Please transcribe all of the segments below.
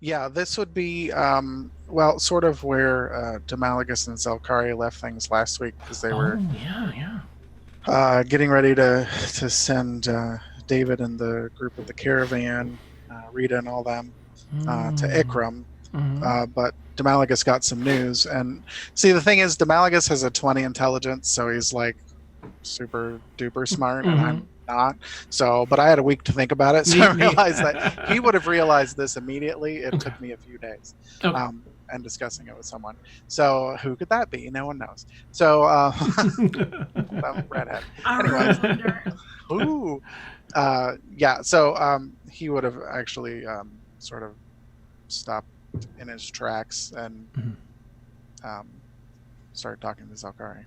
Yeah, this would be well, sort of where Demalagus and Zelkari left things last week because they Oh were yeah, yeah. getting ready to send David and the group with the caravan, Rita and all them, to Mm. Ikram. Mm. But Demalagus got some news, and see, the thing is, Demalagus has a 20 intelligence, so he's like super duper smart, and Mm-hmm. I'm not. So, but I had a week to think about it, so I Me. realized that he would have realized this immediately. It Okay. took me a few days, Okay. and discussing it with someone. So, who could that be? No one knows. So, redhead. Anyways, Wonder. ooh, yeah. So, he would have actually sort of stopped in his tracks and Mhm. um, started talking to Zelkari.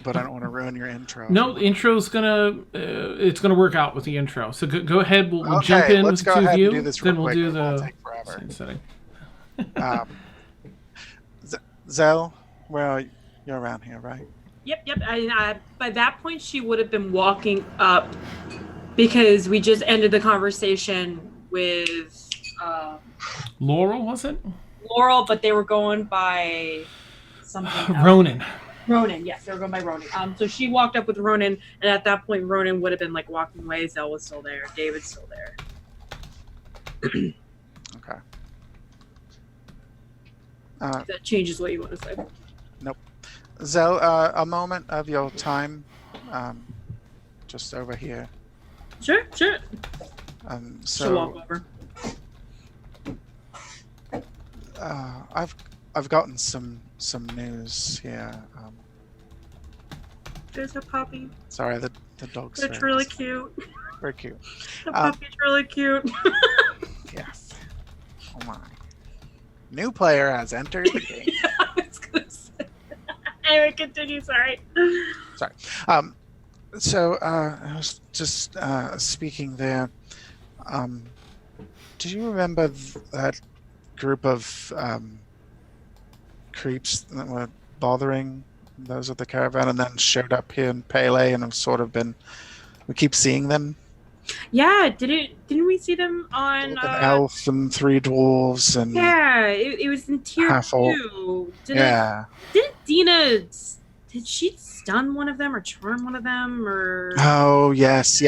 But I don't want to ruin your intro. No, the intro's gonna it's gonna work out with the intro. So go ahead. We'll jump Okay, in let's with the go two of ahead and do you. this real Then we'll quick. do It won't the take forever. scene setting. Um, Zell, well, you're around here, right? Yep. By that point, she would have been walking up because we just ended the conversation with Laurel, was it? Laurel, but they were going by something else. Ronan. Ronan, yes, they were going by Ronan. So she walked up with Ronan, and at that point, Ronan would have been like walking away. Zell was still there. David's still there. Okay. That changes what you want to say. Nope. Zell, a moment of your time, just over here. Sure. So She'll walk over. I've gotten some news here. There's a puppy. Sorry, the dog's It's really cute. very cute. The puppy's really cute. Yes. Oh my. New player has entered the game. Yeah, I was gonna say. Anyway, continue. Sorry. Sorry. So I was just speaking there. Do you remember that group of creeps that were bothering those at the caravan and then showed up here in Pele and have sort of been? We keep seeing them. Yeah, didn't we see them on An elf and three dwarves and yeah, it was in tier half-orc. 2. Yeah. Didn't Deena did she stun one of them or charm one of them or Oh yes.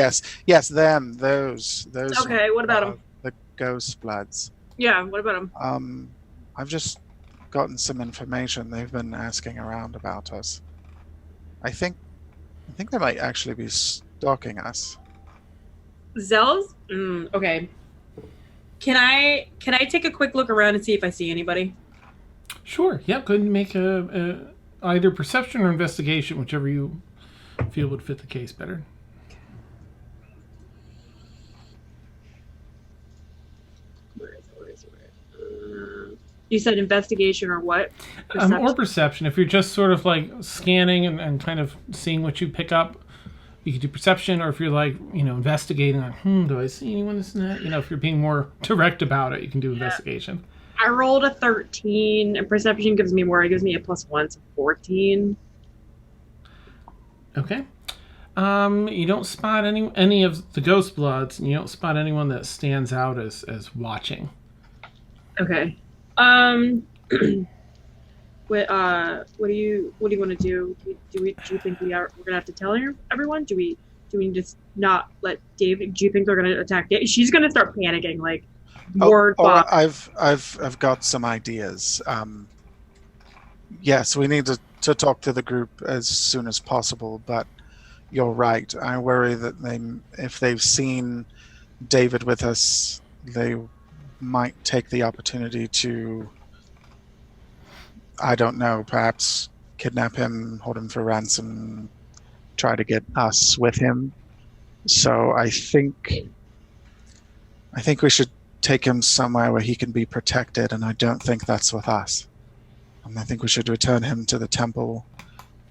Them. Those. Okay, what about them? The ghost bloods. Yeah, what about them? I've just gotten some information. They've been asking around about us. I think they might actually be stalking us. Zell's? Okay. Can I take a quick look around and see if I see anybody? Sure. Yep. Go ahead and make a either perception or investigation, whichever you feel would fit the case better. Where is it? You said investigation or what? Or perception. If you're just sort of like scanning and kind of seeing what you pick up, you could do perception. Or if you're like, investigating, like, do I see anyone this and that? If you're being more direct about it, you can do investigation. I rolled a 13, and perception gives me more. It gives me a +1, so 14. Okay. You don't spot any of the ghost bloods, and you don't spot anyone that stands out as watching. Okay. What do you want to do? Do you think we're gonna have to tell everyone? Do we just not let David? Do you think they're gonna attack David? She's gonna start panicking, like word. I've got some ideas. Yes, we need to talk to the group as soon as possible. But you're right. I worry that if they've seen David with us, they might take the opportunity to, I don't know, perhaps kidnap him, hold him for ransom, try to get us with him. So I think we should take him somewhere where he can be protected, and I don't think that's with us. And I think we should return him to the temple,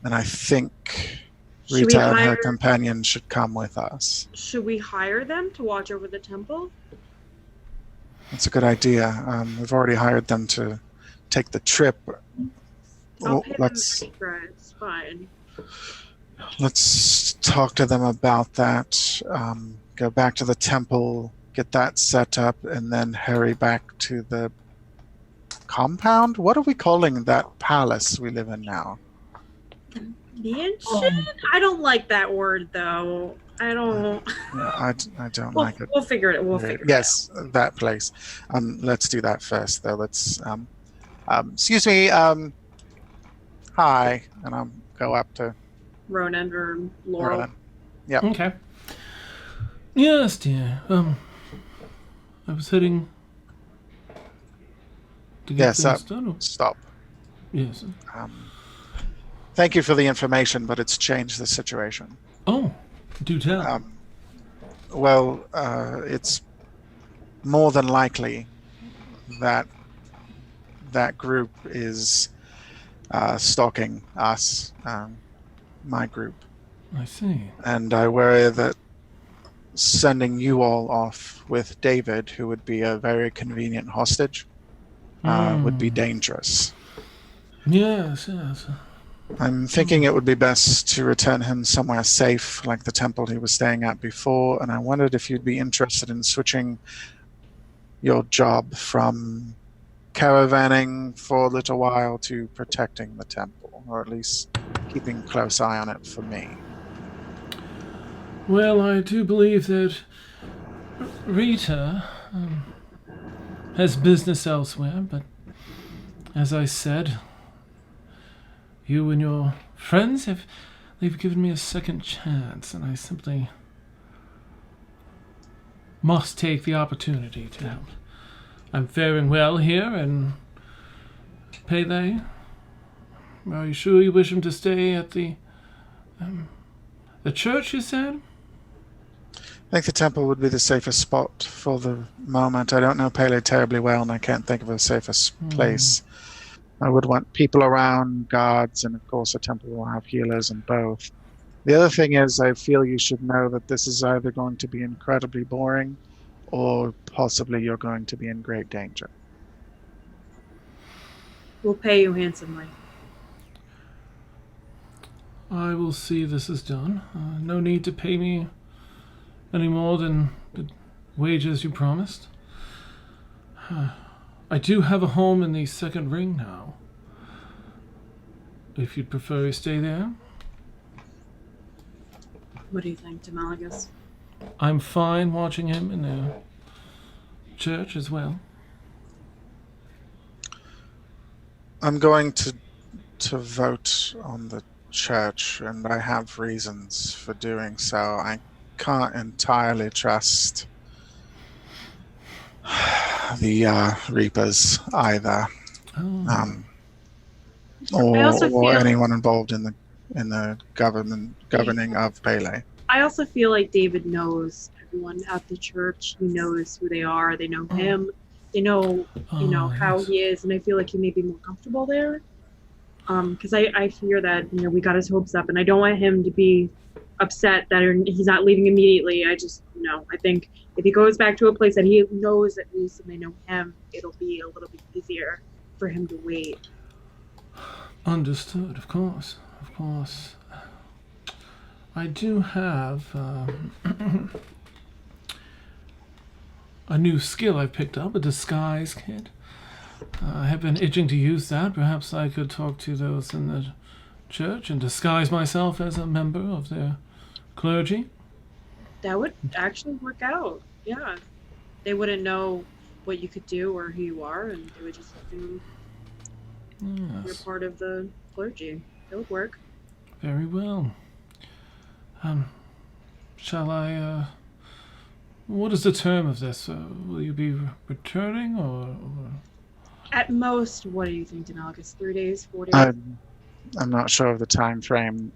and I think Rita and her companion should come with us. Should we hire them to watch over the temple? That's a good idea. We've already hired them to take the trip. I'll pay them extra. It's fine. Let's talk to them about that. Go back to the temple, get that set up, and then hurry back to the compound. What are we calling that palace we live in now? Mansion? I don't like that word though. I don't. Yeah, I don't We'll, like it. we'll figure it. We'll figure Yes, that place. Let's do that first, though. Let's. Excuse me. Hi, and I'll go up to it out. Ronan or Laurel. Ronan. Yeah. Okay. Yes, dear. I was heading to get Yes. things done. Stop. Yes. Thank you for the information, but it's changed the situation. Oh, do tell. Well, it's more than likely that that group is stalking us, my group. I see. And I worry that sending you all off with David, who would be a very convenient hostage, would be dangerous. Yes, yes. I'm thinking it would be best to return him somewhere safe, like the temple he was staying at before, and I wondered if you'd be interested in switching your job from caravanning for a little while to protecting the temple, or at least keeping a close eye on it for me. Well, I do believe that Rita has business elsewhere, but as I said, you and your friends they've given me a second chance, and I simply must take the opportunity to help. I'm faring well here in Pele. Are you sure you wish him to stay at the church, you said? I think the temple would be the safest spot for the moment. I don't know Pele terribly well, and I can't think of a safest place. I would want people around, guards, and of course the temple will have healers and both. The other thing is, I feel you should know that this is either going to be incredibly boring or possibly you're going to be in great danger. We'll pay you handsomely. I will see this is done. No need to pay me any more than the wages you promised. I do have a home in the second ring now. If you'd prefer to stay there. What do you think, Demalagus? I'm fine watching him in the church as well. I'm going to vote on the church, and I have reasons for doing so. I can't entirely trust the Reapers either, or anyone involved in the governing of Pele. I also feel like David knows everyone at the church. He knows who they are. They know him. They know, how he is, and I feel like he may be more comfortable there. Because I fear that we got his hopes up, and I don't want him to be upset that he's not leaving immediately. I just, I think if he goes back to a place that he knows at least and they know him, it'll be a little bit easier for him to wait. Understood, of course. I do have a new skill I picked up, a disguise kit. I have been itching to use that. Perhaps I could talk to those in the church and disguise myself as a member of their clergy. That would actually work out. Yeah. They wouldn't know what you could do or who you are, and they would just assume you're part of the clergy. It would work. Very well. Shall I, what is the term of this? Will you be returning, or? At most, what do you think, Demalagus? 3 days, 4 days? I'm not sure of the time frame.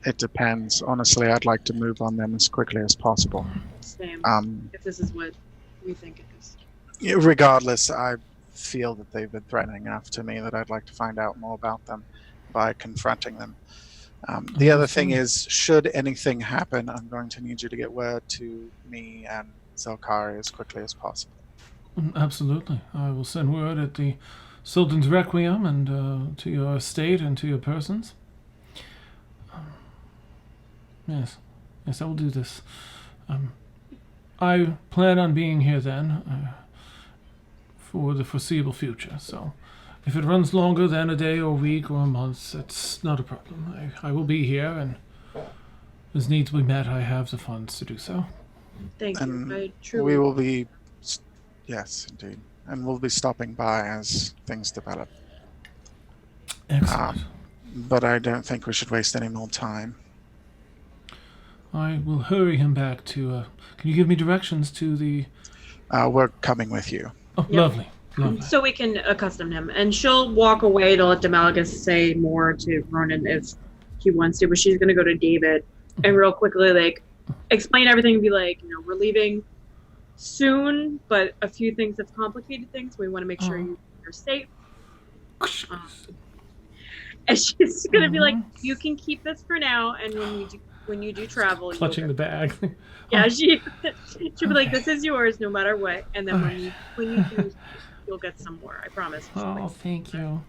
It depends. Honestly, I'd like to move on them as quickly as possible. Same. If this is what we think it is. Regardless, I feel that they've been threatening enough to me that I'd like to find out more about them by confronting them. The other thing is, should anything happen, I'm going to need you to get word to me and Zelkari as quickly as possible. Absolutely. I will send word at the Sultan's Requiem and to your estate and to your persons. Yes, I will do this. I plan on being here then for the foreseeable future. So if it runs longer than a day or a week or a month, it's not a problem. I will be here, and as needs be met, I have the funds to do so. Thank And you. I truly. we will be, yes, indeed. And we'll be stopping by as things develop. Excellent. But I don't think we should waste any more time. I will hurry him back to... can you give me directions to the... We're coming with you. Oh, Yep. lovely. Lovely. So we can accustom him. And she'll walk away to let Demalagus say more to Ronan if he wants to, but she's going to go to David and real quickly, like, explain everything and be like, we're leaving soon, but a few things have complicated things. We want to make sure you're safe. And she's going to be like, you can keep this for now, and when you do travel... Clutching the bag. Yeah, she'll be like, this is yours no matter what, and then when you do, you'll get some more, I promise. Oh, thank you.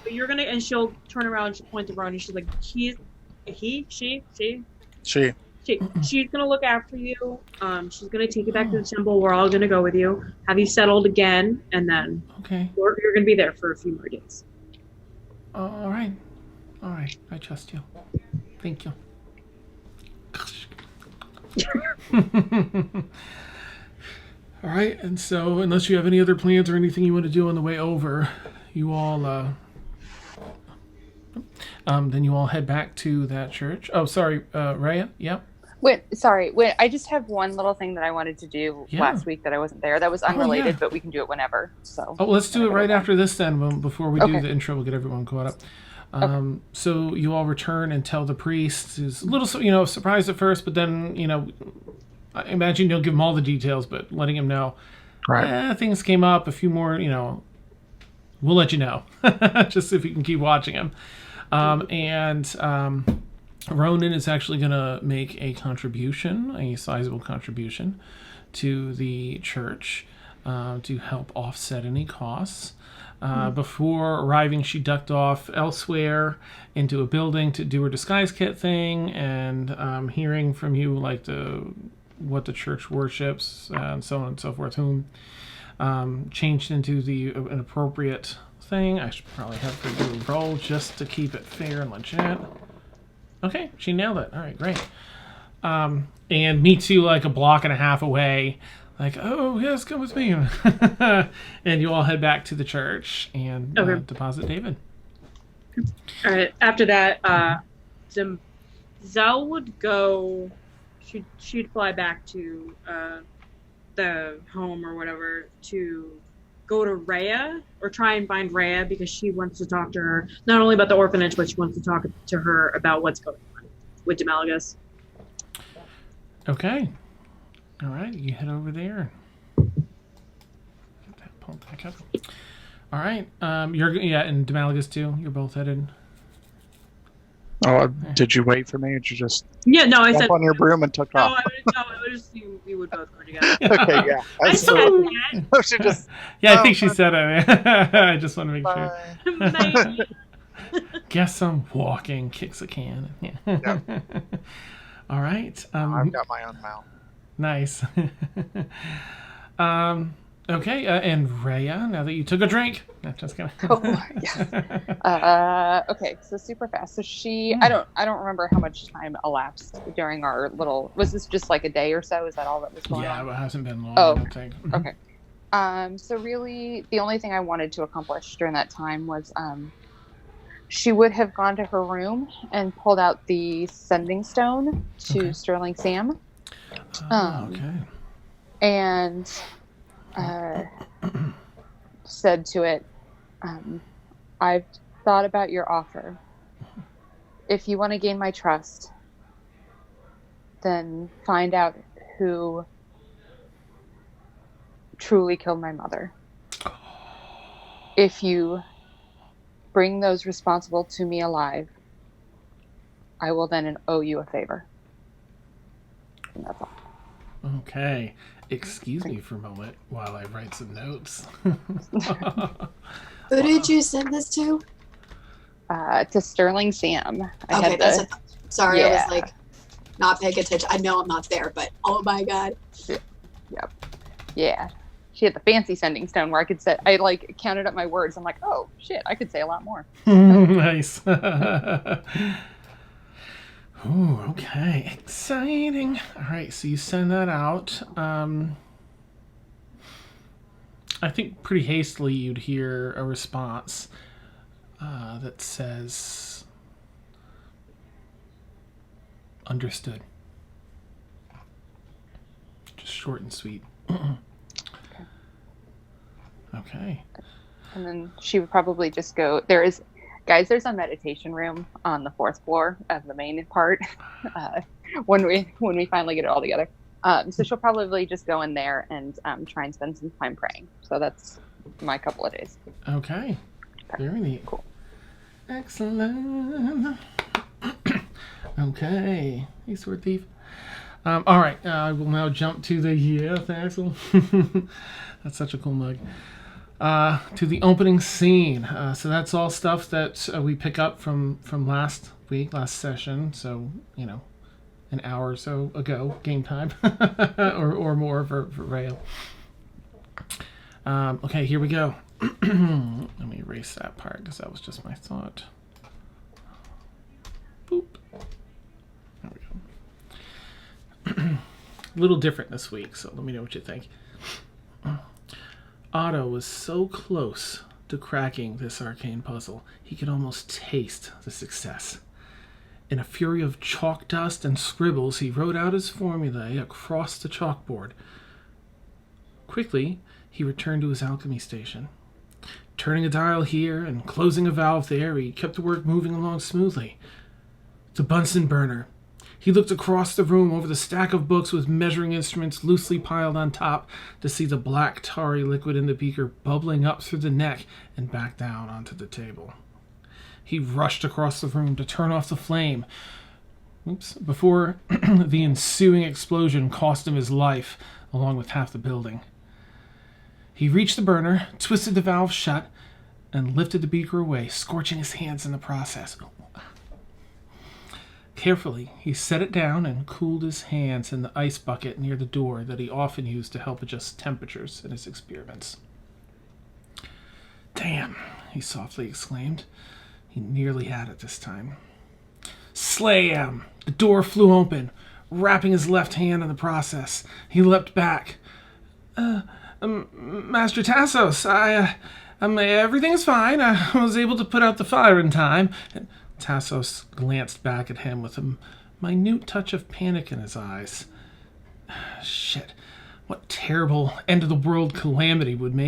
But you're gonna, and she'll turn around, she'll point to Ron, and she's like, she's gonna look after you. She's gonna take you back to the temple. We're all gonna go with you. Have you settled again, and then you're gonna be there for a few more days. All right. I trust you. Thank you. All right, and so unless you have any other plans or anything you want to do on the way over, you all then you all head back to that church. Oh, sorry, Rheya. Yep. Wait, I just have one little thing that I wanted to do last week that I wasn't there. That was unrelated, but we can do it whenever. So. Oh, let's do it right after this then. Before we do the intro, we'll get everyone caught up. So you all return and tell the priest, who's a little, surprised at first, but then, I imagine you'll give him all the details, but letting him know, things came up, a few more, we'll let you know, just if you can keep watching him. Ronan is actually going to make a sizable contribution to the church to help offset any costs. Before arriving, she ducked off elsewhere into a building to do her disguise kit thing, and hearing from you what the church worships and so on and so forth, whom changed into an appropriate thing. I should probably have her do a roll just to keep it fair and legit. Okay, she nailed it. All right, great. And meets you like a block and a half away. Like, oh, yes, come with me. And you all head back to the church and deposit David. All right. After that, Zell would go... She'd fly back to the home or whatever to go to Rheya, or try and find Rheya, because she wants to talk to her, not only about the orphanage, but she wants to talk to her about what's going on with Demalagus. Okay. All right, you head over there. Get that pulled back up. All right, and Demalagus too. You're both headed. Oh, did you wait for me, or did you just I jump said on your broom and took off? I would assume we would both go together. Okay, yeah. I said that. I think she said it. I just want to make sure. Guess I'm walking. Kicks a can. Yeah. All right. I've got my own mouth. Nice. Okay, and Rheya, now that you took a drink. No, just kidding. Okay, so super fast. So she, I don't remember how much time elapsed during our little. Was this just like a day or so? Is that all that was going on? Yeah, it hasn't been long. Oh, I don't think. Okay. So really, the only thing I wanted to accomplish during that time was, she would have gone to her room and pulled out the sending stone to Sterling Sam. Okay. And said to it, I've thought about your offer. If you want to gain my trust, then find out who truly killed my mother. If you bring those responsible to me alive, I will then owe you a favor. And that's all. Okay. Excuse me for a moment while I write some notes. Who did you send this to? To Sterling Sam. Sorry, yeah. I was like, not paying attention. I know I'm not there, but oh my god. Yep. Yeah. She had the fancy sending stone where I could say, I like counted up my words. I'm like, oh shit, I could say a lot more. Nice. Ooh, okay. Exciting. All right, so you send that out. I think pretty hastily you'd hear a response that says, understood. Just short and sweet. Okay. And then she would probably just go, there's a meditation room on the 4th floor of the main part when we finally get it all together. So she'll probably just go in there and try and spend some time praying. So that's my couple of days. Okay. Very neat. Cool. Excellent. Okay. Hey, sword thief. All right. I will now jump to the Thaxl. That's such a cool mug. To the opening scene. So that's all stuff that we pick up from last session. So, an hour or so ago, game time, or more for Rheya. Okay, here we go. Let me erase that part because that was just my thought. Boop. There we go. A little different this week, so let me know what you think. Otto was so close to cracking this arcane puzzle, he could almost taste the success. In a fury of chalk dust and scribbles, he wrote out his formulae across the chalkboard. Quickly, he returned to his alchemy station. Turning a dial here and closing a valve there, he kept the work moving along smoothly. The Bunsen burner. He looked across the room over the stack of books with measuring instruments loosely piled on top to see the black tarry liquid in the beaker bubbling up through the neck and back down onto the table. He rushed across the room to turn off the flame. Before the ensuing explosion cost him his life, along with half the building. He reached the burner, twisted the valve shut, and lifted the beaker away, scorching his hands in the process. Carefully, he set it down and cooled his hands in the ice bucket near the door that he often used to help adjust temperatures in his experiments. Damn, he softly exclaimed. He nearly had it this time. Slam! The door flew open, wrapping his left hand in the process. He leapt back. Master Tassos, everything's fine. I was able to put out the fire in time. And Tassos glanced back at him with a minute touch of panic in his eyes. Shit. What terrible end-of-the-world calamity would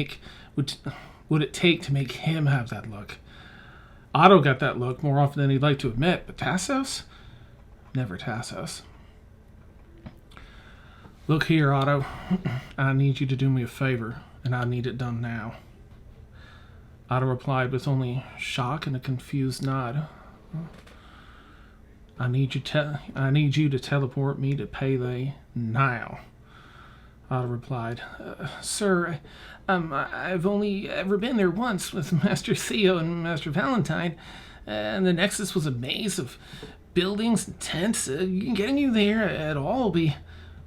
it take to make him have that look? Otto got that look more often than he'd like to admit, but Tassos? Never Tassos. Look here, Otto. I need you to do me a favor, and I need it done now. Otto replied with only shock and a confused nod. I need you to teleport me to Pele now. Otto replied, Sir, I've only ever been there once with Master Theo and Master Valentine, and the Nexus was a maze of buildings and tents. Getting you there at all will be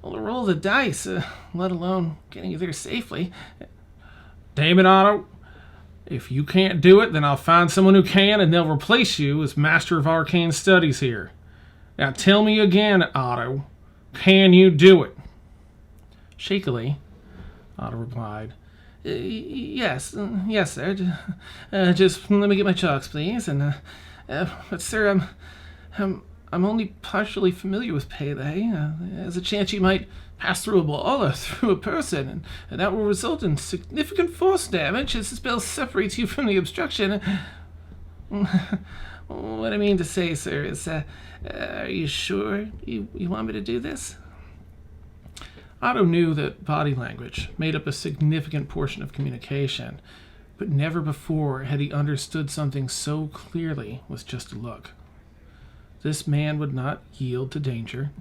a roll of the dice, let alone getting you there safely. Damn it, Otto. If you can't do it, then I'll find someone who can, and they'll replace you as Master of Arcane Studies here. Now tell me again, Otto, can you do it? Shakily, Otto replied, Yes, sir. Just let me get my chalks, please. And, but sir, I'm only partially familiar with Pele. There's a chance you might pass through a wall or through a person, and that will result in significant force damage as the spell separates you from the obstruction. What I mean to say, sir, is, are you sure you want me to do this? Otto knew that body language made up a significant portion of communication, but never before had he understood something so clearly with just a look. This man would not yield to danger.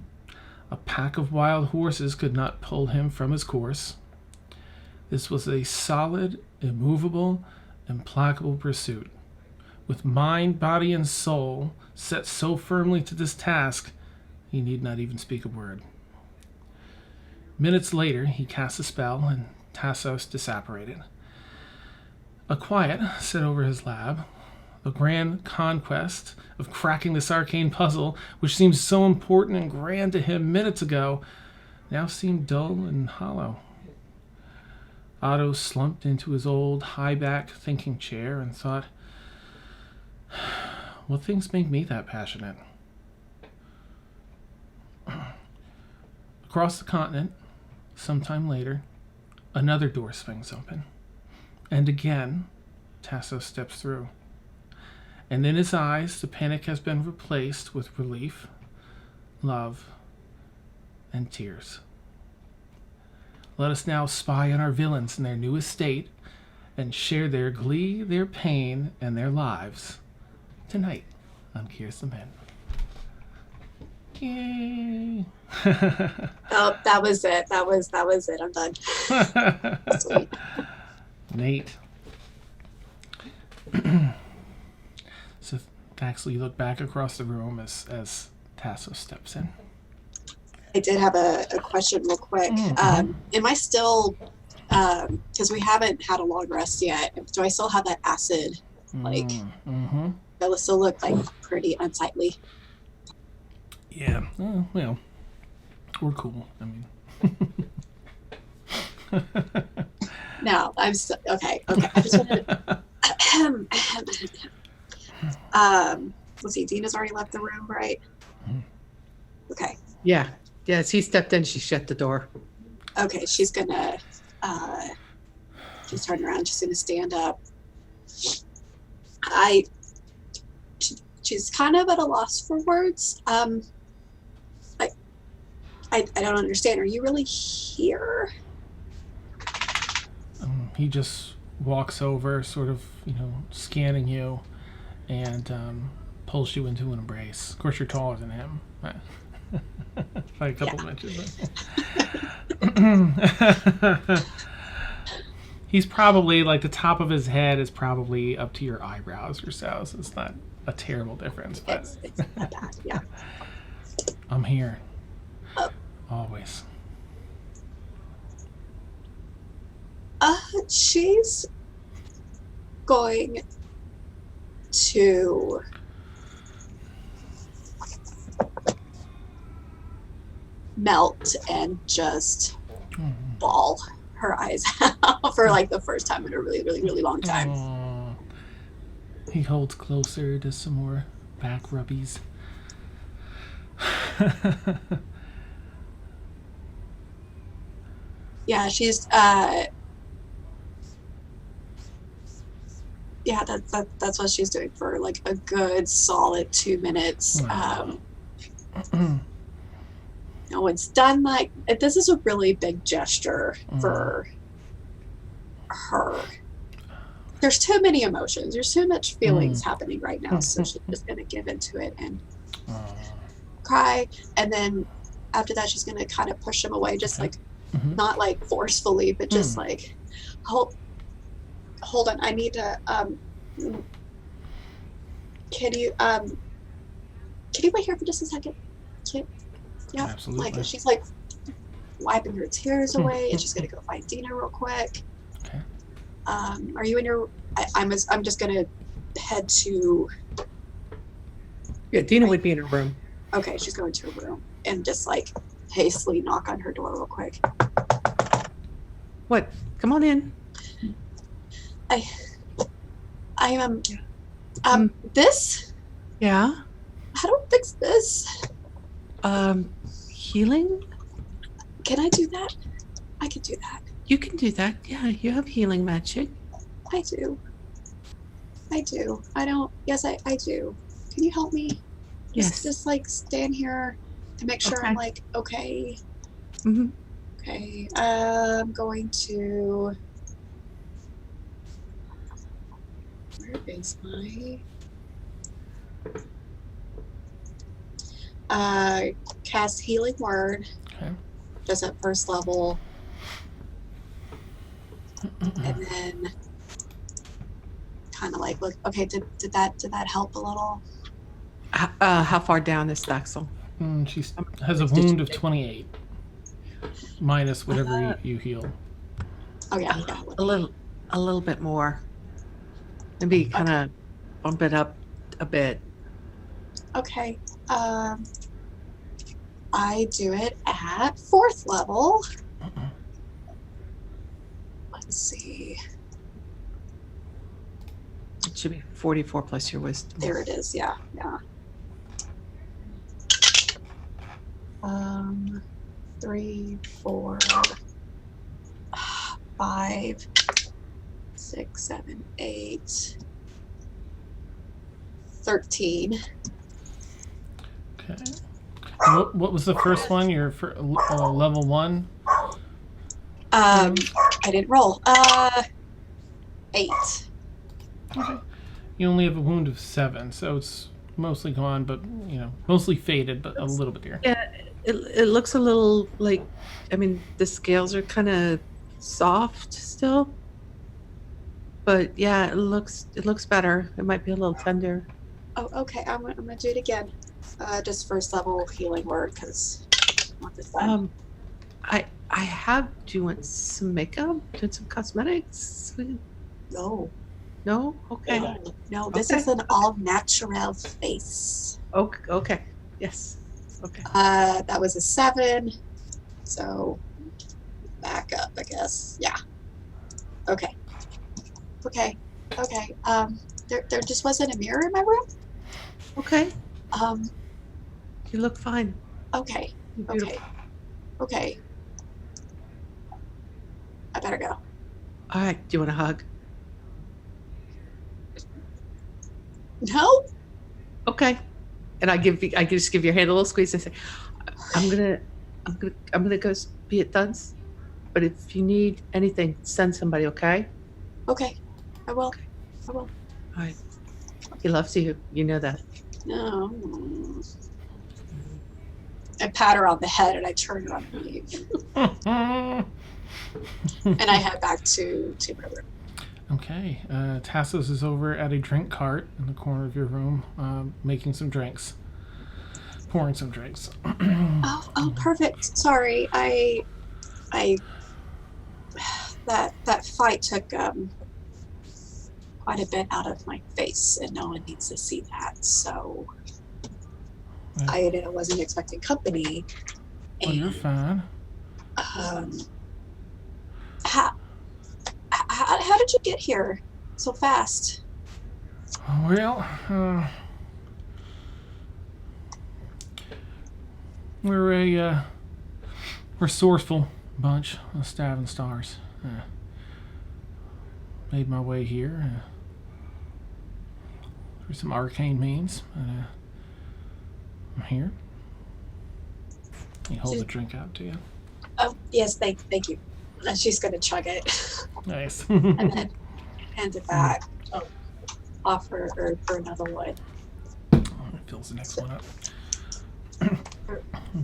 A pack of wild horses could not pull him from his course. This was a solid, immovable, implacable pursuit. With mind, body, and soul set so firmly to this task, He need not even speak a word. Minutes later, he cast a spell, and Tassos disapparated. A quiet set over his lab. The grand conquest of cracking this arcane puzzle, which seemed so important and grand to him minutes ago, now seemed dull and hollow. Otto slumped into his old high-back thinking chair and thought, what things make me that passionate? Across the continent, sometime later, another door swings open. And again, Tassos steps through. And in his eyes, the panic has been replaced with relief, love, and tears. Let us now spy on our villains in their new estate and share their glee, their pain, and their lives tonight on Here's the Men. Yay! Oh, that was it. That was it. I'm done. Sweet. Nate. So, Thaxl, you look back across the room as Tassos steps in. I did have a question real quick. Mm-hmm. Am I still, because we haven't had a long rest yet, do I still have that acid? Like, mm-hmm. that will still look like pretty unsightly. Yeah. Oh, well, we're cool. I mean. No, I'm still, okay. I just wanted let's see, Deena's already left the room, right? Okay. Yeah. Yes, he stepped in. She shut the door. Okay, she's gonna, she's turning around. She's gonna stand up. She's kind of at a loss for words. I don't understand. Are you really here? He just walks over, sort of, scanning you, and pulls you into an embrace. Of course, you're taller than him. By a couple of inches. He's probably, like, the top of his head is probably up to your eyebrows or so it's not a terrible difference. But It's not bad, yeah. I'm here. Always. She's going to melt and just bawl her eyes out for like the first time in a really, really, really long time. Aww. He holds closer to some more back rubbies. Yeah, she's that's what she's doing for like a good solid 2 minutes. No, it's done like this is a really big gesture for her. There's too many emotions. There's too much feelings happening right now, so she's just gonna give into it and cry, and then after that she's gonna kind of push him away, just like not like forcefully, but just like hold on, I need to can you wait here for just a second? Yeah, absolutely. like she's like wiping her tears away, and she's gonna go find Deena real quick. Okay. Are you in your? I'm just gonna head to. Yeah, Deena would be in her room. Okay, she's going to her room and just like hastily knock on her door real quick. What? Come on in. I am this. Yeah. How do I fix this? Healing? Can I do that? I can do that. You can do that. Yeah, you have healing magic. I do. I don't. Yes, I do. Can you help me? Yes. Just like stand here to make sure I'm like okay. Mm-hmm. Okay. I'm going to. Where is my? Cast Healing Word. Okay. Just at first level. And then kind of like look. Okay, did that help a little? How far down is Thaxl? She has a wound of 28. Minus whatever you heal. Oh yeah, A little bit more. Maybe kind of bump it up a bit. Okay. I do it at 4th level. Let's see. It should be 44 plus your wisdom. There it is. Yeah. 3, 4, 5, 6, 7, 8, 13. Okay. What was the first one? Your level 1? I didn't roll. 8. Okay. You only have a wound of 7, so it's mostly gone, but mostly faded, but a little bit here. Yeah, it looks a little like, I mean, the scales are kind of soft still, but yeah, it looks better. It might be a little tender. Oh, okay. I'm gonna do it again. Just 1st level healing word because not this time. I have. Do you want some makeup? Do you want some cosmetics? No, Okay. no. This Okay. is an all natural face. Okay. Yes. Okay. That was a 7. So back up, I guess. Yeah. Okay. There just wasn't a mirror in my room. Okay. Um. You look fine. Okay. You're beautiful. Okay. I better go. All right. Do you want a hug? No. Okay. And I just give your hand a little squeeze and say, I'm gonna go be at Thud's, but if you need anything, send somebody. Okay. Okay. I will. All right. He loves you. You know that. No. I pat her on the head and I turn around and leave. And I head back to my room. Okay. Tassos is over at a drink cart in the corner of your room, making some drinks. Pouring some drinks. Oh, perfect. Sorry, that fight took quite a bit out of my face, and no one needs to see that. So I wasn't expecting company. Well, you're fine. How did you get here so fast? Well, we're a resourceful bunch of stabbing stars. Made my way here through some arcane means. I'm here. You hold the drink out to you. Oh yes, thank you. And she's gonna chug it. Nice. And then hand it back. Offer her for another one. It fills the next one up.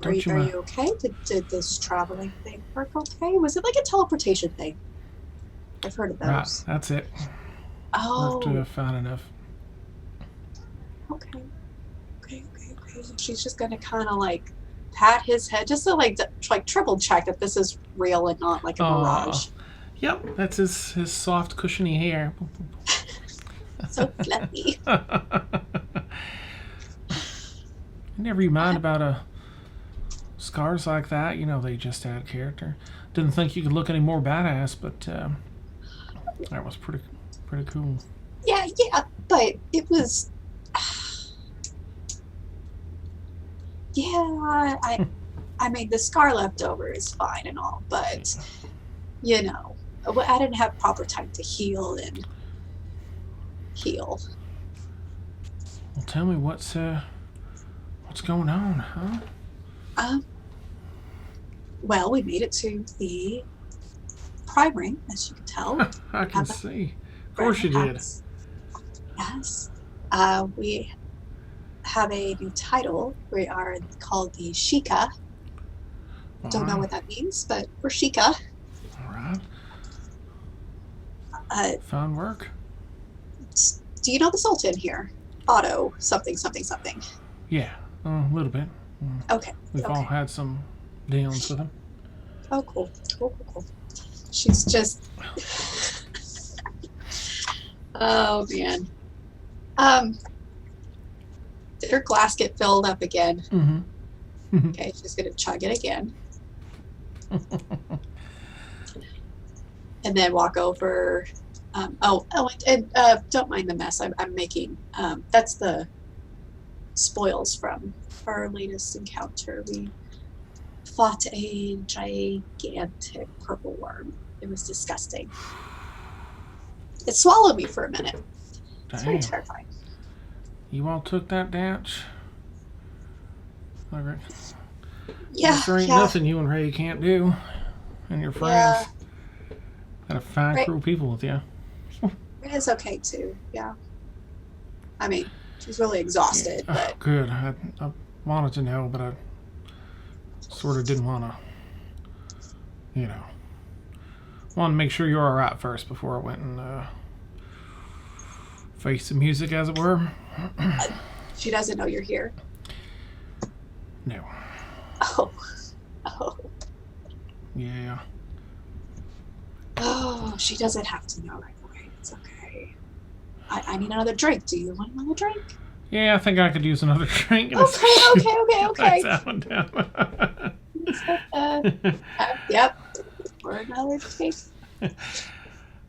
Are you okay? Did this traveling thing work okay? Was it like a teleportation thing? I've heard of those. Right, that's it. Oh. Have to have found enough. Okay. She's just gonna kind of like pat his head just to like triple check that this is real and not like a mirage. Yep, that's his soft, cushiony hair. So fluffy. Never you mind about scars like that. They just add character. Didn't think you could look any more badass, but that was pretty cool. Yeah, but it was. Yeah, I mean the scar left over is fine and all, but I didn't have proper time to heal. Well, tell me what's going on, huh? Well, we made it to the prime ring, as you can tell. I can see. Of course you did. Yes. We have a new title. We are called the Sheikah. Don't know what that means, but we're Sheikah. All right. Fine work. Do you know the Sultan here? Otto something. Yeah, a little bit. Okay. We've all Okay. had some dealings with him. Oh, cool. Cool. She's just. Oh man. Did her glass get filled up again? Mm-hmm. Okay, she's gonna chug it again, and then walk over. And don't mind the mess I'm making. That's the spoils from our latest encounter. We fought a gigantic purple worm. It was disgusting. It swallowed me for a minute. It's very Damn. terrifying. You all took that dance? All right. Yeah, There ain't yeah. nothing you and Rheya can't do. And your friends. Yeah. Got a fine Right. crew of people with you. It's okay too. Yeah. I mean, she's really exhausted, Oh, but good. I wanted to know, but I sort of didn't want to, wanted to make sure you're all right first before I went and faced the music, as it were. she doesn't know you're here. No. Oh. Yeah. Oh, she doesn't have to know right away. It's okay. I need another drink. Do you want another drink? Yeah, I think I could use another drink. Okay. That one down. Yep. Or another drink.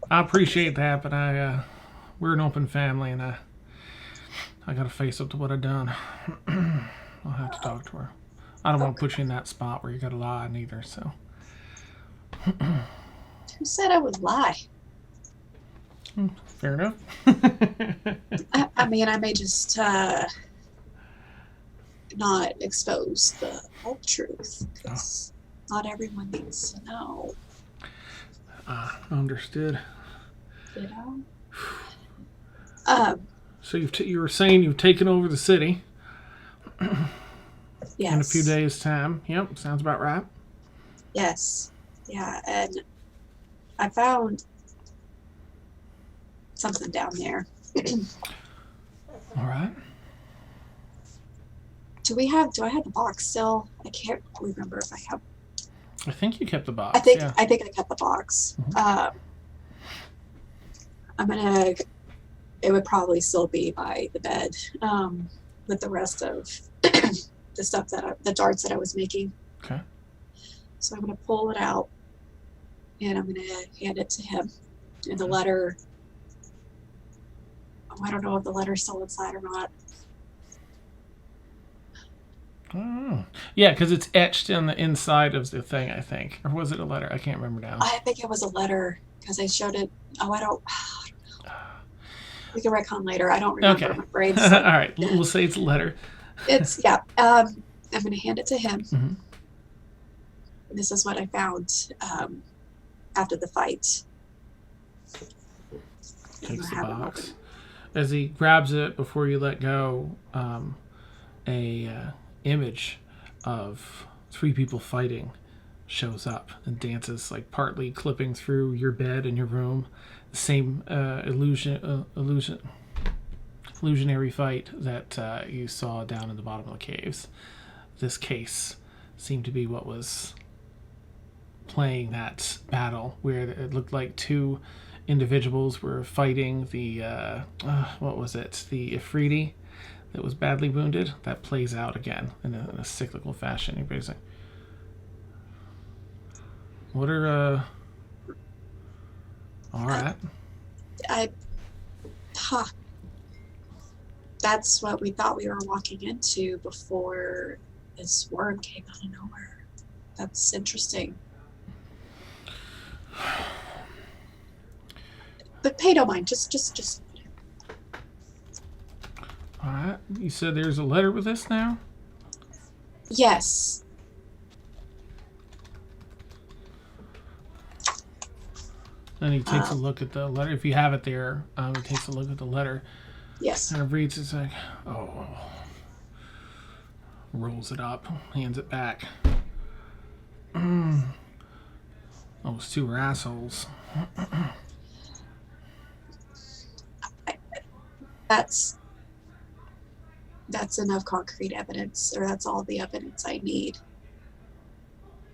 I appreciate that, but we're an open family, and I got to face up to what I done. I'll have to talk to her. I don't want to put you in that spot where you got to lie neither. So. Who said I would lie? Fair enough. I mean, I may just not expose the whole truth, because not everyone needs to know. Understood. You know. So you were saying you've taken over the city Yes. in a few days' time. Yep, sounds about right. Yes. Yeah, and I found something down there. All right. Do I have the box still? I can't remember if I have. I think you kept the box. I think Yeah. I kept the box. Mhm. It would probably still be by the bed, with the rest of the stuff the darts that I was making. Okay. So I'm gonna pull it out, and I'm gonna hand it to him. And the letter. Oh, I don't know if the letter's still inside or not. Oh. Yeah, because it's etched in the inside of the thing, I think. Or was it a letter? I can't remember now. I think it was a letter because I showed it. Oh, I don't know. We can recon later. I don't remember. Okay. My brain's All right. We'll say it's a letter. It's yeah. I'm gonna hand it to him. Mhm. This is what I found after the fight. Takes the Have it box. open. As he grabs it before you let go, a image of three people fighting shows up and dances, like partly clipping through your bed in your room. The same illusionary fight that you saw down in the bottom of the caves. This case seemed to be what was playing that battle, where it looked like two individuals were fighting the what was it? The Ifriti that was badly wounded. That plays out again in a cyclical fashion. Everybody's like, "What are all right." That's what we thought we were walking into before this worm came out of nowhere. That's interesting. But pay no mind. Just. All right. You said there's a letter with this now? Yes. Then he takes a look at the letter. If you have it there, he takes a look at the letter. Yes. And reads it's like, oh. Rolls it up, hands it back. Those two are assholes. that's enough concrete evidence, or that's all the evidence I need.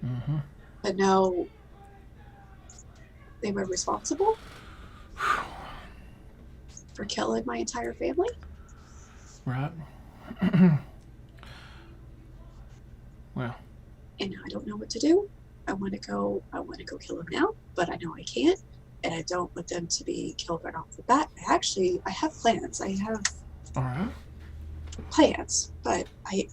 Mm-hmm. But no, they were responsible for killing my entire family. Right. Well. And now I don't know what to do. I want to go kill him now, but I know I can't. And I don't want them to be killed right off the bat. I have plans. I have All right. plans, but I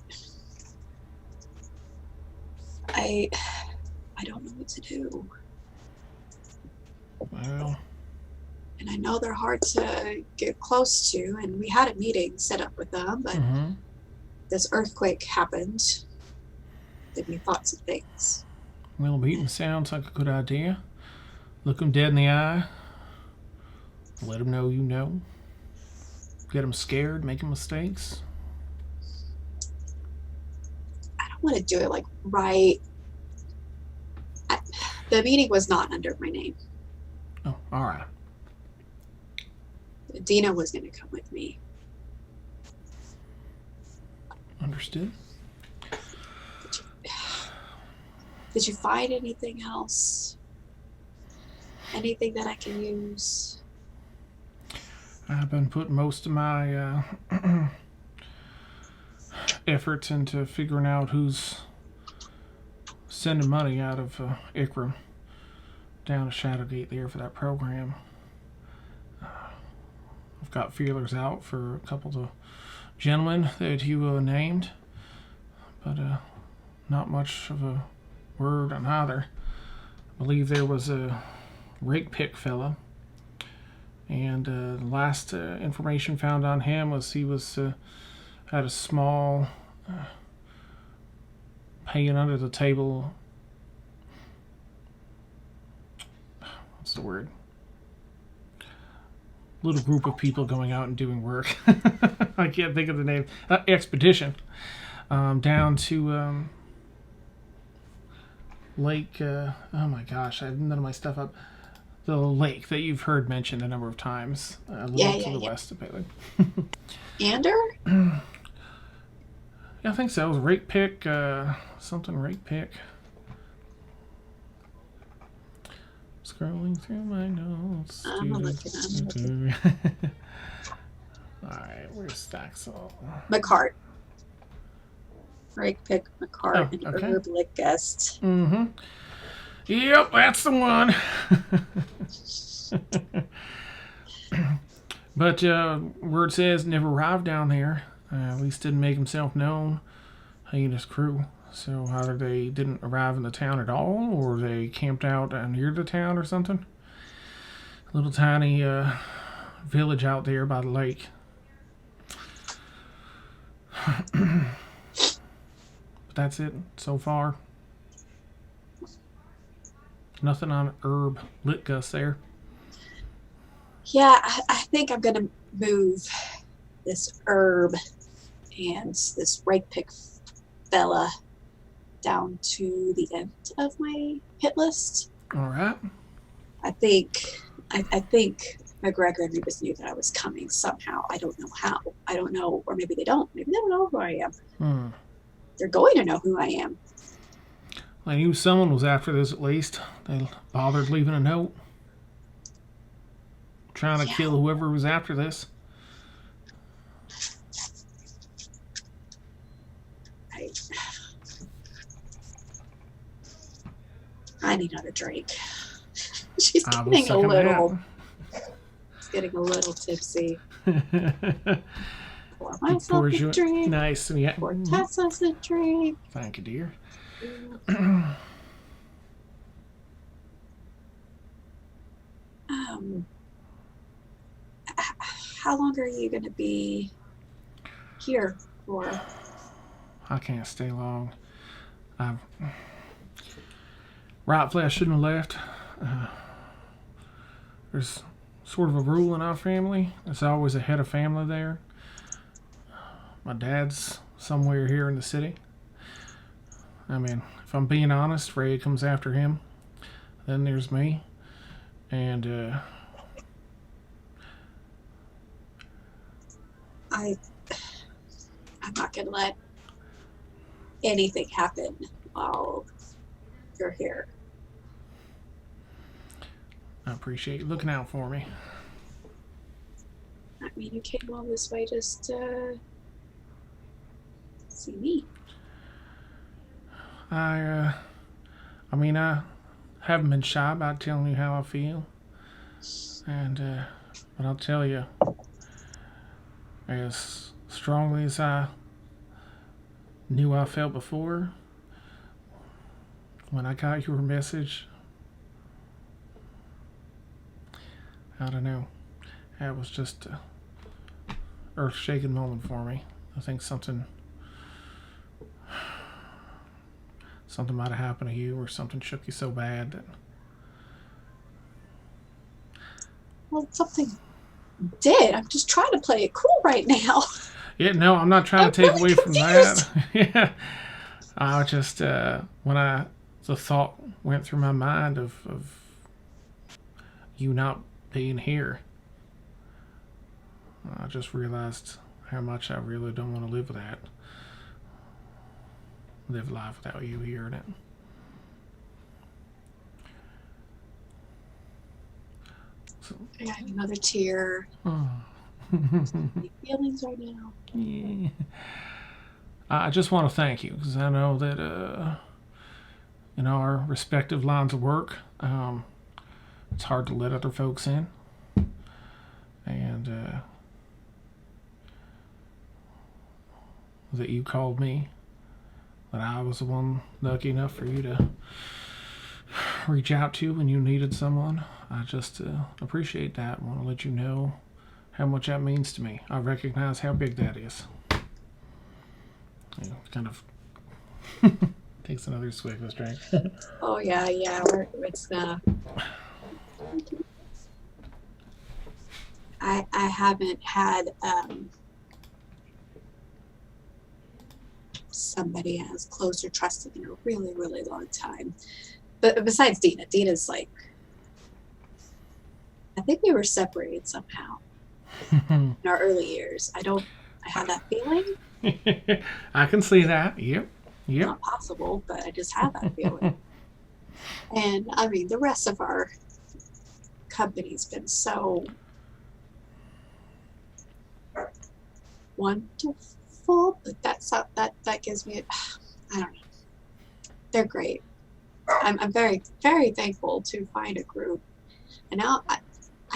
don't know what to do. Well. And I know they're hard to get close to, and we had a meeting set up with them, but this earthquake happened. Did we thought some things. Well, beating sounds like a good idea. Look them dead in the eye. Let them know you know. Get them scared, making mistakes. I don't want to do it like right. The meeting was not under my name. Oh, all right. Deena was going to come with me. Understood. Did you find anything else? Anything that I can use? I've been putting most of my efforts into figuring out who's sending money out of Ikram down to Shadowgate there for that program. I've got feelers out for a couple of the gentlemen that you named, but not much of a word on either. I believe there was a rake pick fella, and the last information found on him was he was had a small paying under the table, what's the word, little group of people going out and doing work. I can't think of the name. Expedition down to Lake, oh my gosh, I have none of my stuff up. The lake that you've heard mentioned a number of times, a little to the west of Bailey. Ander? Yeah, I think so. It was rake pick, something rake pick. Scrolling through my notes. I'm looking. Alright, where's Thaxl? McCart. Rake pick McCart and okay. Herblick guest. Mm-hmm. Yep, that's the one. But word says never arrived down there. At least didn't make himself known. He and his crew. So either they didn't arrive in the town at all, or they camped out near the town or something. A little tiny village out there by the lake. But that's it so far. Nothing on Herb Litgus there. Yeah, I think I'm going to move this Herb and this rake pick fella down to the end of my hit list. All right. I think McGregor and Rebus knew that I was coming somehow. I don't know how. I don't know, or maybe they don't. Maybe they don't know who I am. They're going to know who I am. I knew someone was after this at least. They bothered leaving a note. Trying to kill whoever was after this. I need another drink. She's getting a little. She's getting a little tipsy. Pour myself a drink. Nice. Yeah. Pour Tassos a drink. Thank you, dear. How long are you going to be here for? I can't stay long. Rightfully, I shouldn't have left. There's sort of a rule in our family. There's always a head of family there. My dad's somewhere here in the city. I mean, if I'm being honest, Rheya comes after him. Then there's me. And, I'm not going to let anything happen while you're here. I appreciate you looking out for me. I mean, you came all this way just to see me. I haven't been shy about telling you how I feel. And, but I'll tell you, as strongly as I knew I felt before, when I got your message, I don't know, that was just a earth-shaking moment for me. I think something might have happened to you, or something shook you so bad that... Well, something did. I'm just trying to play it cool right now. Yeah, no, I'm not trying to take away from that. Yeah, I just when the thought went through my mind of you not being here, I just realized how much I really don't want to live life without you here in it. So, I got another tear. oh. Any feelings right now? Yeah. I just want to thank you, because I know that in our respective lines of work, it's hard to let other folks in, and that you called me, that I was the one lucky enough for you to reach out to when you needed someone. I just appreciate that. I want to let you know how much that means to me. I recognize how big that is. You know, kind of takes another swig of this drink. Oh yeah. It's I haven't had somebody as close or trusted in a really, really long time. But besides Deena, Deena's like, I think we were separated somehow in our early years. I had that feeling. I can see that. Yep. Not possible, but I just had that feeling. And I mean, the rest of our company's been so wonderful, but that gives me I don't know. They're great. I'm very, very thankful to find a group. And now I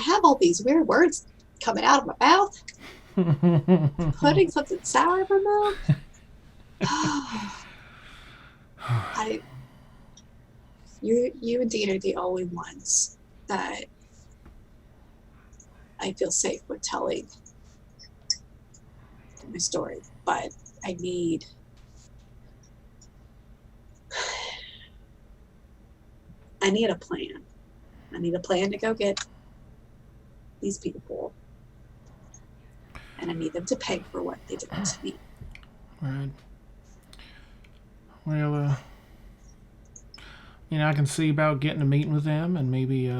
have all these weird words coming out of my mouth. Putting something sour in my mouth. You and Deena are the only ones that I feel safe with telling my story. But I need a plan. I need a plan to go get these people. And I need them to pay for what they did to me. Right. Well, I can see about getting a meeting with them and maybe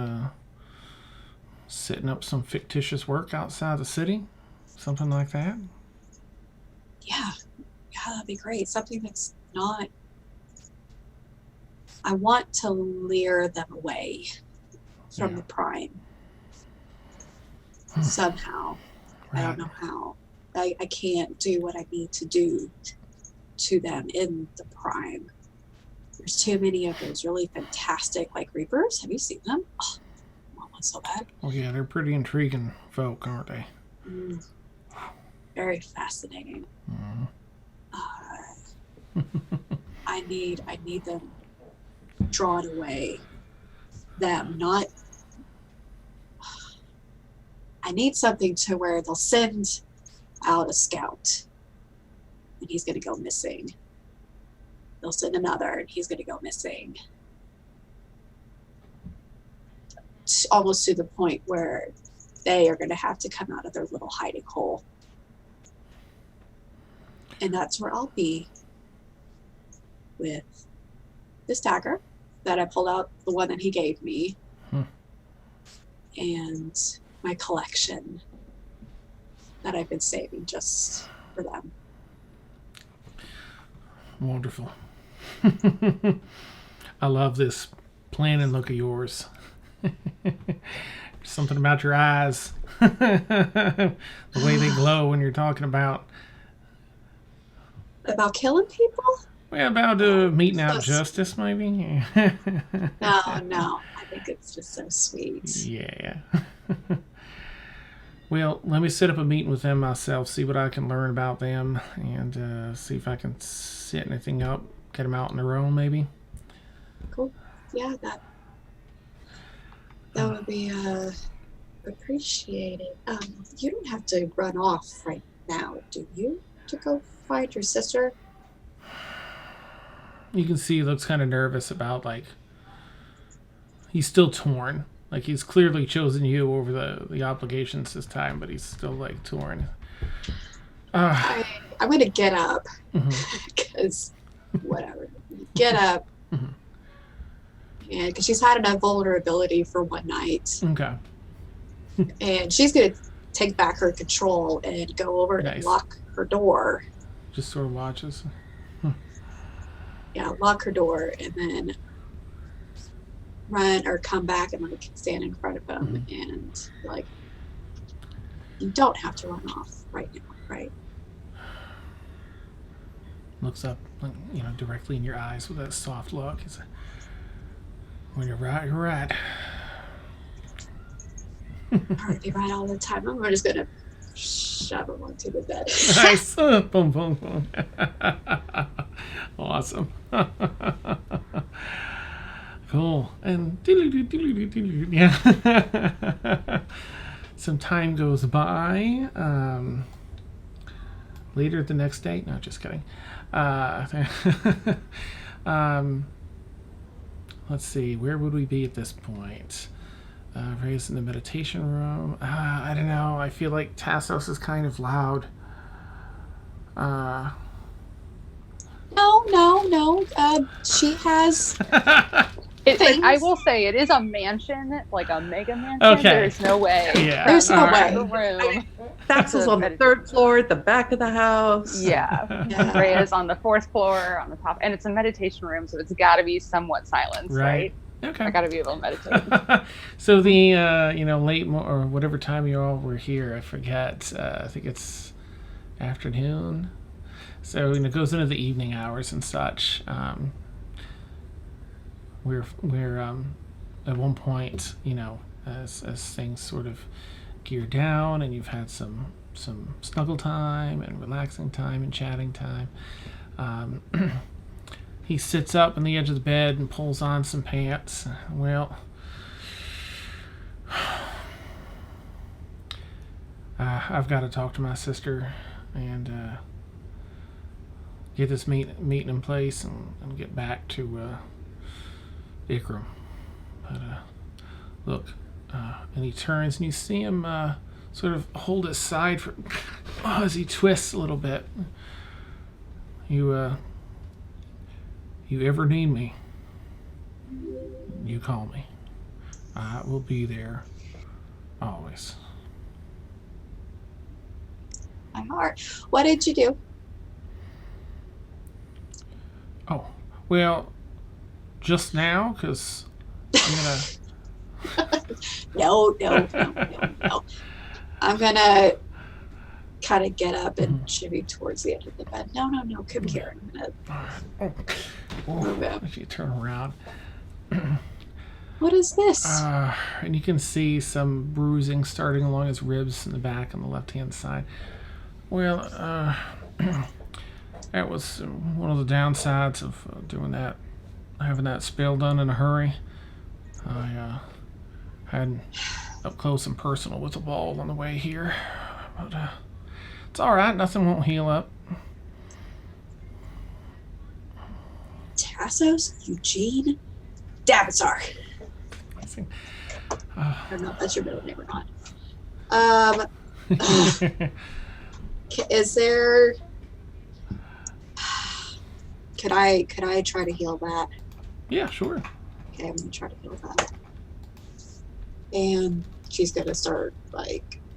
setting up some fictitious work outside the city. Something like that. Yeah, that'd be great. Something that's not... I want to lure them away from the Prime. Somehow. Right. I don't know how. I can't do what I need to do to them in the Prime. There's too many of those really fantastic, like, Reapers. Have you seen them? Oh, I want one so bad. Well, yeah, they're pretty intriguing folk, aren't they? Very fascinating. Mm-hmm. I need them drawn away. Them, not... I need something to where they'll send out a scout and he's going to go missing. They'll send another and he's going to go missing. Almost to the point where they are going to have to come out of their little hiding hole. And that's where I'll be with this dagger that I pulled out, the one that he gave me. And my collection that I've been saving just for them. Wonderful. I love this planning look of yours. Something about your eyes. The way they glow when you're talking about killing people? well, about meeting out justice, maybe. No, I think it's just so sweet. Yeah. Well, let me set up a meeting with them myself, see what I can learn about them, and see if I can set anything up, get them out on their own, maybe. Cool. Yeah, that would be appreciated. You don't have to run off right now, do you? To go find your sister? You can see he looks kind of nervous about, like, he's still torn. Like, he's clearly chosen you over the obligations this time, but he's still, like, torn. I'm going to get up, because whatever. Get up. Mm-hmm. And because she's had enough vulnerability for one night. Okay. And she's going to take back her control and go over and lock her door. Just sort of watches. Yeah, lock her door and then run or come back and like stand in front of him and like, you don't have to run off right now, right? Looks up, you know, directly in your eyes with that soft look. He's like, when you're right, you're right. You're right all the time. I'm just gonna shove him onto the bed. Nice. Boom, boom, boom. Awesome. Cool. And yeah. Some time goes by. Later the next day. No, just kidding. Let's see. Where would we be at this point? Rheya's in the meditation room. I don't know. I feel like Tassos is kind of loud. No. She has I will say it is a mansion, like a mega mansion. Okay. There's no way. Yeah. There's no way. Room. Thaxl's on the third floor at the back of the house. Yeah. Rheya's on the fourth floor on the top. And it's a meditation room, so it's got to be somewhat silenced, right? Okay. I got to be able to meditate. So the, late or whatever time you all were here, I forget. I think it's afternoon. So it goes into the evening hours and such. We're at one point, as things sort of gear down and you've had some snuggle time and relaxing time and chatting time. He sits up on the edge of the bed and pulls on some pants. Well, I've got to talk to my sister and get this meeting in place and get back to Ikram. But look, and he turns and you see him sort of hold his side as he twists a little bit. You ever need me, you call me. I will be there always. My heart. What did you do? Oh, well, just now, because I'm gonna... No. I'm gonna kind of get up and shimmy towards the edge of the bed. No, come here. I'm gonna move him. If you turn around. What is this? And you can see some bruising starting along his ribs in the back on the left-hand side. Well, that was one of the downsides of doing that, having that spell done in a hurry. I had up close and personal with the ball on the way here, but it's all right. Nothing won't heal up. Tassos, Eugene, Davizar. I think. I don't know if that's your middle name or not. Is there? Could I try to heal that? Yeah, sure. Okay, I'm gonna try to heal that. And she's gonna start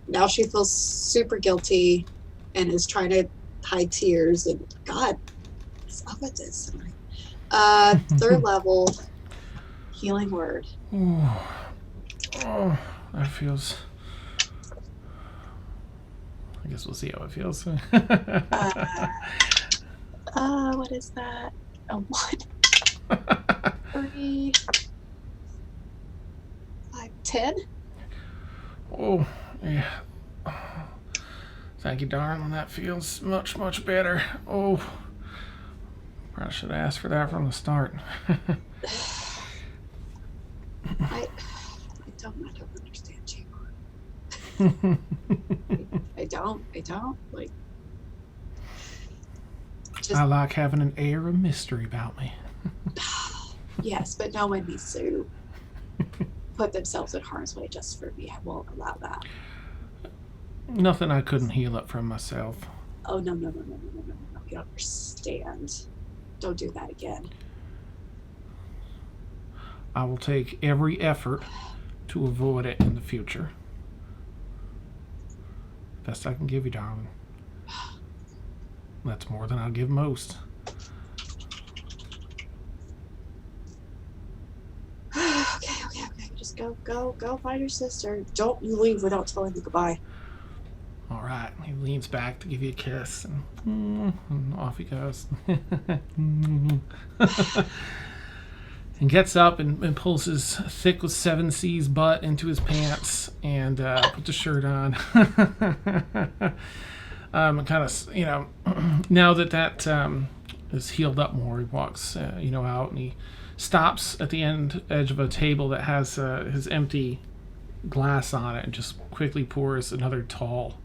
now she feels super guilty and is trying to hide tears and God, It's up at this tonight. Third level healing word. Oh, that feels. I guess we'll see how it feels. What is that? A 1, 3, 5, 10. Oh, yeah. Thank you, darling. That feels much, much better. Oh, probably should have asked for that from the start. I don't understand you. I don't. Like, just, I like having an air of mystery about me. yes, but no one needs to put themselves in harm's way just for me. I won't allow that. Nothing I couldn't heal up from myself. Oh, no. You don't understand. Don't do that again. I will take every effort to avoid it in the future. Best I can give you, darling. That's more than I'll give most. Okay. Just go find your sister. Don't you leave without telling me goodbye. All right. He leans back to give you a kiss, and off he goes. And gets up and pulls his thick with 7 C's butt into his pants and puts a shirt on. Kind of, now that is healed up more, he walks, out, and he stops at the edge of a table that has his empty glass on it and just quickly pours another tall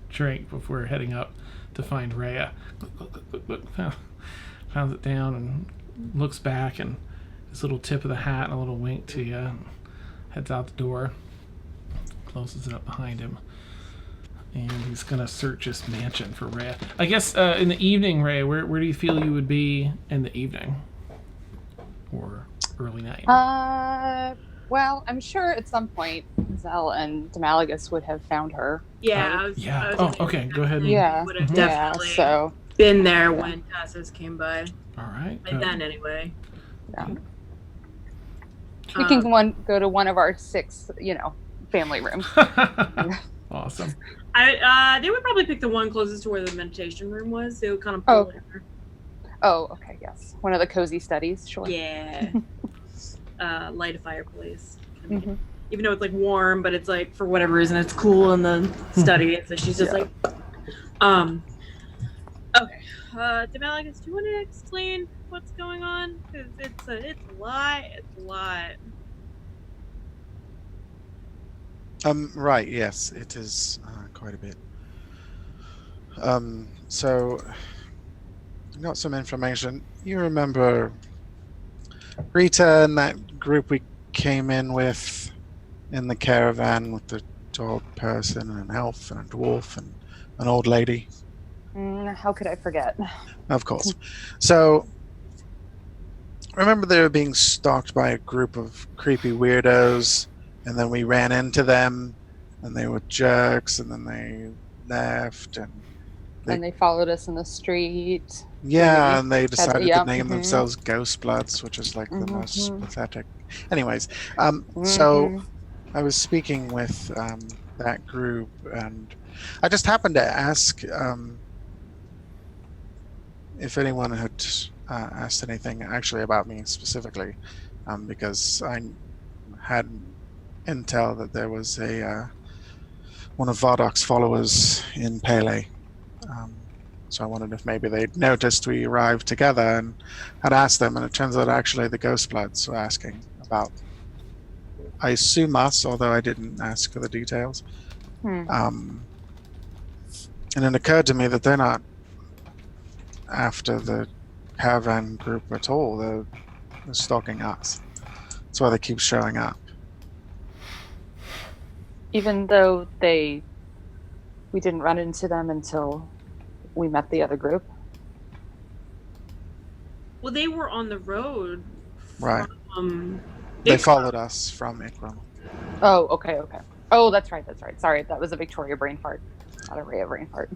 drink before heading up to find Rheya. Look. Pounds it down and looks back, and his little tip of the hat and a little wink to you. Heads out the door, closes it up behind him, and he's gonna search this mansion for Rheya. I guess in the evening, Rheya, where do you feel you would be in the evening or early night? Well, I'm sure at some point Zell and Demalagus would have found her. Yeah. I was Okay. Go ahead. Yeah. Would have definitely So been there when Tassos came by. All right. By then, anyway. yeah. We can go to one of our 6, family rooms. Awesome. They would probably pick the one closest to where the meditation room was. They would kind of pull her. Oh, okay, yes. One of the cozy studies, sure. Yeah. Light a fireplace. Mm-hmm. Even though it's like warm, but it's like for whatever reason it's cool in the study. So she's just like, okay. Demalagus, do you want to explain what's going on? Because it's a lot. It's a lot. Right, yes, it is quite a bit. So, I got some information. You remember Rita and that group we came in with in the caravan with the tall person and an elf and a dwarf and an old lady? How could I forget? Of course. So, remember they were being stalked by a group of creepy weirdos, and then we ran into them, and they were jerks, and then they left, and they followed us in the street. Yeah, and they decided to name themselves Ghost Bloods, which is like the most pathetic. Anyways, so I was speaking with that group, and I just happened to ask if anyone had asked anything actually about me specifically, because I had intel that there was one of Vardok's followers in Pele. So I wondered if maybe they'd noticed we arrived together and had asked them, and it turns out actually the Ghost Bloods were asking about, I assume us, although I didn't ask for the details. And it occurred to me that they're not after the caravan group at all. They're stalking us. That's why they keep showing up. Even though we didn't run into them until we met the other group. Well, they were on the road. Right. They followed us from Ikram. Oh, okay. Oh, that's right. Sorry, that was a Victoria brain fart, not a Rheya brain fart.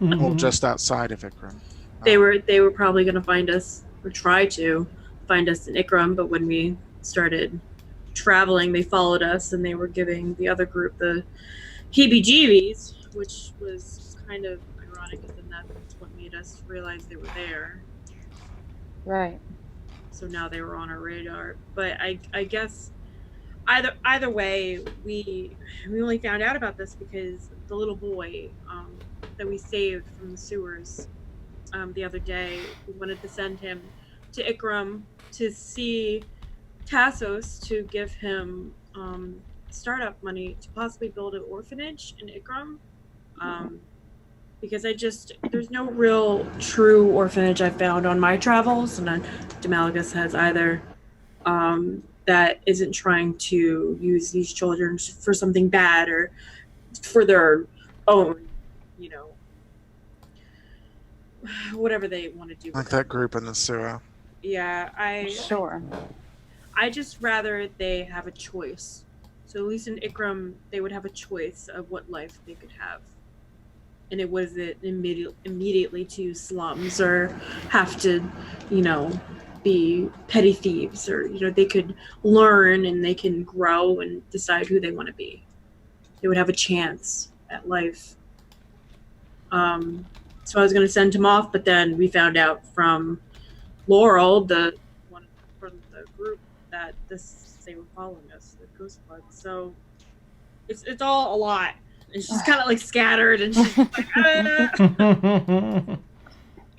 Well, just outside of Ikram. They were probably going to find us or try to find us in Ikram, but when we started traveling, they followed us and they were giving the other group the heebie-jeebies, which was kind of ironic, because then that's what made us realize they were there. Right. So now they were on our radar. But I guess either way, we only found out about this because the little boy that we saved from the sewers the other day, we wanted to send him to Ikram to see Tassos to give him startup money to possibly build an orphanage in Ikram. Because there's no real true orphanage I found on my travels, and Demalagus has either, that isn't trying to use these children for something bad or for their own, whatever they want to do. Like that group in the sewer. Yeah, Sure. I just rather they have a choice. So at least in Ikram, they would have a choice of what life they could have. And it wasn't immediately to slums or have to, be petty thieves, or, they could learn and they can grow and decide who they want to be. They would have a chance at life. So I was going to send him off, but then we found out from Laurel, the one from the group, that they were following us, the Ghost Blood. So it's all a lot. And she's kind of like scattered, and she's like,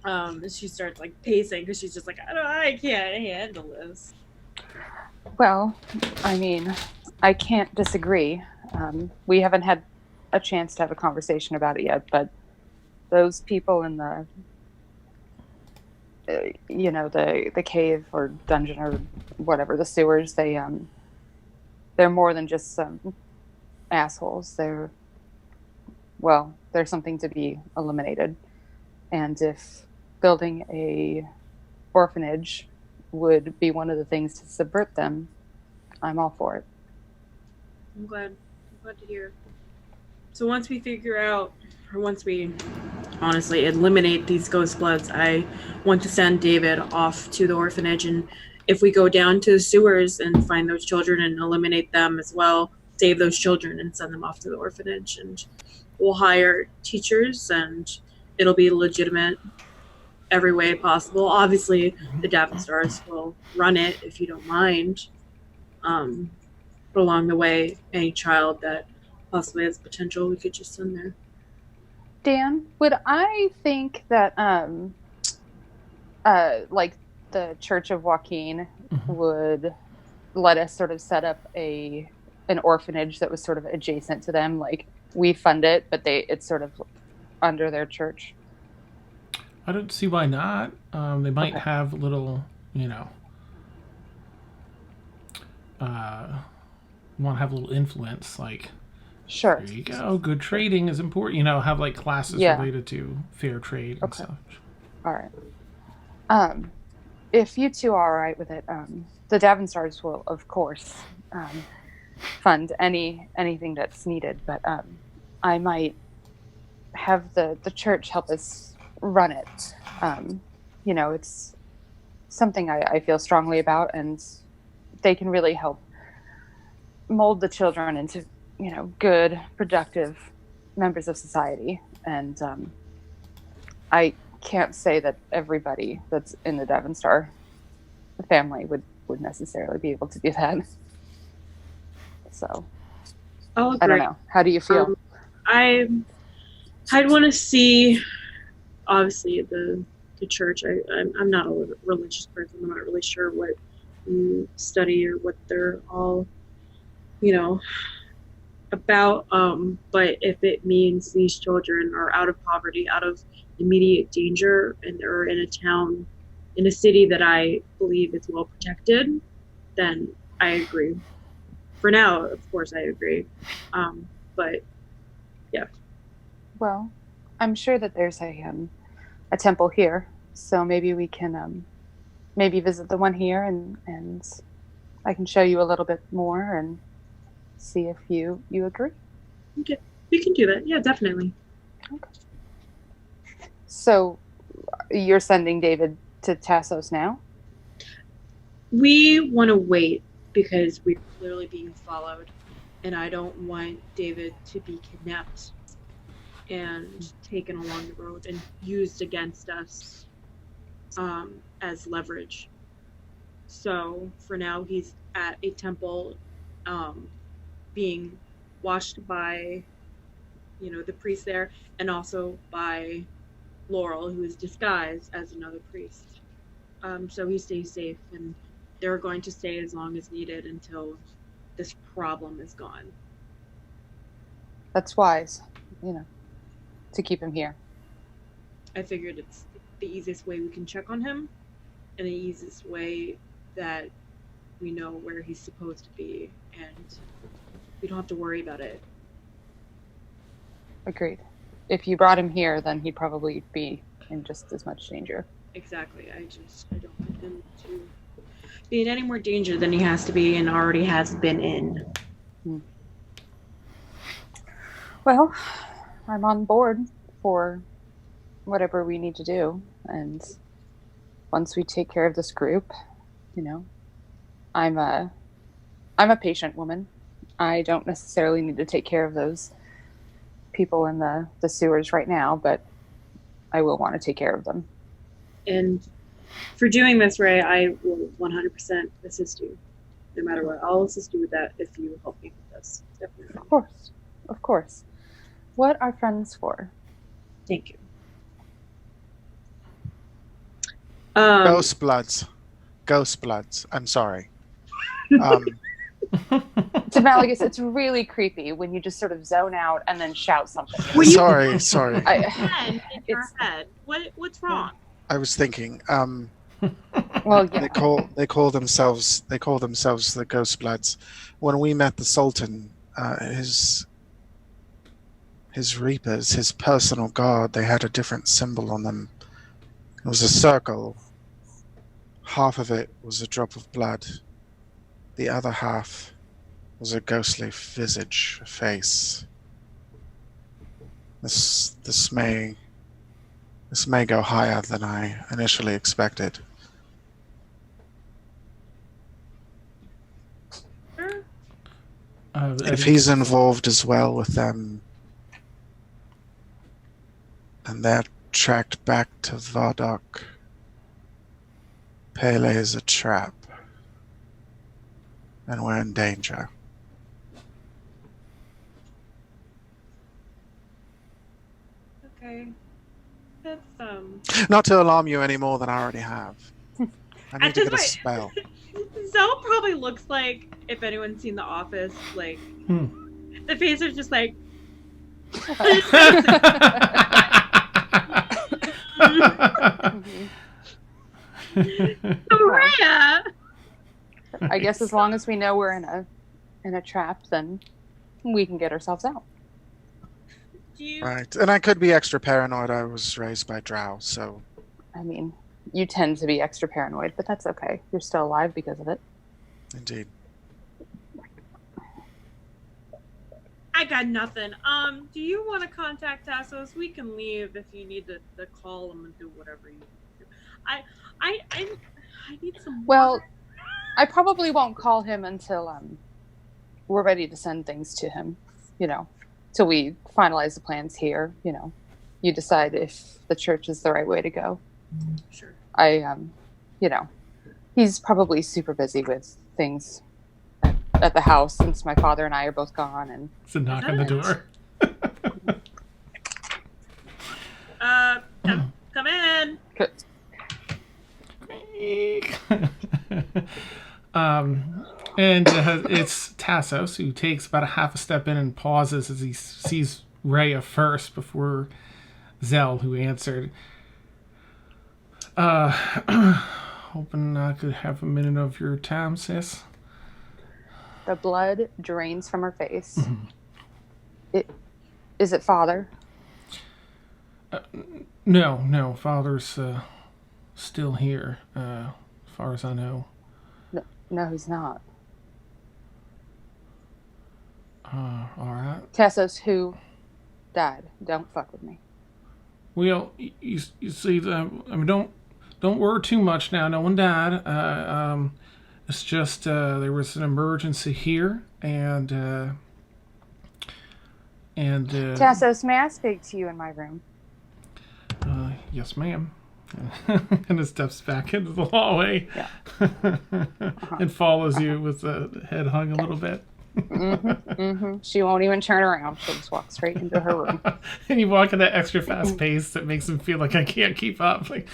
and she starts like pacing because she's just like, I can't handle this. Well, I mean, I can't disagree. We haven't had a chance to have a conversation about it yet, but those people in the, the cave or dungeon or whatever, the sewers, they're more than just some assholes. They're something to be eliminated. And if building a orphanage would be one of the things to subvert them, I'm all for it. I'm glad to hear. So once we figure out, or once we honestly eliminate these ghost bloods, I want to send David off to the orphanage, and if we go down to the sewers and find those children and eliminate them as well, save those children and send them off to the orphanage, and we'll hire teachers and it'll be legitimate every way possible. Obviously, the Davenstars will run it if you don't mind. But along the way, any child that possibly has potential, we could just send there. Dan, would I think that like the Church of Joaquin would let us sort of set up an orphanage that was sort of adjacent to them? Like, we fund it, but it's sort of under their church. I don't see why not. They might have little, want to have a little influence, like, sure, there you go, good trading is important, have like classes related to fair trade and such. All right. If you two are all right with it, the Davenstars will, of course, fund anything that's needed, but I might have the church help us run it. It's something I feel strongly about, and they can really help mold the children into, good, productive members of society. And I can't say that everybody that's in the Davenstar family would necessarily be able to do that. So, I don't know. How do you feel? I'd want to see, obviously, the church. I'm not a religious person. I'm not really sure what you study or what they're all, about. But if it means these children are out of poverty, out of immediate danger, and they're in a town, in a city that I believe is well protected, then I agree. For now, of course, I agree. But yeah. Well, I'm sure that there's a temple here, so maybe we can maybe visit the one here, and I can show you a little bit more and see if you agree. Okay, we can do that. Yeah, definitely. Okay. So, You're sending David to Tassos now? We want to wait because we're clearly being followed, and I don't want David to be kidnapped and taken along the road and used against us as leverage. So for now, he's at a temple, being watched by, the priest there, and also by Laurel, who is disguised as another priest. So he stays safe, and they're going to stay as long as needed until this problem is gone. That's wise, to keep him here. I figured it's the easiest way we can check on him, and the easiest way that we know where he's supposed to be, and we don't have to worry about it. Agreed. If you brought him here, then he'd probably be in just as much danger. Exactly. I don't want him to be in any more danger than he has to be and already has been in. Well, I'm on board for whatever we need to do, and once we take care of this group, I'm a patient woman. I don't necessarily need to take care of those people in the sewers right now, but I will want to take care of them. And for doing this, Ray, I will 100% assist you. No matter what, I'll assist you with that if you help me with this. Definitely. Of course. What are friends for? Thank you. Ghost bloods. I'm sorry. Demaligus, it's really creepy when you just sort of zone out and then shout something. Sorry. In your head. What's wrong? I was thinking. Well, yeah. They call themselves the Ghost Bloods. When we met the Sultan, his reapers, his personal guard, they had a different symbol on them. It was a circle. Half of it was a drop of blood. The other half was a ghostly visage, a face. This may go higher than I initially expected. If he's involved as well with them, and they're tracked back to Vardok, Pele is a trap, and we're in danger. Okay. That's Not to alarm you any more than I already have. I need At to this get a point- spell. Zell probably looks like, if anyone's seen The Office, like, the face is just like, Rheya! I guess as long as we know we're in a trap, then we can get ourselves out. Right, and I could be extra paranoid. I was raised by drow, so... I mean, you tend to be extra paranoid, but that's okay. You're still alive because of it. Indeed. I got nothing. Do you want to contact Tassos? We can leave if you need to call him and do whatever you need to do. I need some Well, water. I probably won't call him until we're ready to send things to him, till we finalize the plans here, You decide if the church is the right way to go. Sure. He's probably super busy with things at the house since my father and I are both gone. And It's a knock on the door. Come in. Good. And it's Tassos who takes about a half a step in and pauses as he sees Rheya first before Zell, who answered. Hoping I could have a minute of your time, sis. The blood drains from her face. Is it father? No, father's still here, as far as I know. No, he's not. All right. Tassos, who died? Don't fuck with me. Well, you see, I mean, don't worry too much now. No one died. It's just there was an emergency here, and Tassos, may I speak to you in my room? yes, ma'am. And it steps back into the hallway, and follows you with the head hung a little bit. She won't even turn around. She'll just walk straight into her room. And you walk at that extra fast pace that makes him feel like I can't keep up. Like,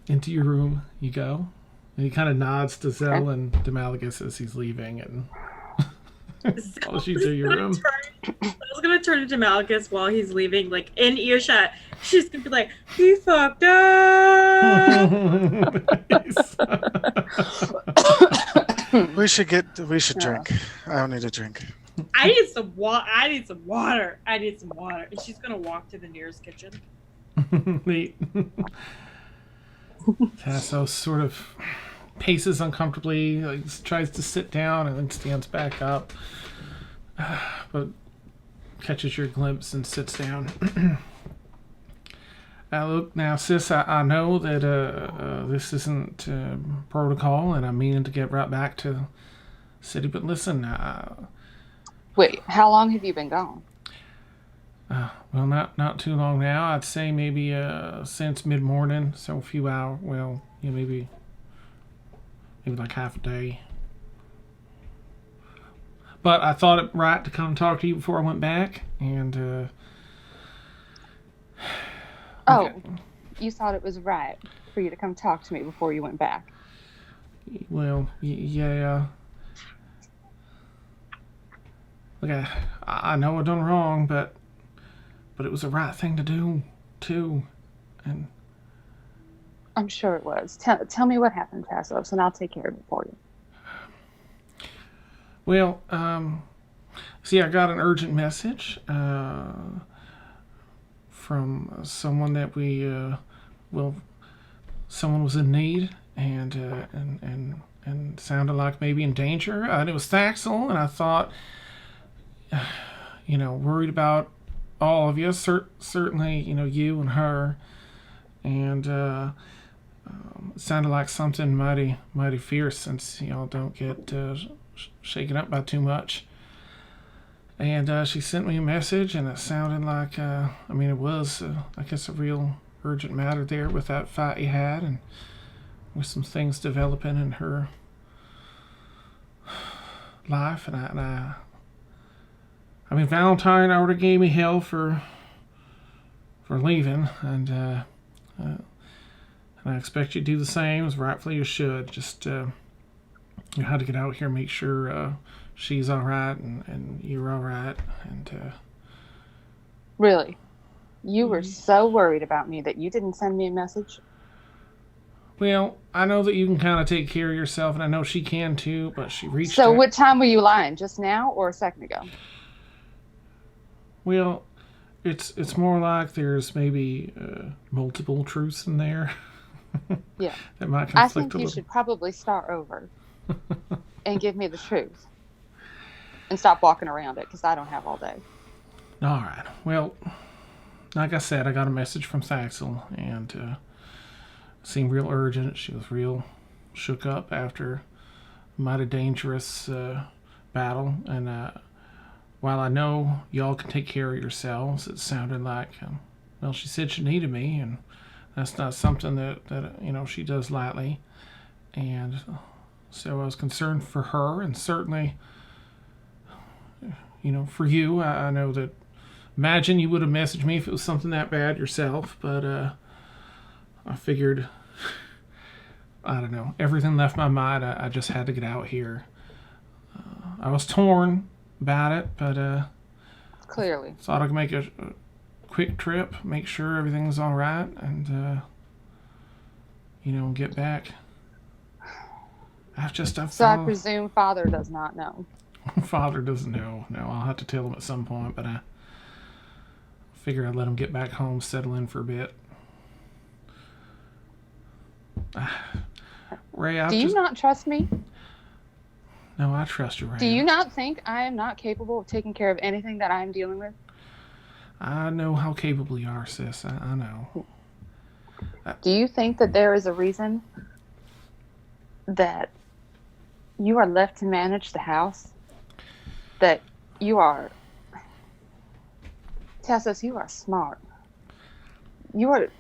into your room you go, and he kind of nods to Zell and Demalagus as he's leaving, and follows you to your room. I was gonna turn to Malchus while he's leaving, like in earshot. She's gonna be like, "He fucked up." We should drink. I don't need a drink. I need some water. I need some water. And she's gonna walk to the nearest kitchen. Neat. Tassos sort of paces uncomfortably, like, tries to sit down and then stands back up, but catches your glimpse and sits down. Look, now, sis, I know that this isn't protocol, and I'm meaning to get right back to the city, but listen. Wait, how long have you been gone? Well, not too long now. I'd say maybe since mid-morning, so a few hours. Well, maybe like half a day. But I thought it right to come talk to you before I went back, and Oh, you thought it was right for you to come talk to me before you went back? Well, yeah. Look, I know I done wrong, but it was the right thing to do, too. And I'm sure it was. Tell me what happened, Tassos, and I'll take care of it for you. Well, see, I got an urgent message from someone that someone was in need and sounded like maybe in danger. And it was Thaxl, and I thought, worried about all of you, certainly, you and her, and it sounded like something mighty fierce, since y'all don't get shaken up by too much. And she sent me a message, and it sounded like, it was, I guess, a real urgent matter there with that fight you had, and with some things developing in her life. And Valentine already gave me hell for leaving, and I expect you to do the same, as rightfully you should. Just you had to get out here, make sure she's all right and you're all right. And really, you were so worried about me that you didn't send me a message? Well, I know that you can kind of take care of yourself, and I know she can too, but she reached So out. what time were you lying? Just now or a second ago? Well, it's more like there's maybe multiple truths in there. Yeah. That might conflict I think a you little. should probably start over and give me the truth. And stop walking around it, because I don't have all day. All right. Well, like I said, I got a message from Thaxl, and it seemed real urgent. She was real shook up after a mighty dangerous battle. And while I know y'all can take care of yourselves, it sounded like, she said she needed me, and that's not something that she does lightly. And so I was concerned for her, and certainly, for you. I know that, imagine you would have messaged me if it was something that bad yourself, but I figured, I don't know, everything left my mind. I just had to get out here. I was torn about it, but Clearly. thought I could make a quick trip, make sure everything's all right, and get back. So I presume Father does not know. Father doesn't know. No, I'll have to tell him at some point, but I figure I'd let him get back home, settle in for a bit. Rheya, Do you not trust me? No, I trust you, Rheya. Do you not think I am not capable of taking care of anything that I am dealing with? I know how capable you are, sis. I know. Do you think that there is a reason that you are left to manage the house? That you are... Tassos, you are smart. You are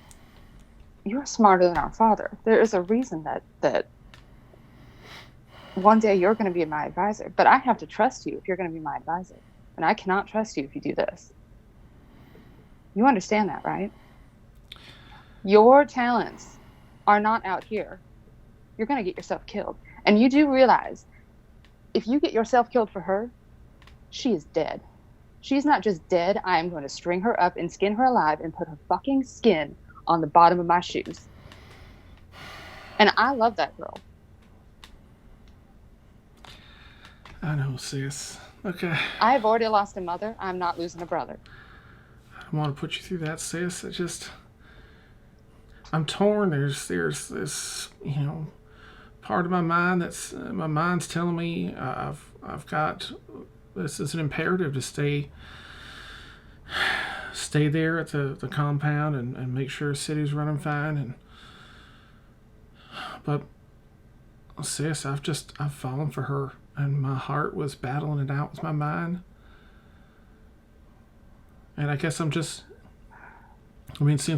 smarter than our father. There is a reason that one day you're going to be my advisor, but I have to trust you if you're going to be my advisor. And I cannot trust you if you do this. You understand that, right? Your talents are not out here. You're going to get yourself killed. And you do realize, if you get yourself killed for her, she is dead. She's not just dead. I am going to string her up and skin her alive and put her fucking skin on the bottom of my shoes. And I love that girl. I know, sis. Okay. I have already lost a mother. I'm not losing a brother. I don't want to put you through that, sis. I'm torn. There's this, part of my mind my mind's telling me I've got, this is an imperative to stay there at the compound and make sure the city's running fine. But sis, I've fallen for her, and my heart was battling it out with my mind. And I guess since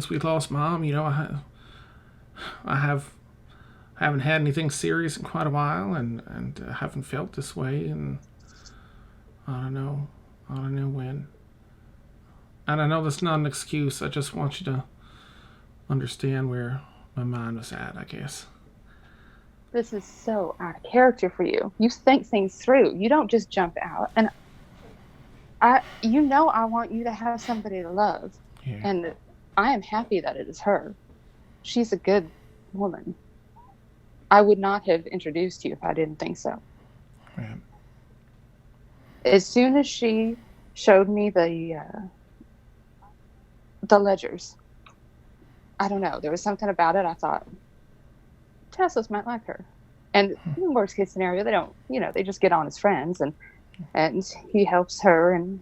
we lost Mom, I haven't had anything serious in quite a while, and haven't felt this way, and I don't know when. And I know that's not an excuse. I just want you to understand where my mind was at, I guess. This is so out of character for you. You think things through. You don't just jump out. And I want you to have somebody to love. Yeah. And I am happy that it is her. She's a good woman. I would not have introduced you if I didn't think so. Yeah. As soon as she showed me the ledgers, I don't know, there was something about it. I thought Tassos might like her. And in worst case scenario, they don't, they just get on as friends, and he helps her, and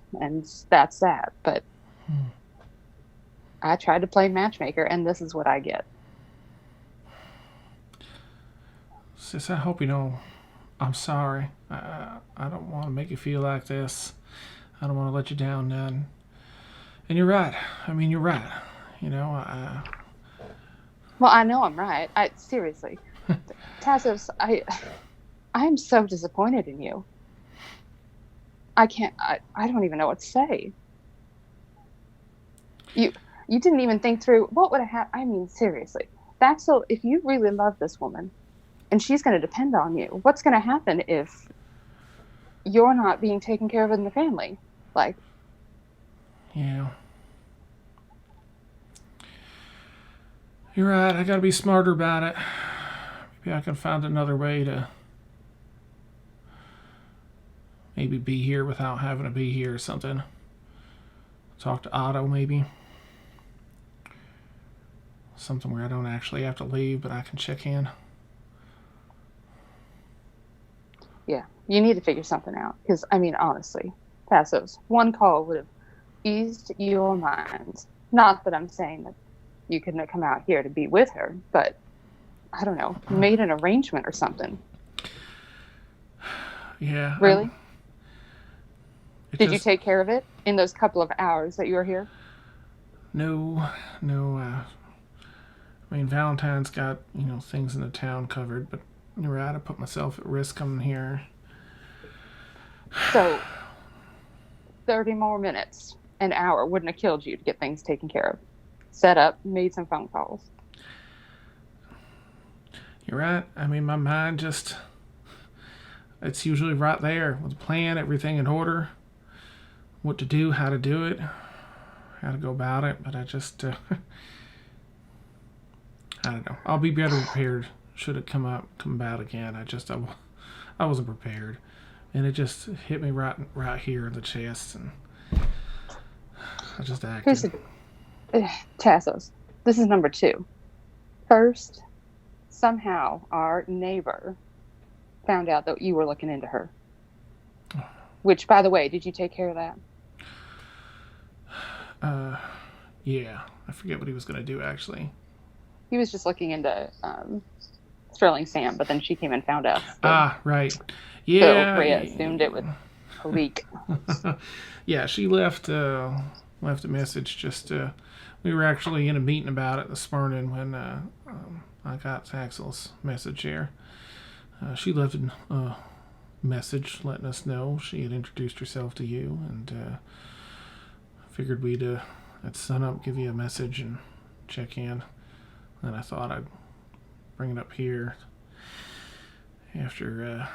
that's that. But I tried to play matchmaker, and this is what I get. Sis, I hope you know I'm sorry. I don't want to make you feel like this. I don't want to let you down none. And you're right. You're right. Well, I know I'm right. Seriously. Tassos, I am so disappointed in you. I don't even know what to say. You didn't even think through what would have happened. Seriously. Thaxl, if you really love this woman, and she's going to depend on you, what's going to happen if you're not being taken care of in the family? Yeah. You're right. I got to be smarter about it. Maybe I can find another way to maybe be here without having to be here or something. Talk to Otto, maybe. Something where I don't actually have to leave, but I can check in. Yeah, you need to figure something out. Because, honestly, Tassos, one call would have eased your mind. Not that I'm saying that you couldn't have come out here to be with her, but, I don't know, made an arrangement or something. Yeah. Really? Did you take care of it in those couple of hours that you were here? No. Valentine's got, things in the town covered, but you're right, I put myself at risk coming here. So, 30 more minutes, an hour, wouldn't have killed you to get things taken care of. Set up, made some phone calls. You're right. My mind just... It's usually right there with a plan, everything in order. What to do, how to do it, how to go about it, but I just... I don't know. I'll be better prepared should it come about again. I wasn't prepared, and it just hit me right here in the chest, and I just acted. Tassos, this is number 2. First, somehow our neighbor found out that you were looking into her. Which, by the way, did you take care of that? Yeah, I forget what he was going to do, actually. He was just looking into Sterling Sam, but then she came and found us. Right. So Yeah. Rhea assumed it was a leak. Yeah, she left a message. We were actually in a meeting about it this morning when I got Thaxl's message here. She left a message letting us know she had introduced herself to you, and figured we'd at sunup give you a message and check in. And I thought I'd bring it up here after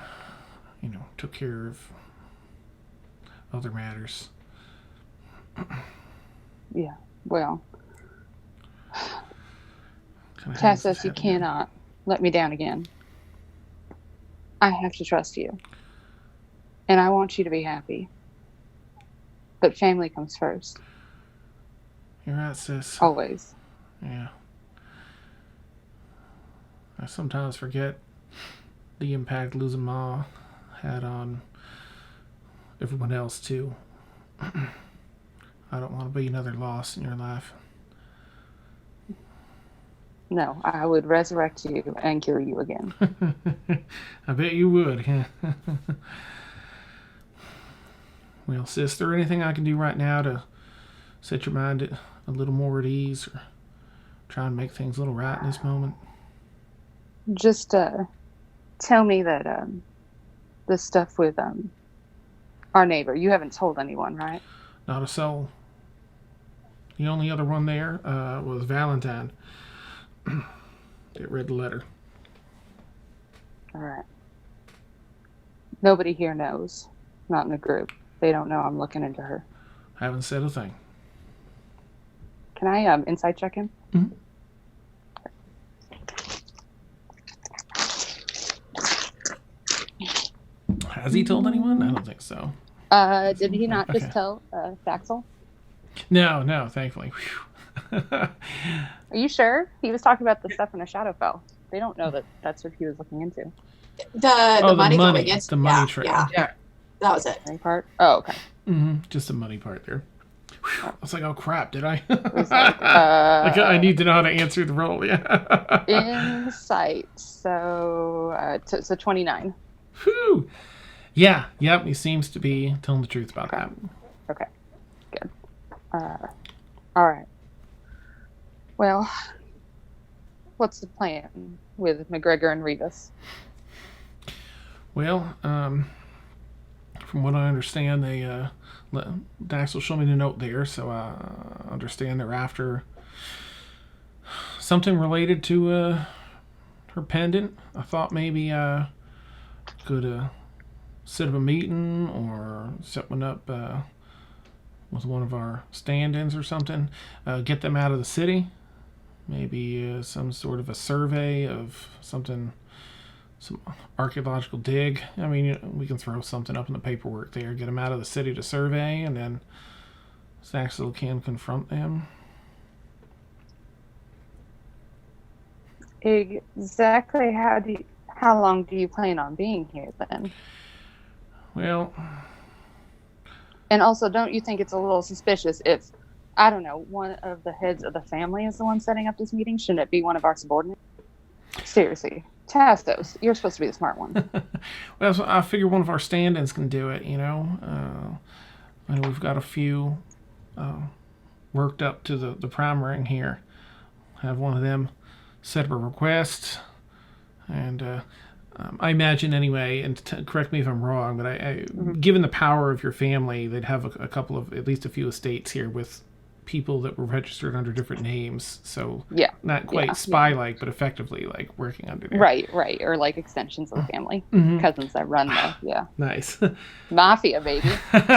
took care of other matters. Yeah, well, Kinda Tassos, has you happened. cannot let me down again. I have to trust you. And I want you to be happy. But family comes first. You're right, sis. Always. Yeah. I sometimes forget the impact losing Ma had on everyone else, too. I don't want to be another loss in your life. No, I would resurrect you and kill you again. I bet you would. Well, sis, is there anything I can do right now to set your mind a little more at ease, or try and make things a little right in this moment? Just tell me that the stuff with our neighbor, you haven't told anyone, right? Not a soul. The only other one there was Valentine. It read the letter. All right. Nobody here knows. Not in the group. They don't know I'm looking into her. Haven't said a thing. Can I insight check him? Mhm. Has he told anyone? I don't think so. Did he not Okay. just tell Thaxl? No, thankfully. Are you sure? He was talking about the stuff in the Shadowfell. They don't know that that's what he was looking into. The money going into the money trail. Yeah, that was it. Any part? Oh, okay. Just the money part there. Whew. I was like, oh crap, did I? was like, I need to know how to answer the roll. Yeah. Insight. So, so 29. Whew. Yeah. Yep. He seems to be telling the truth about that. Okay. Good. All right. Well, what's the plan with McGregor and Revis? Well, from what I understand, Thaxl showed me the note there, so I understand they're after something related to her pendant. I thought maybe I could set up a meeting or set one up with one of our stand-ins or something. Get them out of the city. Maybe some sort of a survey of something, some archaeological dig. I mean, we can throw something up in the paperwork there, get them out of the city to survey, and then Thaxl can confront them. Exactly how long do you plan on being here then? Well, and also, don't you think it's a little suspicious if, I don't know, one of the heads of the family is the one setting up this meeting? Shouldn't it be one of our subordinates? Seriously. Tassos, you're supposed to be the smart one. well, so I figure one of our stand-ins can do it, you know. I know we've got a few worked up to the prime ring here. Have one of them set up a request, and I imagine anyway, and correct me if I'm wrong, but given the power of your family, they'd have a couple of, at least a few estates here with people that were registered under different names, so yeah, not quite spy-like, but effectively like working under there. Right, or like extensions of the family, cousins that run the Nice mafia, baby.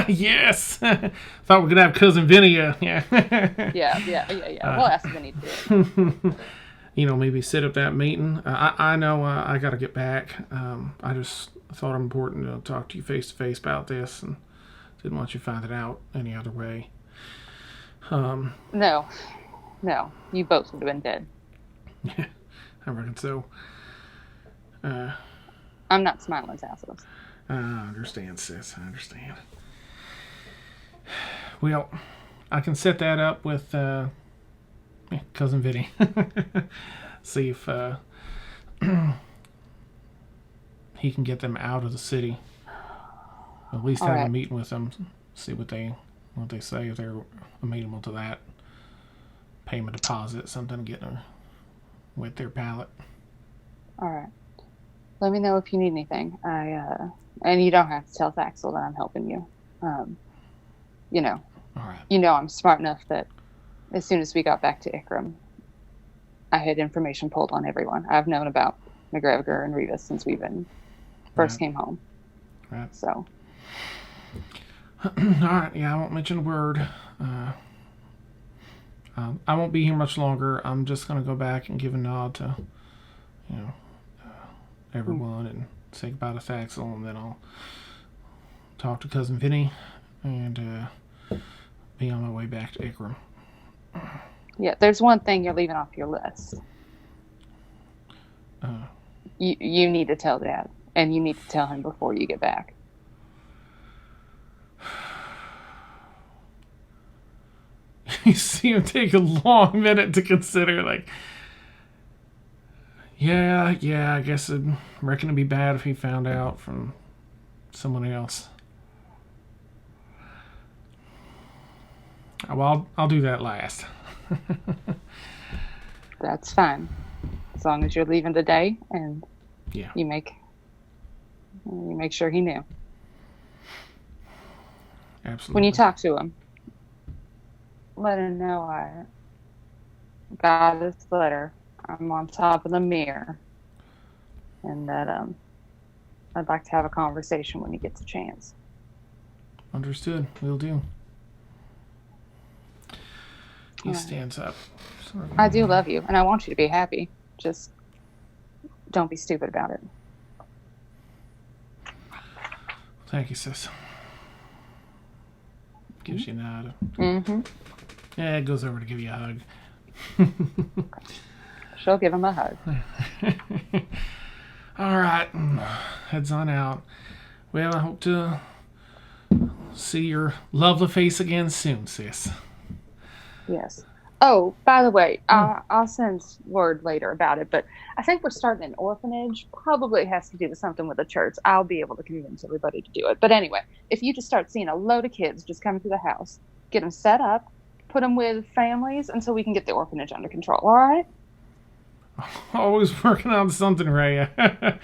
Yes, thought we could have cousin Vinny. Yeah. Yeah. We'll ask Vinny to do it. You know, maybe set up that meeting. I know I got to get back. I just thought it important to talk to you face to face about this, and didn't want you to find it out any other way. No, you both would have been dead. Yeah, I reckon so. I'm not smiling, Tassos. I understand, sis. I understand. Well, I can set that up with cousin Vinny. See if he can get them out of the city. At least have a meeting with them. See what they say, if they're amenable to that. Pay them a deposit, something to get them with their palate. All right. Let me know if you need anything. And you don't have to tell Thaxl that I'm helping you. You know. All right. You know I'm smart enough that as soon as we got back to Ikram, I had information pulled on everyone. I've known about McGregor and Rheya since we first came home. Right. So. All right. Yeah, I won't mention a word. I won't be here much longer. I'm just going to go back and give a nod to, everyone and say goodbye to Thaxl, and then I'll talk to cousin Vinny and be on my way back to Ikram. Yeah, there's one thing you're leaving off your list. You need to tell Dad, and you need to tell him before you get back. You see him take a long minute to consider, like, yeah, I guess I reckon it'd be bad if he found out from someone else. Well, I'll do that last. That's fine. As long as you're leaving today and you make sure he knew. Absolutely. When you talk to him, let him know I got his letter. I'm on top of the mirror. And that I'd like to have a conversation when he gets a chance. Understood. Will do. He stands up. I do love you, and I want you to be happy. Just don't be stupid about it. Thank you, sis. Gives you a nod. Mm-hmm. Yeah, it goes over to give you a hug. She'll give him a hug. All right. Heads on out. Well, I hope to see your lovely face again soon, sis. Yes. Oh, by the way, I'll send word later about it, but I think we're starting an orphanage. Probably has to do with something with the church. I'll be able to convince everybody to do it. But anyway, if you just start seeing a load of kids just coming through the house, get them set up, put them with families until we can get the orphanage under control, all right? Always working on something, Rheya.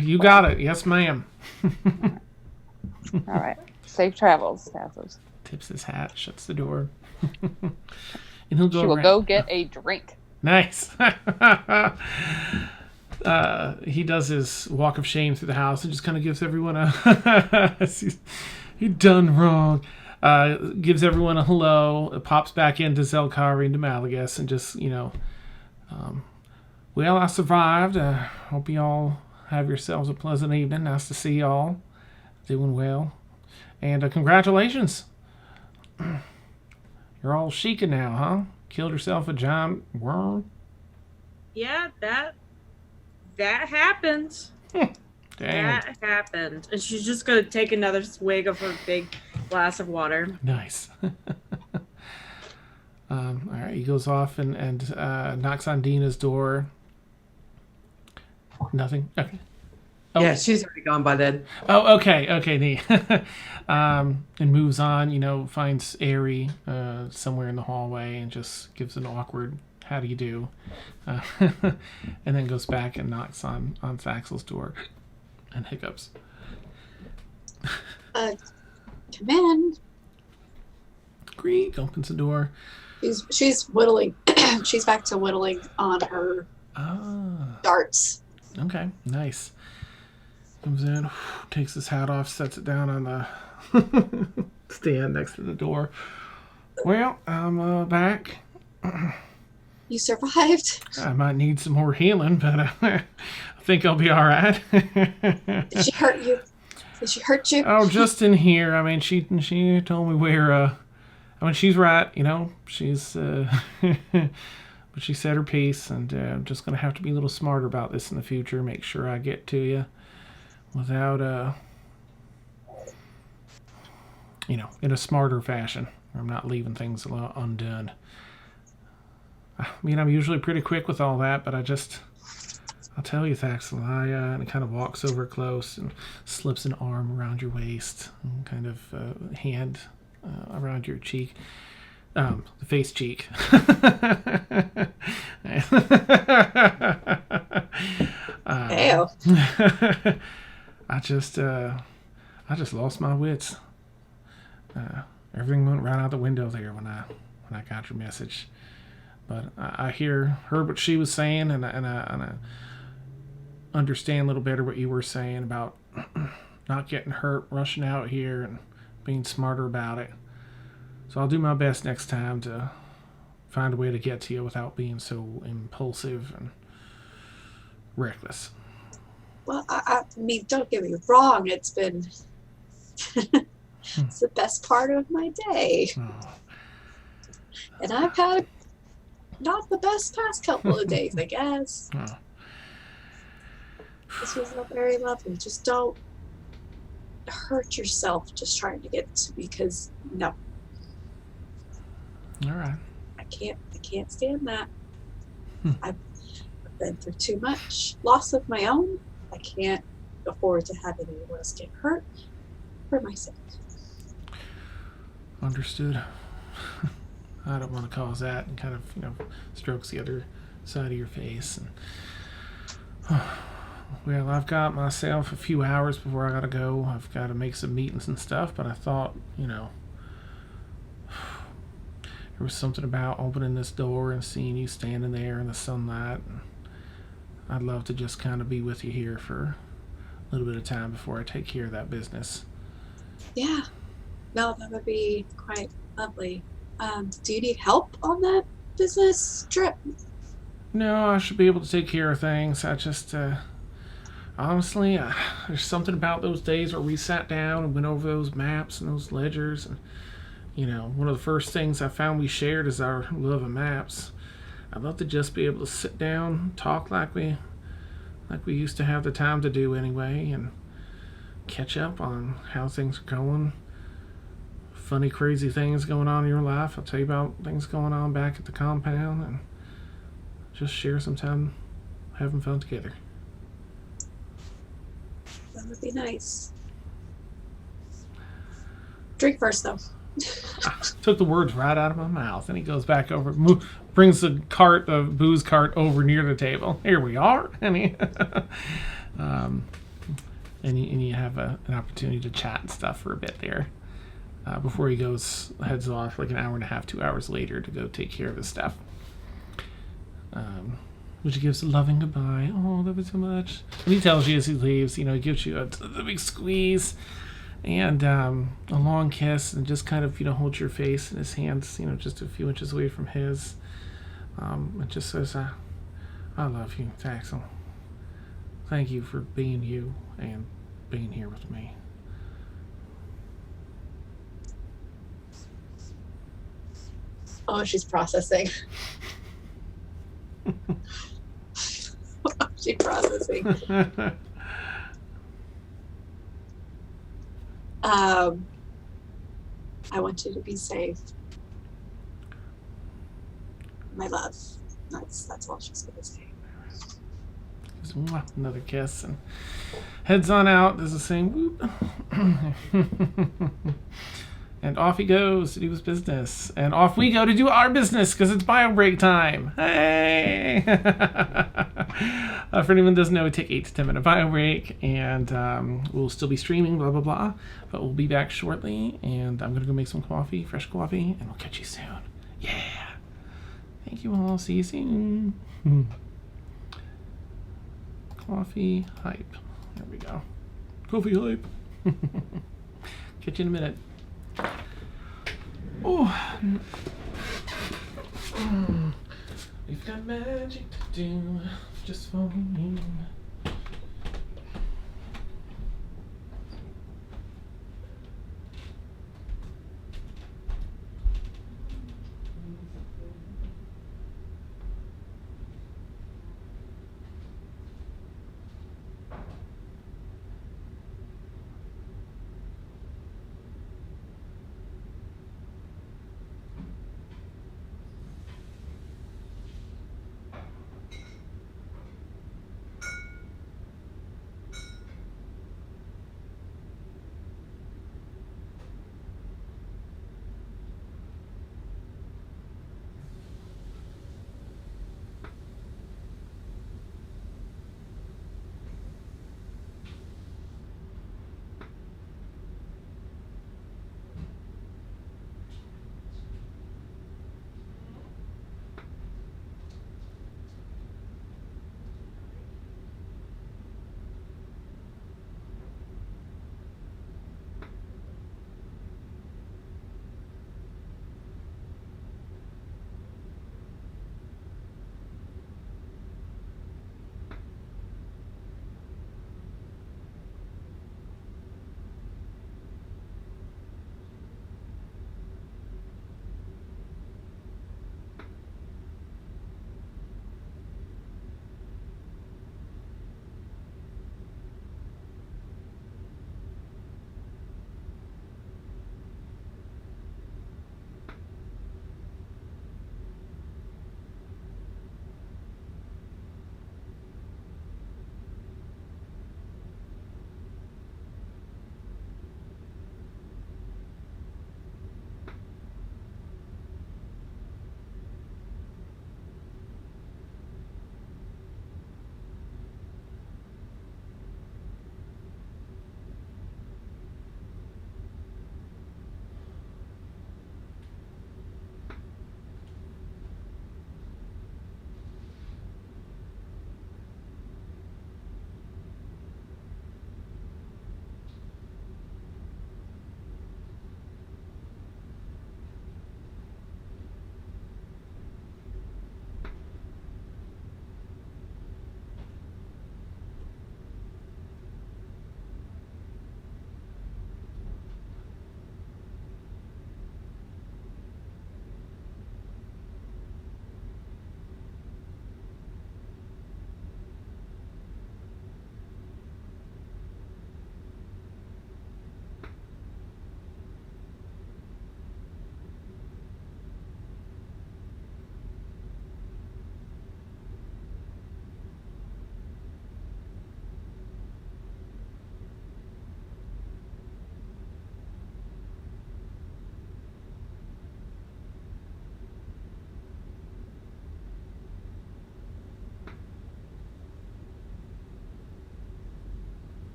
You got it. Yes, ma'am. All right. Safe travels, Tassos. Tips his hat, shuts the door. And he'll go she will around. go get a drink. Nice. He does his walk of shame through the house and just kind of gives everyone a he done wrong. Gives everyone a hello. Pops back into Zelkari, into Malagas, and just well, I survived. Hope you all have yourselves a pleasant evening. Nice to see y'all doing well, and congratulations. You're all Sheikah now, huh? Killed yourself a giant worm? Yeah, that happened. Damn. That happened. And she's just going to take another swig of her big glass of water. Nice. All right, he goes off and knocks on Deena's door. Nothing? Okay. Oh. Yeah, she's already gone by then. Oh, okay, neat. And moves on, finds Aerie somewhere in the hallway and just gives an awkward, how do you do? And then goes back and knocks on Thaxl's door and hiccups. Come in. Greek opens the door. She's whittling. She's back to whittling on her darts. Okay, nice. Comes in, takes his hat off, sets it down on the stand next to the door. Well, I'm back. You survived. I might need some more healing, but I think I'll be all right. Did she hurt you? Did she hurt you? Oh, just in here. I mean, she told me where. I mean, she's right. She's. But she said her piece, and I'm just gonna have to be a little smarter about this in the future. Make sure I get to you without in a smarter fashion I'm not leaving things undone. I mean, I'm usually pretty quick with all that, but I'll tell you, Thaxl, and it kind of walks over close and slips an arm around your waist and kind of hand around your cheek. The face cheek. Ew. I just lost my wits. Everything went right out the window there when I got your message. But I heard what she was saying, and I understand a little better what you were saying about not getting hurt, rushing out here, and being smarter about it. So I'll do my best next time to find a way to get to you without being so impulsive and reckless. Well, I mean, don't get me wrong. It's been it's the best part of my day. Oh. And I've had not the best past couple of days, I guess. Oh. This was not very lovely. Just don't hurt yourself just trying to get to me, because no, All right. I can't stand that. I've been through too much loss of my own. I can't afford to have anyone else get hurt for my sake. Understood. I don't want to cause that, and kind of, strokes the other side of your face. And, well, I've got myself a few hours before I gotta go. I've got to make some meetings and stuff, but I thought, there was something about opening this door and seeing you standing there in the sunlight. And I'd love to just kind of be with you here for a little bit of time before I take care of that business. Yeah. No, that would be quite lovely. Do you need help on that business trip? No, I should be able to take care of things. I just, honestly, there's something about those days where we sat down and went over those maps and those ledgers. And, one of the first things I found we shared is our love of maps. I'd love to just be able to sit down, talk like we used to have the time to do anyway, and catch up on how things are going. Funny, crazy things going on in your life. I'll tell you about things going on back at the compound, and just share some time having fun together. That would be nice. Drink first, though. Took the words right out of my mouth, and he goes back over, brings the booze cart over near the table. Here we are, and you have an opportunity to chat and stuff for a bit there before he heads off like an hour and a half, 2 hours later to go take care of his stuff. Which he gives a loving goodbye. Oh, love you so much. And he tells you as he leaves, he gives you a big squeeze and a long kiss, and just kind of, holds your face in his hands, just a few inches away from his. And just says, I love you, Thaxl. Thank you for being you and being here with me. Oh, she's processing. She's processing. I want you to be safe, my love. That's all she's gonna say. Another kiss, and heads on out. Does the same whoop. And off he goes to do his business. And off we go to do our business, because it's bio break time. Hey! For anyone who doesn't know, we take 8 to 10 minute bio break, and we'll still be streaming, blah, blah, blah. But we'll be back shortly, and I'm going to go make some coffee, fresh coffee, and we'll catch you soon. Yeah! Thank you all. See you soon. Coffee hype. There we go. Coffee hype. Catch you in a minute. Oh. We've got magic to do just for you.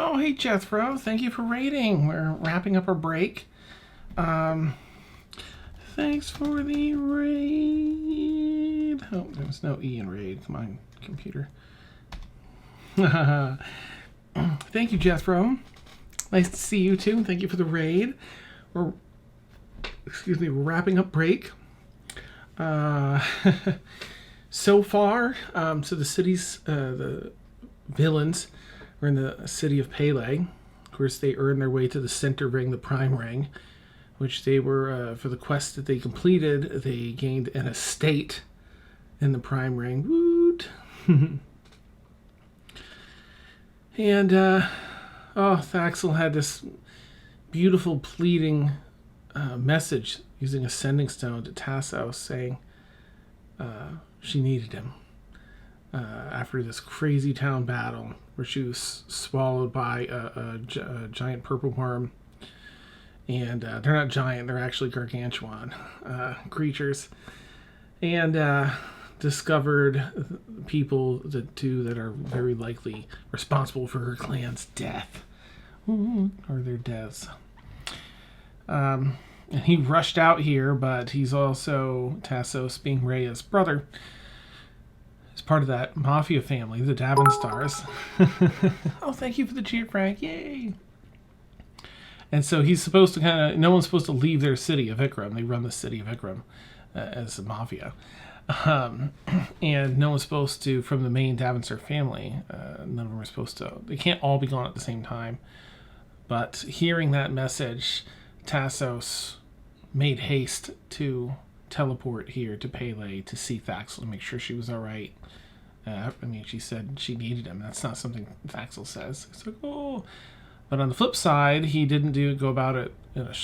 Oh, hey, Jethro. Thank you for raiding. We're wrapping up our break. Thanks for the raid. Oh, there's no E in raid. Come on, computer. Thank you, Jethro. Nice to see you, too. Thank you for the raid. We're wrapping up break. So far, so the city's, the villains were in the city of Pele. Of course, they earned their way to the center ring, the prime ring, which they were, for the quest that they completed, they gained an estate in the prime ring. Woot! And, Thaxl had this beautiful pleading message using a sending stone to Tassos, saying she needed him after this crazy town battle where she was swallowed by a giant purple worm. And they're not giant, they're actually gargantuan creatures. And discovered people that are very likely responsible for her clan's death. Or their deaths. And he rushed out here, but he's also, Tassos, being Rheya's brother, is part of that mafia family, the Davenstars. Oh, thank you for the cheer, Frank. Yay! And so he's supposed to no one's supposed to leave their city of Ikram. They run the city of Ikram as a mafia. And no one's supposed to, from the main Davenster family, none of them are supposed to, they can't all be gone at the same time. But hearing that message, Tassos made haste to teleport here to Pele to see Thaxl to make sure she was all right. She said she needed him. That's not something Thaxl says. It's like, oh. But on the flip side, he didn't go about it in a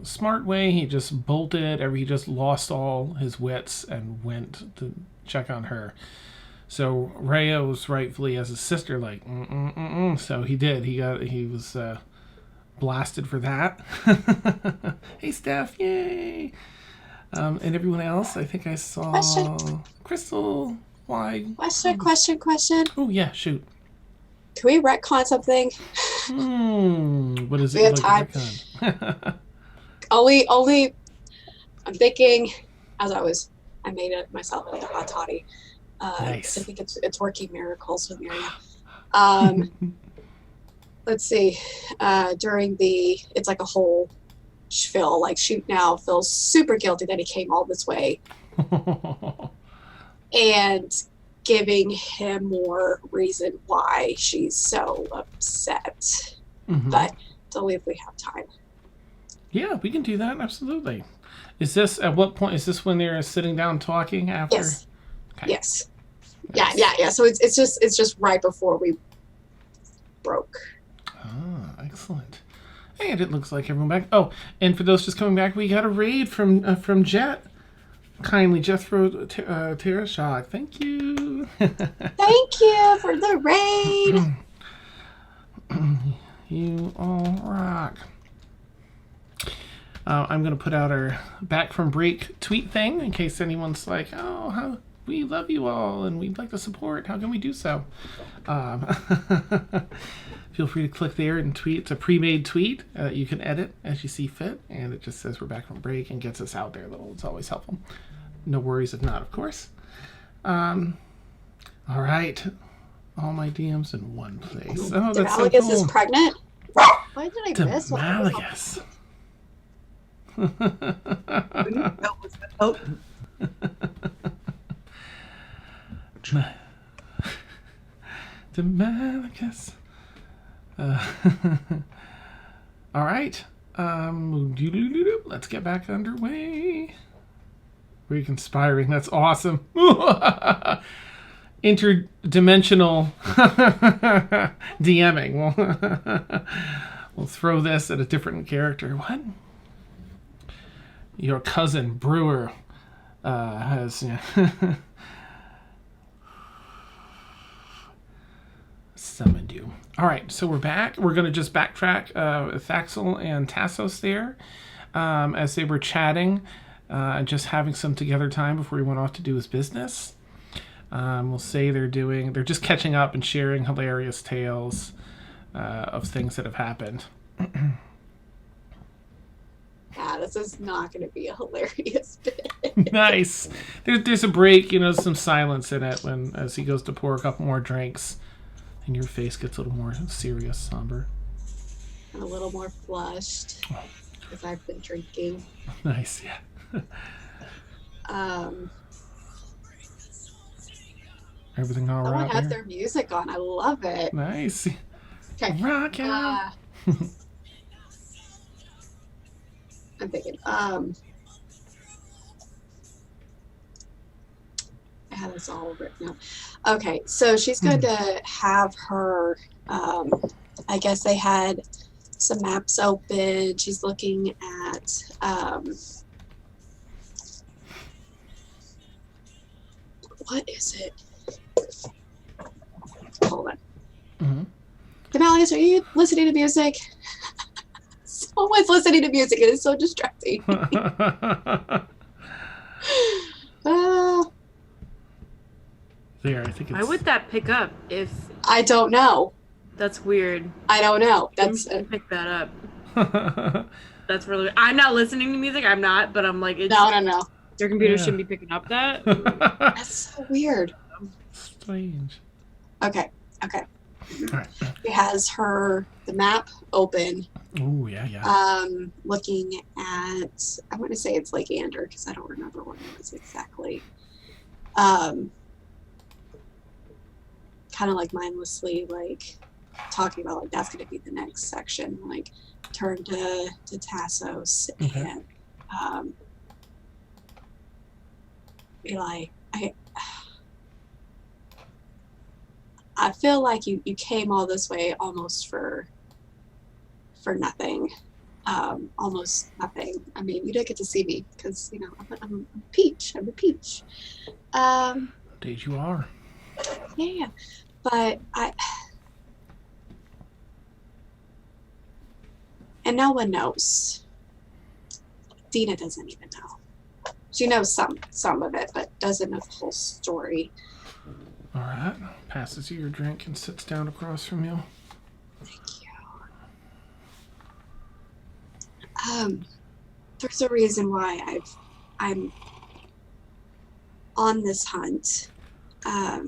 smart way. He just bolted. He just lost all his wits and went to check on her. So Rheya was rightfully, as his sister, like, So he did. He was blasted for that. Hey, Steph, yay! And everyone else, I think I saw... Question. Crystal, why? Question. Oh, yeah, shoot. Can we retcon something? What is it? We have time. Only, I'm thinking, as I made it myself at the hot toddy. Nice. I think it's working miracles with Miriam. Let's see. It's like a whole spiel. Like, she now feels super guilty that he came all this way. And giving him more reason why she's so upset. But only if we have time. Yeah, we can do that, absolutely. Is this, at what point, is this when they're sitting down talking after? Yes. Okay. Yes. Nice. Yeah. So it's just right before we broke. Ah, excellent. And it looks like everyone back. Oh, and for those just coming back, we got a raid from Jet. Kindly, Jethro Terrashock. Thank you. Thank you for the raid. You all rock. I'm going to put out our back from break tweet thing in case anyone's like, oh, how we love you all and we'd like to support. How can we do so? Feel free to click there and tweet. It's a pre-made tweet. You can edit as you see fit, and it just says we're back from break and gets us out there a little. It's always helpful. No worries if not, of course. All right. All my DMs in one place. Oh, that's so cool. Is pregnant. Why did I miss one? Demalagus. Demalagus. All right. Let's get back underway. We're conspiring. That's awesome. Interdimensional DMing. We'll throw this at a different character. What? Your cousin Brewer has summoned you. All right, so we're back. We're going to just backtrack Thaxl and Tassos there as they were chatting and just having some together time before he went off to do his business. We'll say they're just catching up and sharing hilarious tales of things that have happened. Yeah, this is not going to be a hilarious bit. Nice. There's a break, some silence in it as he goes to pour a couple more drinks, and your face gets a little more serious, somber. And a little more flushed because I've been drinking. Nice, yeah. Everything all Someone right has here? their music on. I love it. Nice. Okay. Rock out. I'm thinking. I had this all written out. Okay, so she's going to have her. I guess they had some maps open. She's looking at. What is it? Hold on. Mm-hmm. Demalius, are you listening to music? Someone's listening to music. It is so distracting. There, I think it's... Why would that pick up if... I don't know. That's weird. I don't know. That's Pick that up. That's really... I'm not listening to music. I'm not, but I'm like... It's, no. Your computer Yeah. shouldn't be picking up that. That's so weird. Strange. Okay. All right. She has the map open. Oh, yeah. Looking at, I'm going to say it's Lake Ander because I don't remember what it was exactly. Kind of like mindlessly, like talking about like that's going to be the next section. Like turn to Tassos and be like, I feel like you came all this way almost for nothing. Almost nothing. I mean, you didn't get to see me because, I'm a peach. I'm a peach. Indeed you are. Yeah. But and no one knows. Deena doesn't even know. She knows some of it, but doesn't know the whole story. All right. Passes you your drink and sits down across from you. Thank you. There's a reason why I'm on this hunt. I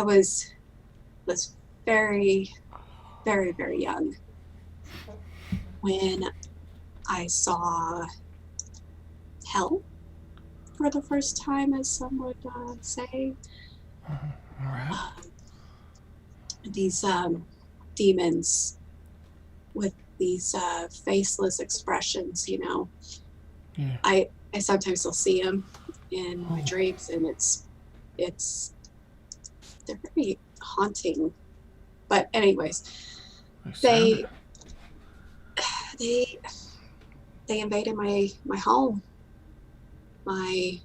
was very, very, very young when I saw hell for the first time, as some would say. All right. These demons with these faceless expressions, Yeah. I sometimes will see them in my dreams, and they're very haunting. But anyways, they invaded my home, my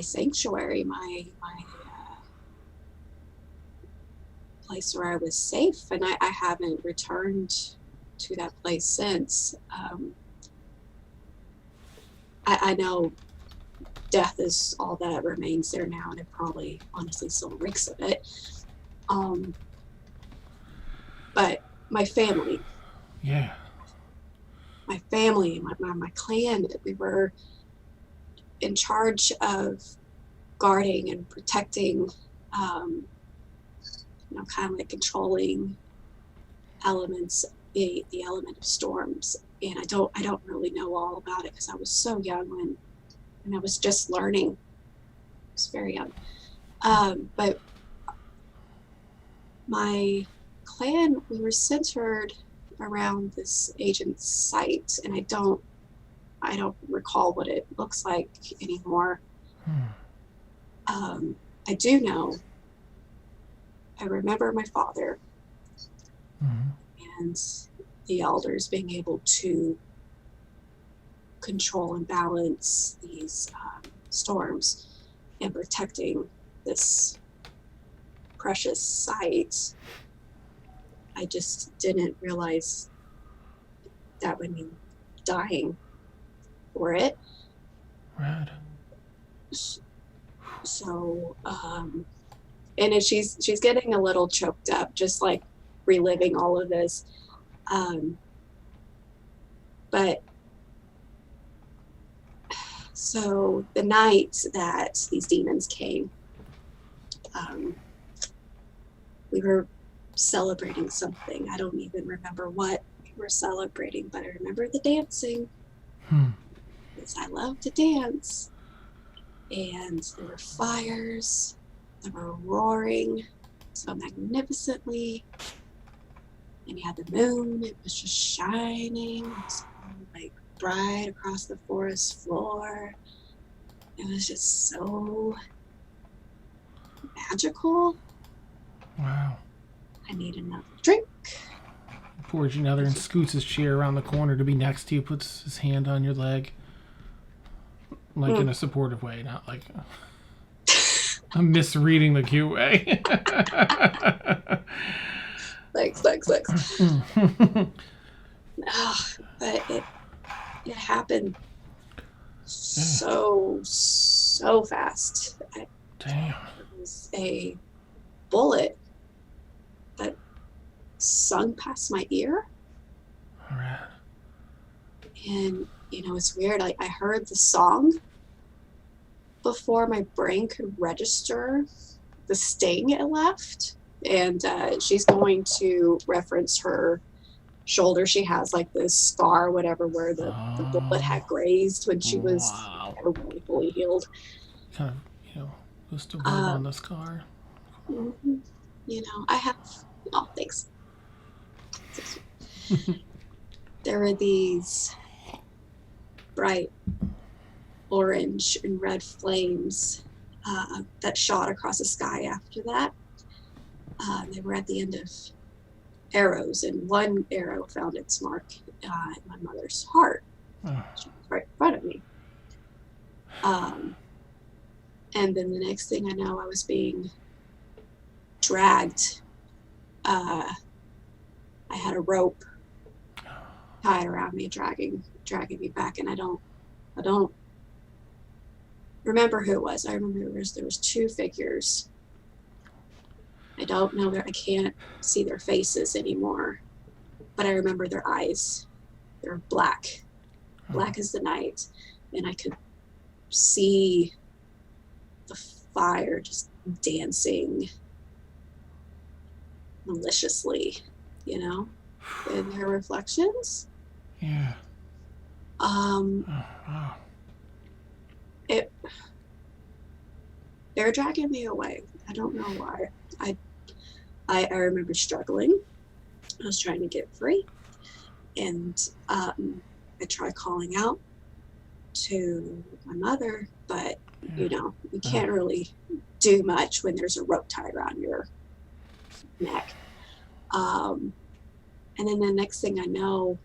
sanctuary, my place where I was safe, and I haven't returned to that place since. I know death is all that remains there now, and it probably honestly still reeks of it. But my family. Yeah. My family, my clan, we were in charge of guarding and protecting, kind of like controlling elements, the element of storms. And I don't really know all about it because I was so young when I was just learning. I was very young. But my clan, we were centered around this agent's site, and I don't recall what it looks like anymore. I do know, I remember my father and the elders being able to control and balance these storms and protecting this precious site. I just didn't realize that would mean dying for it. Right. So And she's getting a little choked up, just like reliving all of this. But so the night that these demons came, we were celebrating something. I don't even remember what we were celebrating, but I remember the dancing. Because I love to dance. And there were fires that were roaring so magnificently. And you had the moon, it was just shining. It was like bright across the forest floor. It was just so magical. Wow. I need another drink. Pours you another and scoots his chair around the corner to be next to you, puts his hand on your leg. Like in a supportive way, not like I'm misreading the cute way. Thanks. But it happened so fast. Damn. It was a bullet that sung past my ear. All right. And, it's weird. I heard the song before my brain could register the sting it left. And she's going to reference her shoulder. She has like this scar, whatever, where the bullet had grazed when she was never really fully healed. Kind of, goes to work on the scar. I have, thanks. There were these bright orange and red flames that shot across the sky after that. They were at the end of arrows, and one arrow found its mark in my mother's heart. She was right in front of me. And then the next thing I know, I was being dragged. I had a rope tied around me, dragging me back, and I don't remember who it was. I remember there was two figures. I don't know I can't see their faces anymore, but I remember their eyes. They're black as the night, and I could see the fire just dancing maliciously, in their reflections. Yeah. They're dragging me away. I don't know why. I remember struggling. I was trying to get free, and I tried calling out to my mother, but you can't really do much when there's a rope tied around your neck. And then the next thing I know,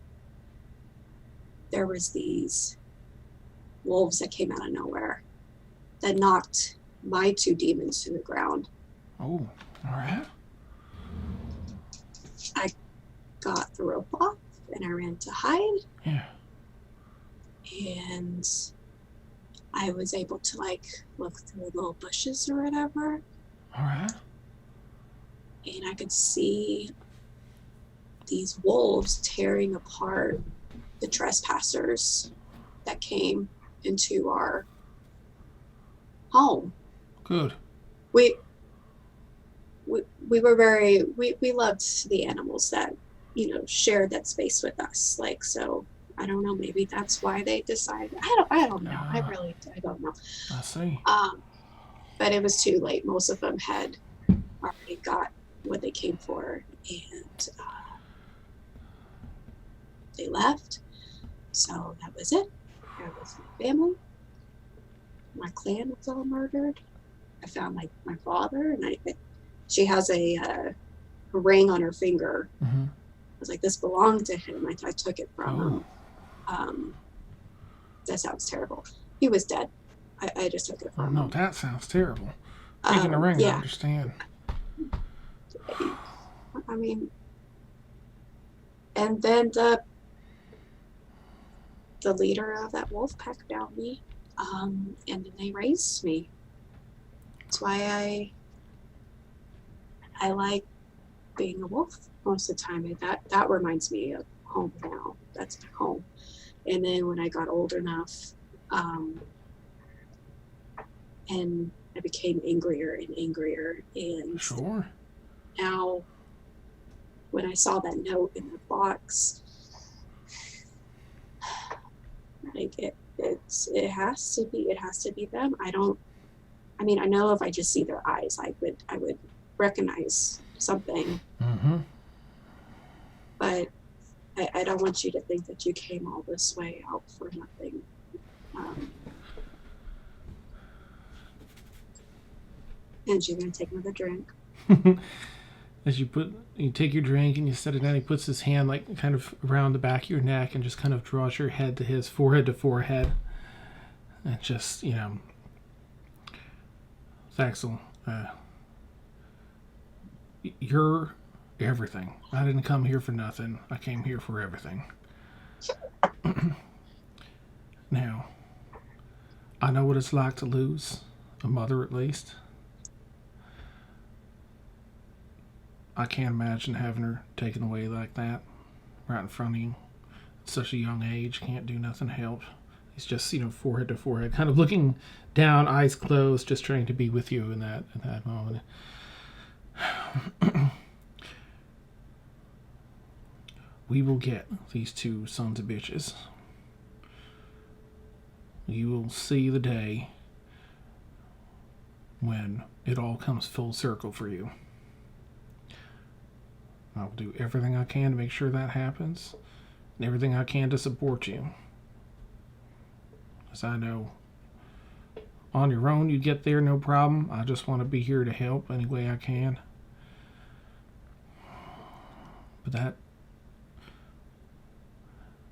there was these wolves that came out of nowhere that knocked my two demons to the ground. Oh, all right. I got the rope off and I ran to hide. Yeah. And I was able to look through little bushes or whatever. All right. And I could see these wolves tearing apart the trespassers that came into our home. Good. We were we loved the animals that shared that space with us. So I don't know, maybe that's why they decided. I don't know. I don't know. I see. But it was too late. Most of them had already got what they came for, and they left. So that was it. That was my family. My clan was all murdered. I found my father, and she has a ring on her finger. Mm-hmm. I was like, this belonged to him. I took it from him. That sounds terrible. He was dead. I just took it from him. No, that sounds terrible. Taking a ring, I understand. I mean, and then the leader of that wolf pack found me, and then they raised me. That's why I like being a wolf most of the time, and that reminds me of home now. That's my home. And then when I got old enough, and I became angrier and angrier, and Sure. now when I saw that note in the box, like it has to be them. I know if I just see their eyes, I would recognize something. Mm-hmm. But I don't want you to think that you came all this way out for nothing. And you're gonna take another drink. As you take your drink and you set it down, he puts his hand like kind of around the back of your neck and just kind of draws your head to his forehead to forehead. And just, Thaxl, you're everything. I didn't come here for nothing. I came here for everything. Now, I know what it's like to lose a mother, at least. I can't imagine having her taken away like that, right in front of you. At such a young age, can't do nothing to help. He's just, forehead to forehead, kind of looking down, eyes closed, just trying to be with you in that moment. We will get these two sons of bitches. You will see the day when it all comes full circle for you. I'll do everything I can to make sure that happens, and everything I can to support you. As I know, on your own you'd get there no problem. I just want to be here to help any way I can. But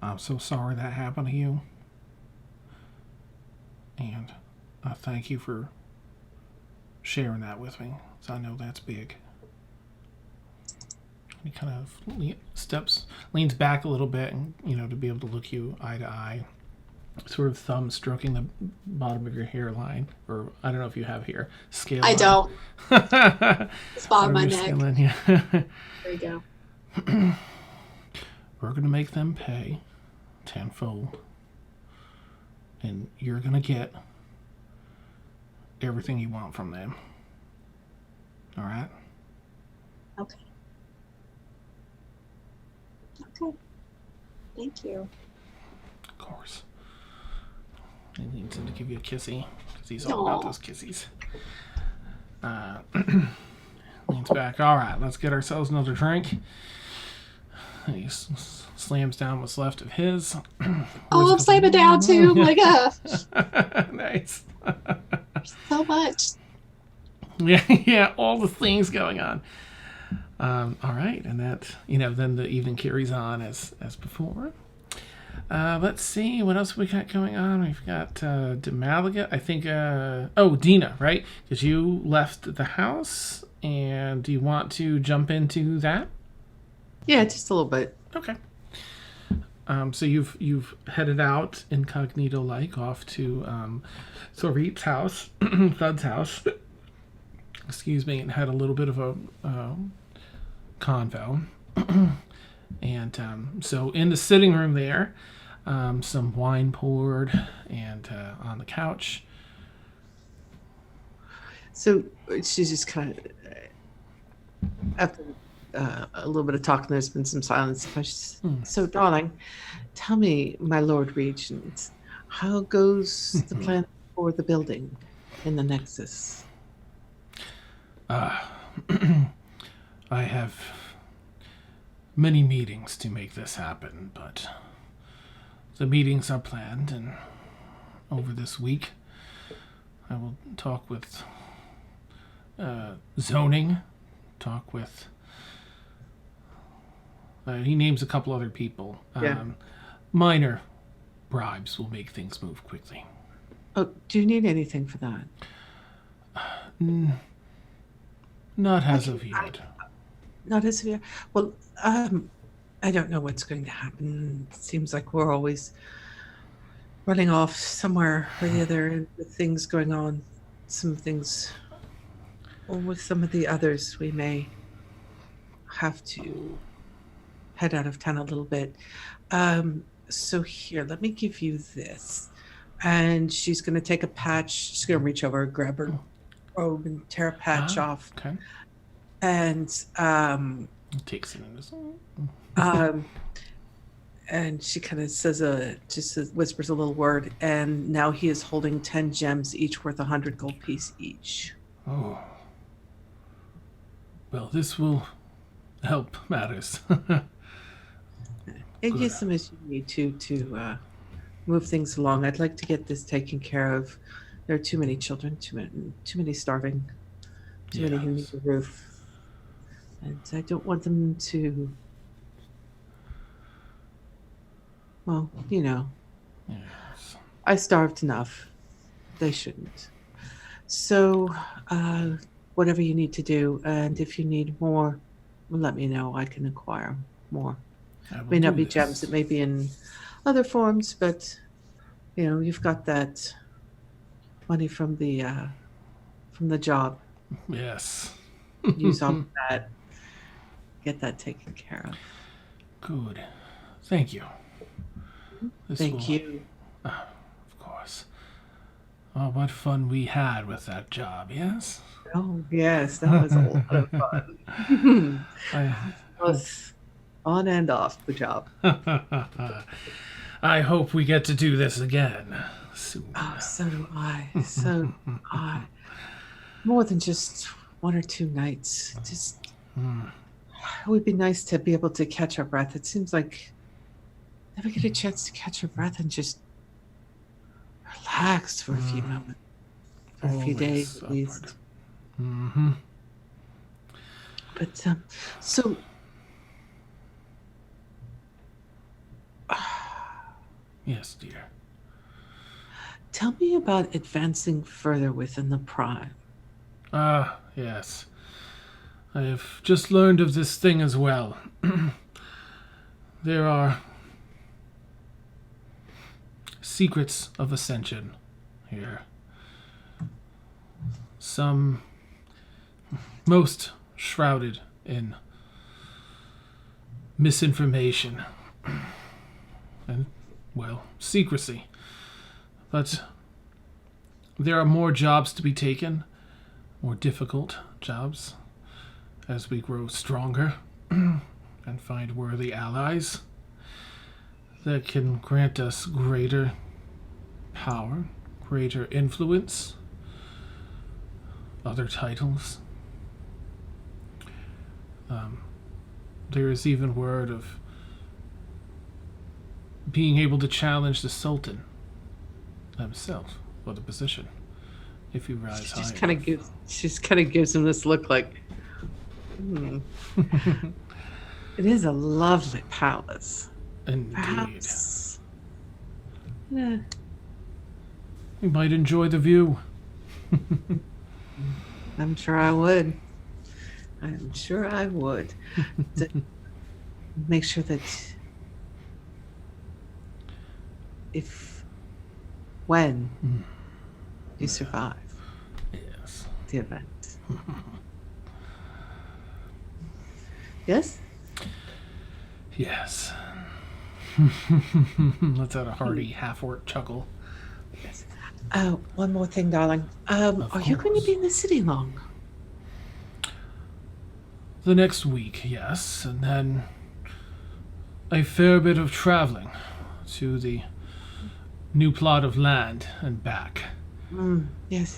I'm so sorry that happened to you. And I thank you for sharing that with me, because I know that's big. He kind of leans back a little bit, and to be able to look you eye to eye. Sort of thumb stroking the bottom of your hairline, or I don't know if you have hair. Scale. I don't. It's bottom of my neck. Scaling, yeah. There you go. We're gonna make them pay tenfold, and you're gonna get everything you want from them. All right. Okay. Okay. Thank you. Of course. He leans in to give you a kissy, because he's all about those kissies. Leans back. All right, let's get ourselves another drink. He slams down what's left of his. Oh, I'm slamming down too. Oh my gosh. Nice. So much. Yeah, all the things going on. All right, and that, then the evening carries on as before. Let's see, what else we got going on? We've got Demalaga, I think, Deena, right? Because you left the house, and do you want to jump into that? Yeah, just a little bit. Okay. So you've headed out incognito-like off to Sorit's house, Thud's house, excuse me, and had a little bit of a convo. And so in the sitting room there, some wine poured, and on the couch. So she's just kind of, after a little bit of talking, there's been some silence. So, darling, tell me, my Lord Regent, how goes the plan for the building in the Nexus? I have many meetings to make this happen, but the meetings are planned, and over this week I will talk with zoning, talk with he names a couple other people. Minor bribes will make things move quickly. Oh, do you need anything for that? Not as of yet. Not as of yet. Well, I don't know what's going to happen. It seems like we're always running off somewhere or the other with things going on. Some things, or with some of the others, we may have to head out of town a little bit. So here, let me give you this. And she's going to take a patch. She's going to reach over, grab her robe, and tear a patch off. Okay. And Takes it in this. and she kind of whispers a little word. And now he is holding 10 gems, each worth 100 gold piece each. Oh. Well, this will help matters. And use them as you need to move things along. I'd like to get this taken care of. There are too many children, too many starving, too many who need a roof. And I don't want them to, well, Yes. I starved enough. They shouldn't. So, whatever you need to do, and if you need more, let me know. I can acquire more. May not be gems. It may be in other forms, but you've got that money from the job. Yes. Use all of that. Get that taken care of. Good. Thank you. Thank you. Of course. Oh, what fun we had with that job, yes? Oh, yes. That was a lot of fun. Both on and off the job. I hope we get to do this again soon. Oh, so do I. So do I. More than just 1 or 2 nights. Just, it would be nice to be able to catch our breath. It seems like never get a chance to catch our breath and just relax for a few moments. For a few days at least. Mm-hmm. But, so... Yes, dear. Tell me about advancing further within the Prime. Yes. I have just learned of this thing as well. There are secrets of ascension here. Some most shrouded in misinformation and, well, secrecy. But there are more jobs to be taken, more difficult jobs, as we grow stronger and find worthy allies that can grant us greater power, greater influence, other titles. There is even word of being able to challenge the Sultan himself for the position if you rise high. She just kind of gives him this look like, It is a lovely palace. Indeed. Perhaps. Yeah. You might enjoy the view. I'm sure I would. I'm sure I would. To make sure that when you survive Yes. the event. Yes? Yes. Let's add a hearty half-orc chuckle. Yes. One more thing, darling. Are you going to be in the city long? The next week, yes, and then a fair bit of traveling to the new plot of land and back. Yes.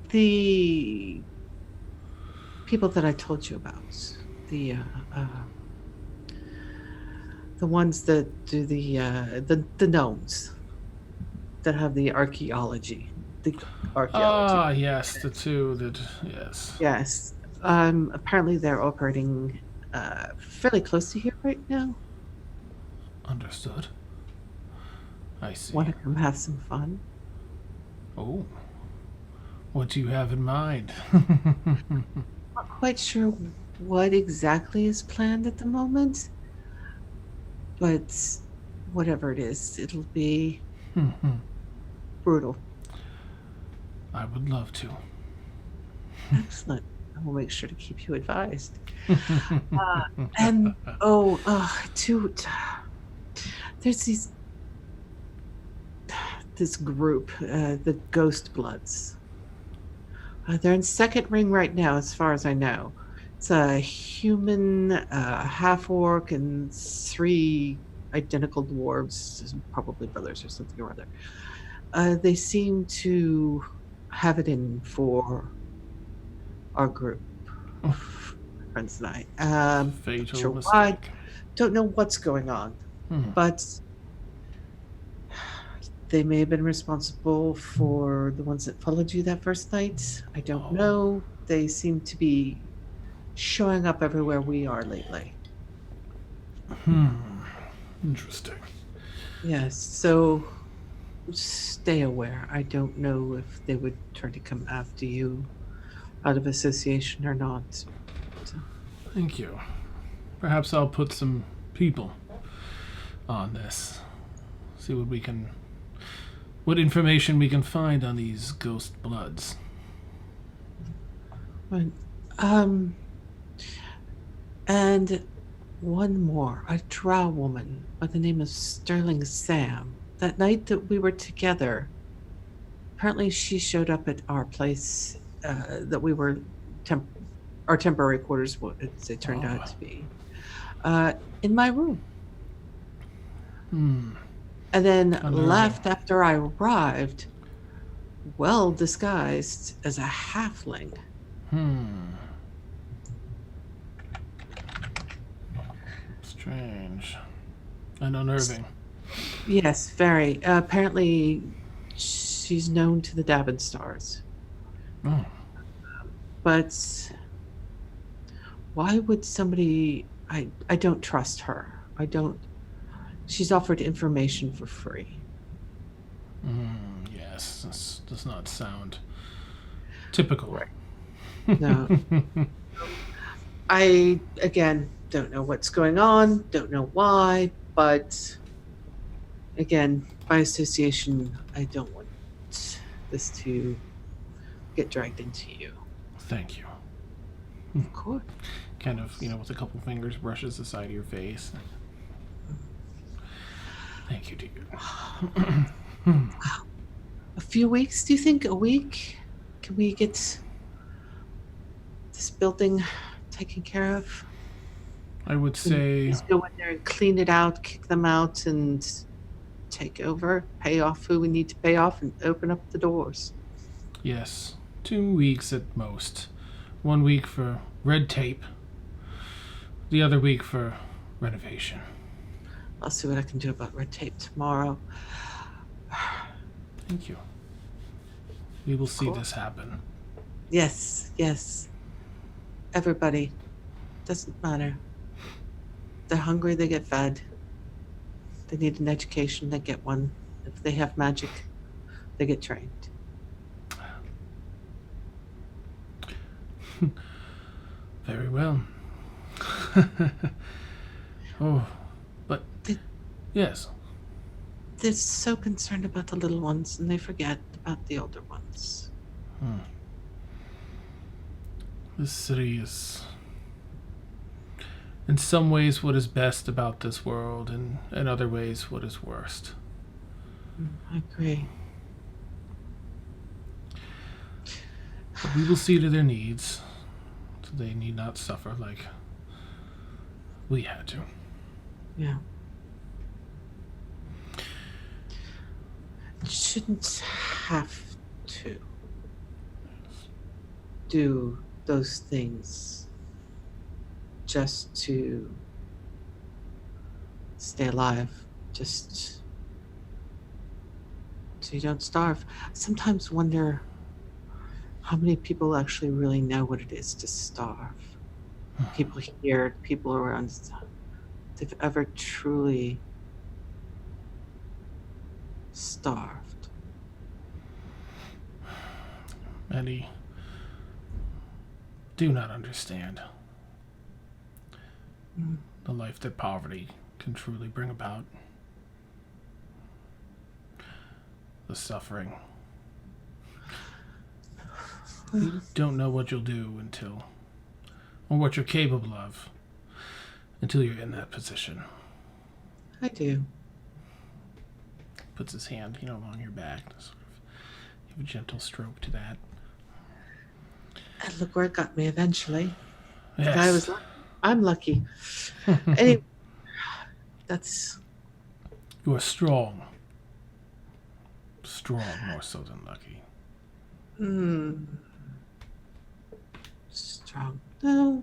The people that I told you about, the ones that do the gnomes that have the archaeology. Ah, yes, the two that, yes. Yes. Apparently they're operating fairly close to here right now. Understood. I see. Want to come have some fun? Oh. What do you have in mind? Not quite sure what exactly is planned at the moment, but whatever it is, it'll be brutal. I would love to. Excellent. I will make sure to keep you advised. And there's this group, the Ghost Bloods. They're in second ring right now, as far as I know. It's a human, half orc, and 3 identical dwarves, probably brothers or something or other. They seem to have it in for our group, friends and I. Fatal Sure mistake. why. Don't know what's going on, but they may have been responsible for the ones that followed you that first night. I don't know. They seem to be showing up everywhere we are lately. Interesting. Yes, so stay aware. I don't know if they would try to come after you out of association or not. So, Thank you. Perhaps I'll put some people on this. See what information we can find on these Ghost Bloods. but, and one more, a drow woman by the name of Sterling Sam. That night that we were together, apparently she showed up at our place that we were our temporary quarters, what it turned out to be, in my room. And then Unnerving. left after I arrived, well disguised as a halfling. Strange. And unnerving. Yes, very. Apparently, she's known to the Davin Stars. Oh. But why would somebody... I don't trust her. I don't... She's offered information for free. Yes, this does not sound typical. Right. No. I, again, don't know what's going on, don't know why, but again, by association, I don't want this to get dragged into you. Thank you. Of course. Kind of, with a couple fingers brushes the side of your face. Thank you, dear. A few weeks, do you think? A week? Can we get this building taken care of? I would say Just go in there and clean it out, kick them out, and take over, pay off who we need to pay off, and open up the doors. yes. 2 weeks at most. 1 week for red tape. The other week for renovation. I'll see what I can do about red tape tomorrow. Thank you. We will see this happen. Yes, yes. Everybody. Doesn't matter. They're hungry, they get fed. They need an education, they get one. If they have magic, they get trained. Very well. Oh, but yes. They're so concerned about the little ones and they forget about the older ones. This city is, in some ways, what is best about this world, and in other ways, what is worst. I agree. But we will see to their needs, so they need not suffer like we had to. Yeah. Shouldn't have to do those things just to stay alive, just so you don't starve. I sometimes wonder how many people actually really know what it is to starve. People here, people around, they've ever truly starved. Many do not understand the life that poverty can truly bring about. The suffering. You don't know what you'll do or what you're capable of, until you're in that position. I do. Puts his hand, along your back. To sort of give a gentle stroke to that. And look where it got me eventually. Yes. I'm lucky. Anyway, that's... You are strong. Strong, more so than lucky. Strong. No.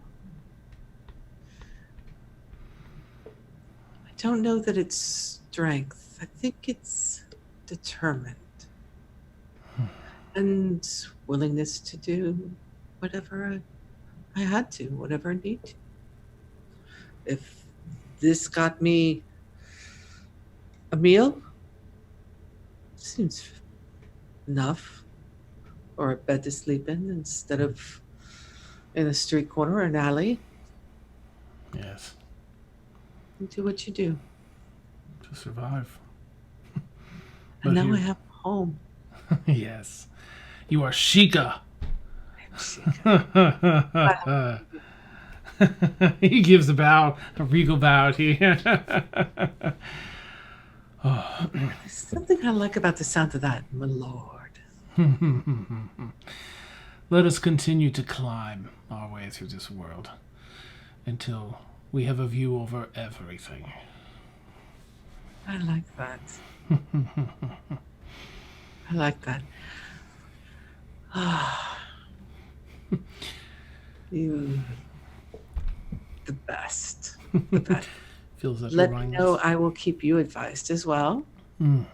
I don't know that it's strength. I think it's determined. And willingness to do whatever I had to, whatever I need to. If this got me a meal, seems enough. Or a bed to sleep in instead of in a street corner or an alley. Yes. And do what you do. To survive. And now I have a home. Yes. You are Sheikah. He gives a bow, a regal bow to you. There's something I like about the sound of that, my lord. Let us continue to climb our way through this world until we have a view over everything. I like that. I like that. You, the best. The best. Feels that Let me know. I will keep you advised as well. And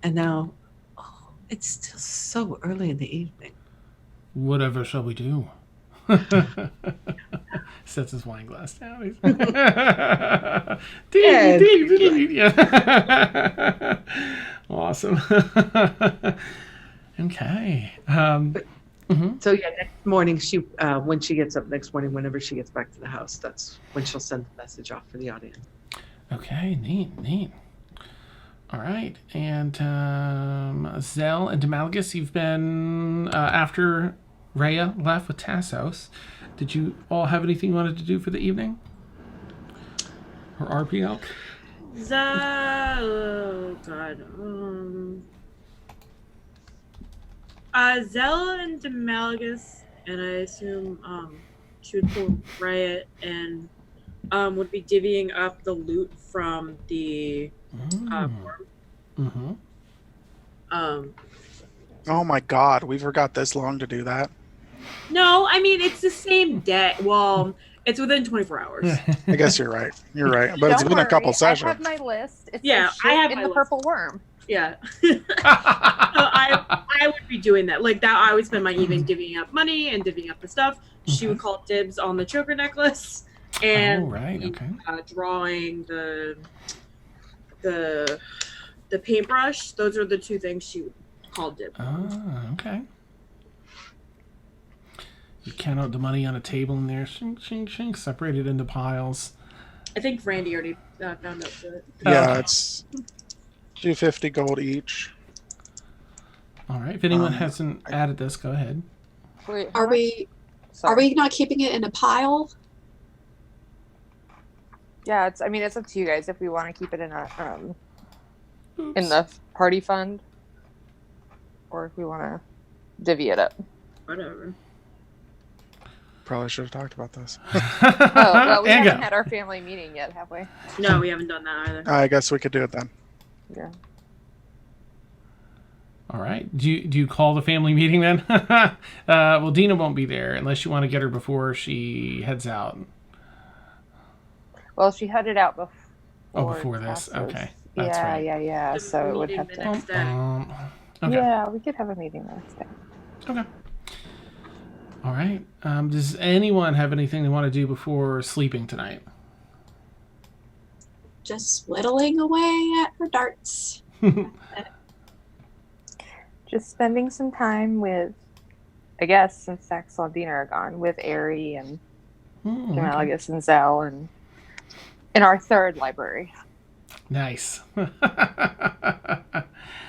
now, it's still so early in the evening. Whatever shall we do? Sets his wine glass down. Awesome. Okay. So yeah, next morning when she gets up next morning, whenever she gets back to the house, that's when she'll send the message off for the audience. Okay, neat. All right, and Zell and Demalgus, you've been after Rheya left with Tassos. Did you all have anything you wanted to do for the evening? Or RPL? Oh god. Zell and Demalgus, and I assume she would pull Rheya and would be divvying up the loot from the farm. Oh my god, we forgot this long to do that. No, I mean it's the same day. Well, it's within 24 hours. I guess you're right. You're right. But it's been a couple sessions. I have my list. It's Yeah, I have in my the list. purple worm. Yeah. So I would be doing that. Like that I would spend my evening divvying up money and divvying up the stuff. She would call dibs on the choker necklace and drawing the paintbrush. Those are the two things she would call dibs. Oh, okay. You count out the money on a table in there, shing, shing, shing, separated into piles. I think Randy already found out to it. Yeah, it's 250 gold each. All right. If anyone hasn't added this, go ahead. Wait, Are we not keeping it in a pile? Yeah, it's up to you guys if we want to keep it in the party fund, or if we want to divvy it up. Whatever. Probably should have talked about this. Oh, well, we haven't had our family meeting yet, have we? No, we haven't done that either. I guess we could do it then. Yeah. All right. Do you call the family meeting then? Well, Deena won't be there unless you want to get her before she heads out. Well, she headed out before. Oh, before this. Tassos. Okay. That's right. Yeah. So it would have The to. next day. Okay. Yeah, we could have a meeting the next day. Okay. All right. Does anyone have anything they want to do before sleeping tonight? Just whittling away at her darts. Just spending some time with, I guess, since Thaxl and Deena are gone, with Aerie and Demalgus and Zell and in our third library. Nice.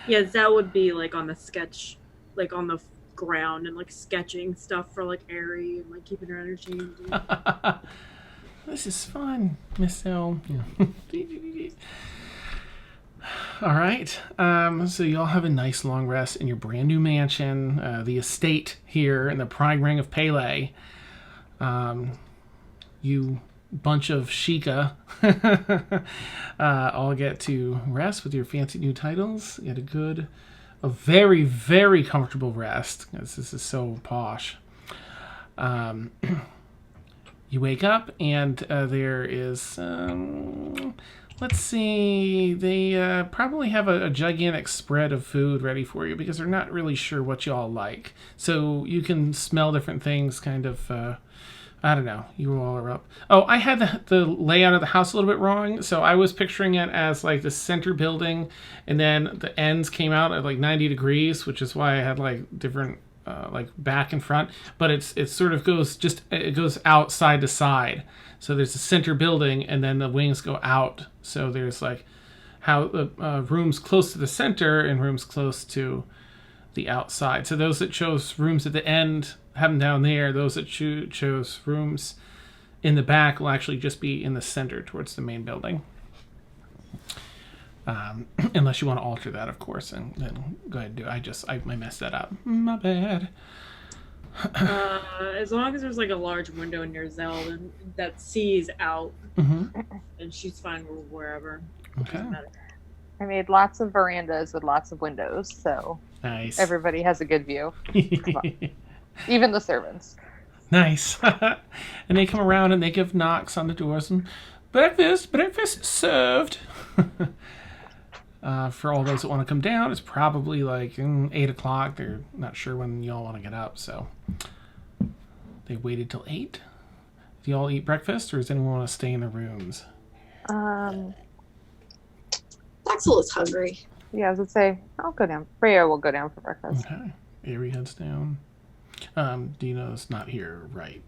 Yeah, Zell would be like on the sketch, like on the ground and like sketching stuff for like Aerie and like keeping her entertained. This is fun, Miss L. All right. So you all have a nice long rest in your brand new mansion, the estate here in the prime ring of Pele. You bunch of Sheikah all get to rest with your fancy new titles. You had a very, very comfortable rest, because this is so posh. You wake up, and there is... let's see, they probably have a gigantic spread of food ready for you, because they're not really sure what you all like. So you can smell different things, kind of... I don't know. You all are up. Oh, I had the layout of the house a little bit wrong. So I was picturing it as like the center building, and then the ends came out at like 90 degrees, which is why I had like different like back and front. But it sort of goes out side to side. So there's a center building, and then the wings go out. So there's like how the rooms close to the center and rooms close to the outside. So those that chose rooms at the end have them down there. Those that chose rooms in the back will actually just be in the center towards the main building. Unless you want to alter that, of course, and then go ahead and do it. I messed that up. My bad. As long as there's like a large window near Zelda that sees out, and she's fine with wherever. Okay. I made lots of verandas with lots of windows, so nice. Everybody has a good view. Even the servants. Nice. And they come around and they give knocks on the doors and breakfast served. For all those that want to come down, it's probably like 8 o'clock. They're not sure when y'all want to get up, so they waited till 8. Do y'all eat breakfast, or does anyone want to stay in the rooms? Thaxl is hungry. Yeah, I was going to say, I'll go down. Rheya will go down for breakfast. Okay. Aerie heads down. Dina's not here, right?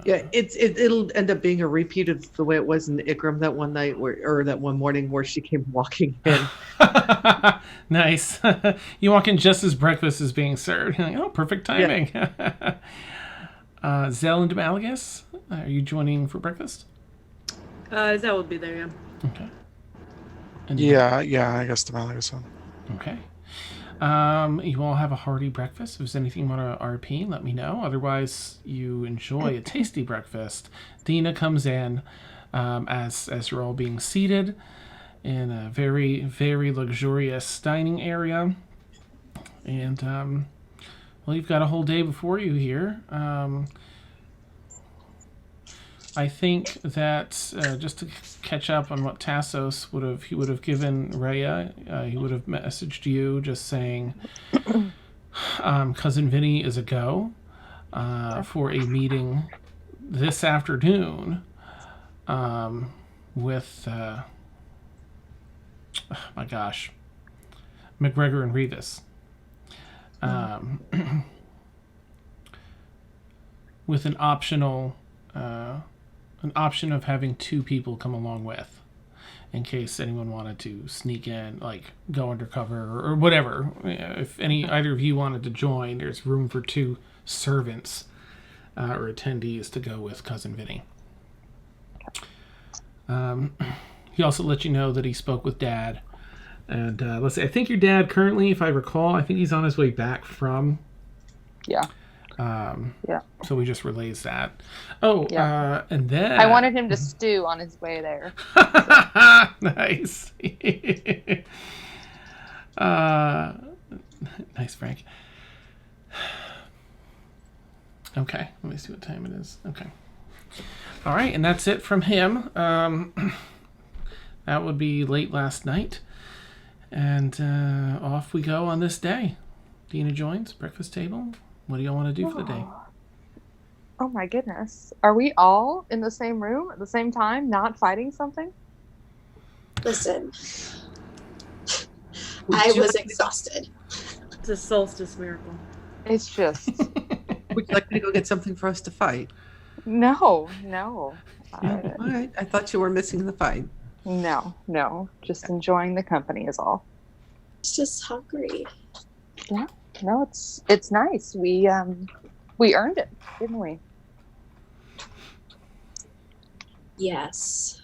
Yeah, it'll end up being a repeat of the way it was in Ikram that one night, or that one morning where she came walking in. Nice. You walk in just as breakfast is being served. You're like, oh, perfect timing. Yeah. Zell and Demalagus, are you joining for breakfast? Zell would be there, yeah. Okay. And Yeah, I guess the Malagas one. Okay. You all have a hearty breakfast. If there's anything you want to RP, let me know. Otherwise, you enjoy a tasty breakfast. Deena comes in as you're all being seated in a very, very luxurious dining area. And, well, you've got a whole day before you here. I think that just to catch up on what Tassos would have given Rheya, he would have messaged you just saying Cousin Vinny is a go for a meeting this afternoon with my gosh, McGregor and Revis. With an option of having 2 people come along with, in case anyone wanted to sneak in, like go undercover or whatever. If either of you wanted to join, there's room for 2 servants or attendees to go with Cousin Vinny. He also let you know that he spoke with Dad, and let's see, I think your dad currently, if I recall, I think he's on his way back from. Yeah. Yeah. So we just relays that. Oh, yeah. And then I wanted him to stew on his way there. Nice. Nice, Frank. Okay, let me see what time it is. Okay. All right, and that's it from him. That would be late last night. And off we go on this day. Deena joins, breakfast table. What do y'all want to do for the day? Oh my goodness. Are we all in the same room at the same time, not fighting something? Listen, I was exhausted. It's a solstice miracle. It's just... Would you like me to go get something for us to fight? No. All right. I thought you were missing the fight. No. Just enjoying the company is all. It's just hungry. Yeah. No, it's nice. We earned it, didn't we? Yes.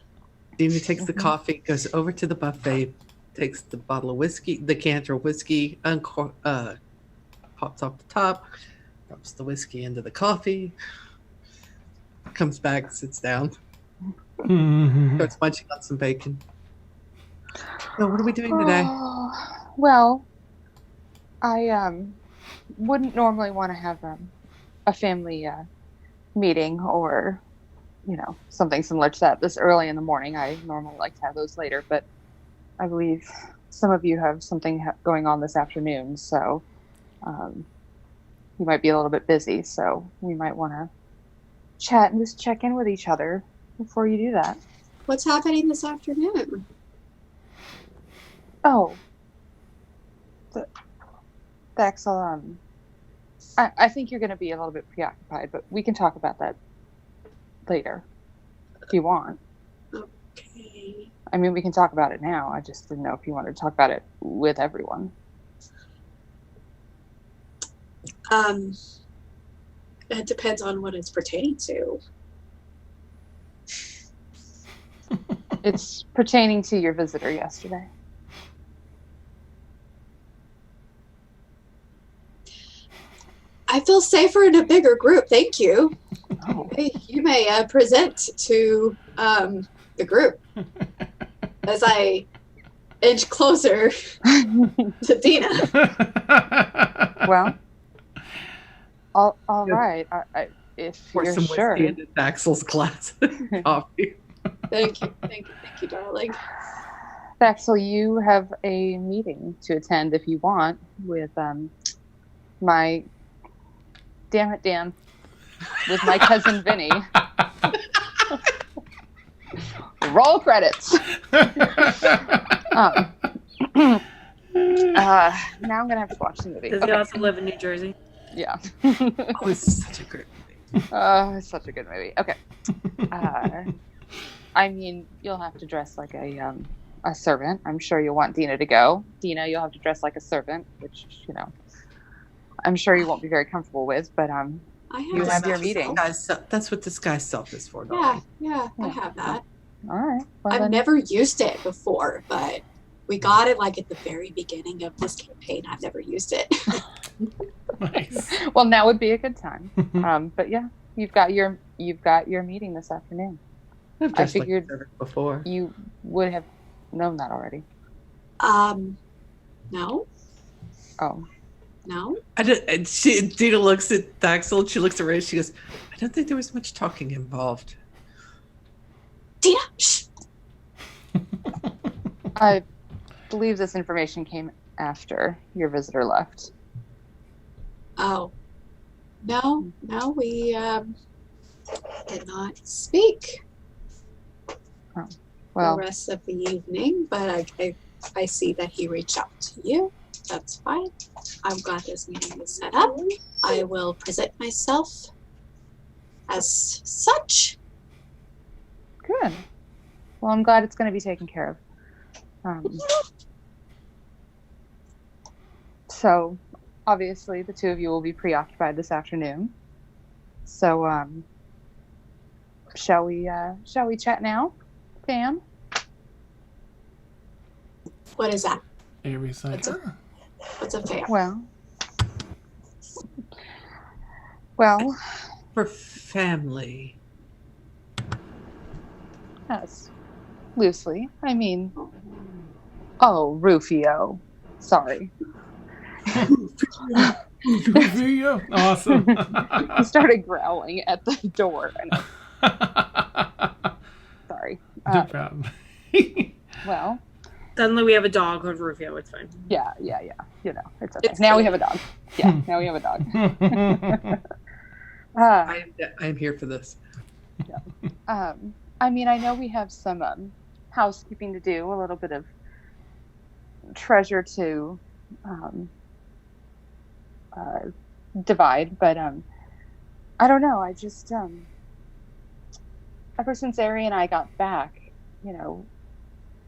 Deena takes the coffee, goes over to the buffet, takes the bottle of whiskey, the canter of whiskey, pops off the top, drops the whiskey into the coffee, comes back, sits down, starts munching on some bacon. So what are we doing today? Well, I wouldn't normally want to have a family meeting or something similar to that this early in the morning. I normally like to have those later, but I believe some of you have something going on this afternoon, so you might be a little bit busy, so we might want to chat and just check in with each other before you do that. What's happening this afternoon? Oh, Thaxl, I think you're going to be a little bit preoccupied, but we can talk about that later if you want. Okay. I mean, we can talk about it now. I just didn't know if you wanted to talk about it with everyone. It depends on what it's pertaining to. It's pertaining to your visitor yesterday. I feel safer in a bigger group. Thank you. Oh. You may present to the group as I inch closer to Deena. Well, all right. If Pour you're some sure. whiskey into Thaxl's glass of coffee. Thank you, darling. Thaxl, you have a meeting to attend if you want with my... Damn it, Dan. With my cousin Vinny. Roll credits. Now I'm going to have to watch the movie. Does he also live in New Jersey? Yeah. Oh, it's such a great movie. It's such a good movie. Okay. I mean, you'll have to dress like a servant. I'm sure you'll want Deena to go. Deena, you'll have to dress like a servant, which, I'm sure you won't be very comfortable with, but you have your meeting. That's what this guy's self is for, Yeah, darling. I have that. All right. Well, I've then- never used it before, but we got it like at the very beginning of this campaign. I've never used it. Nice. Well, now would be a good time. But yeah, you've got your meeting this afternoon. I've I dressed like a figured servant before. you would have known that already. No, Oh, no. Deena looks at Thaxl, she looks at Rheya, she goes, I don't think there was much talking involved. Deena, shh. I believe this information came after your visitor left. Oh, no, we did not speak Well, the rest of the evening, but I see that he reached out to you. That's fine. I'm glad this meeting is set up. I will present myself as such. good. Well, I'm glad it's going to be taken care of. So, obviously, the two of you will be preoccupied this afternoon. So, shall we chat now, fam? What is that? Avery's like, What's a fair? Well, For family. yes, loosely. I mean, oh, Rufio. Sorry. Rheya. Awesome. He started growling at the door. Sorry. No problem. Well, Suddenly we have a dog called Rufio. It's fine. yeah. It's okay. Now we have a dog. Yeah, now we have a dog. I am here for this. I mean, I know we have some housekeeping to do, a little bit of treasure to divide, but I don't know. I just ever since Ari and I got back,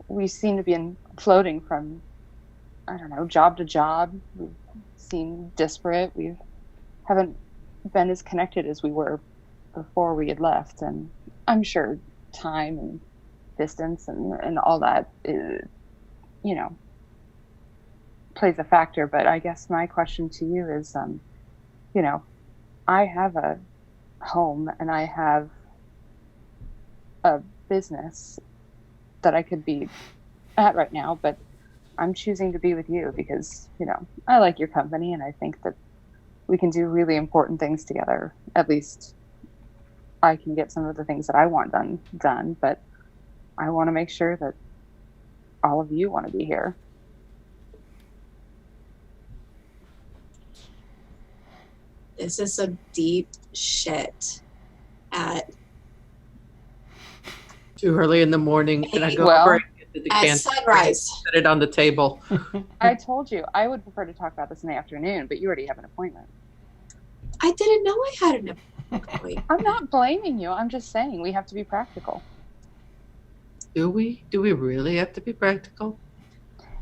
we seem to be floating from, I don't know, job to job. We've seem disparate. We haven't been as connected as we were before we had left, and I'm sure time and distance and all that is, plays a factor. But I guess my question to you is, I have a home and I have a business that I could be at right now, but I'm choosing to be with you because, I like your company and I think that we can do really important things together. At least I can get some of the things that I want done, but I want to make sure that all of you want to be here. This is some deep shit at Too early in the morning, and I go Well, over and get the at decanter, sunrise. set it on the table. I told you I would prefer to talk about this in the afternoon, but you already have an appointment. I didn't know I had an appointment. I'm not blaming you. I'm just saying we have to be practical. Do we? Do we really have to be practical?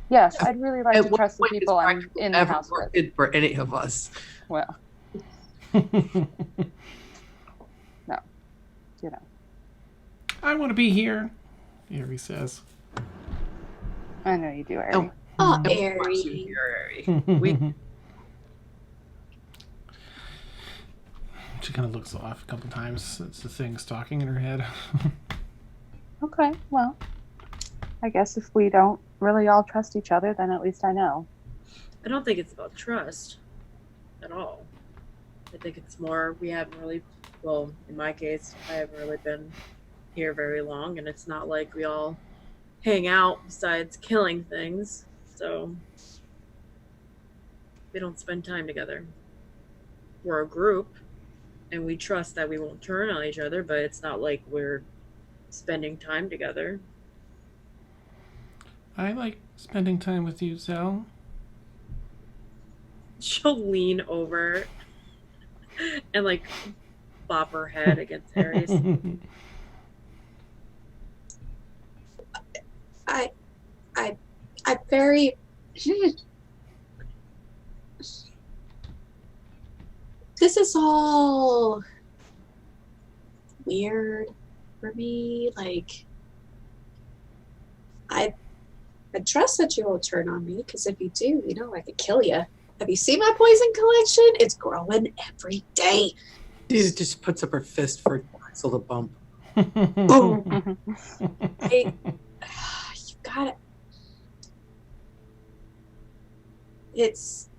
Yes, I'd really like At to what trust the point is people I'm practical in the ever house with. working for any of us? Well, no. I want to be here, Ari says. I know you do, Ari. Oh. Oh, Of course Ari. you do, Ari. We- She kind of looks off a couple times. It's the thing's talking in her head. Okay, well, I guess if we don't really all trust each other, then at least I know. I don't think it's about trust at all. I think it's more we haven't really, well, in my case, I haven't really been here very long, and it's not like we all hang out besides killing things, so we don't spend time together. We're a group, and we trust that we won't turn on each other, but it's not like we're spending time together. I like spending time with you, Zell. She'll lean over and like bop her head against Harry's. I'm very. This is all weird for me. Like, I trust that you won't turn on me, because if you do, I could kill you. Have you seen my poison collection? It's growing every day. She just puts up her fist for Thaxl to bump. Boom. You got it. It's.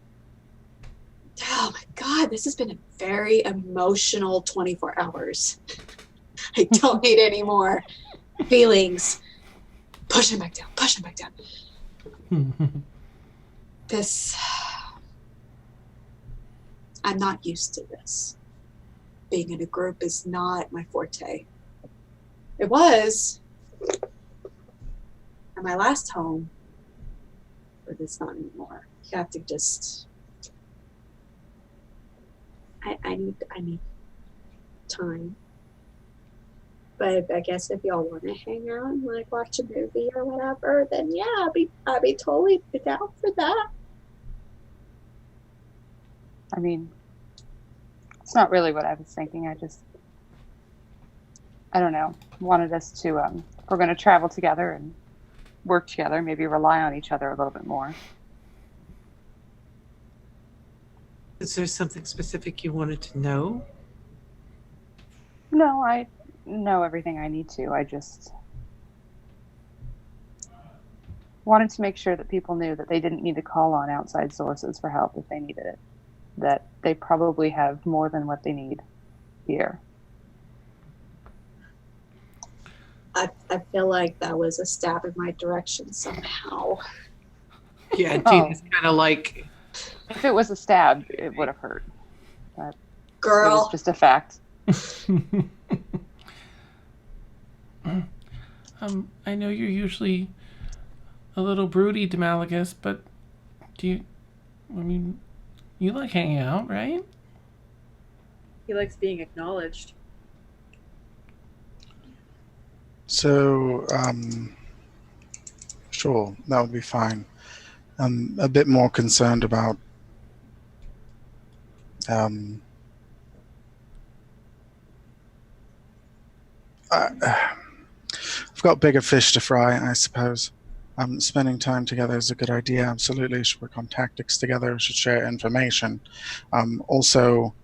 Oh my God, this has been a very emotional 24 hours. I don't need any more feelings. Push him back down, push him back down. This. I'm not used to this. Being in a group is not my forte. It was at my last home, but it's not anymore. You have to just. I need time. But I guess if y'all want to hang out and like watch a movie or whatever, then yeah, I'd be totally down for that. I mean, it's not really what I was thinking. I don't know, wanted us to, if we're going to travel together and work together, maybe rely on each other a little bit more. Is there something specific you wanted to know? No, I know everything I need to. I just wanted to make sure that people knew that they didn't need to call on outside sources for help if they needed it. That they probably have more than what they need here. I feel like that was a stab in my direction somehow. Yeah, Deena's kind of like. If it was a stab, it would have hurt. But Girl. it was just a fact. I know you're usually a little broody, Demalagus, but you like hanging out, right? He likes being acknowledged. So, sure, that would be fine. I'm a bit more concerned about I've got bigger fish to fry, I suppose. Spending time together is a good idea, absolutely. We should work on tactics together, we should share information. Also,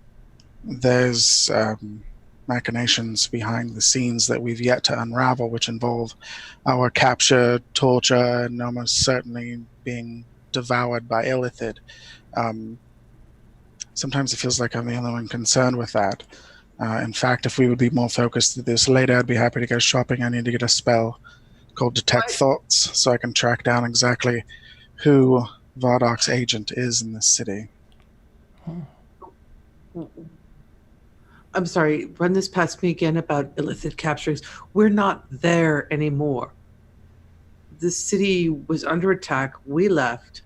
there's machinations behind the scenes that we've yet to unravel, which involve our capture, torture, and almost certainly being devoured by Illithid. Sometimes it feels like I'm the only one concerned with that. In fact, if we would be more focused this later, I'd be happy to go shopping. I need to get a spell called Detect Thoughts so I can track down exactly who Vardok's agent is in this city. I'm sorry, run this past me again about illicit captures. We're not there anymore. The city was under attack. We left.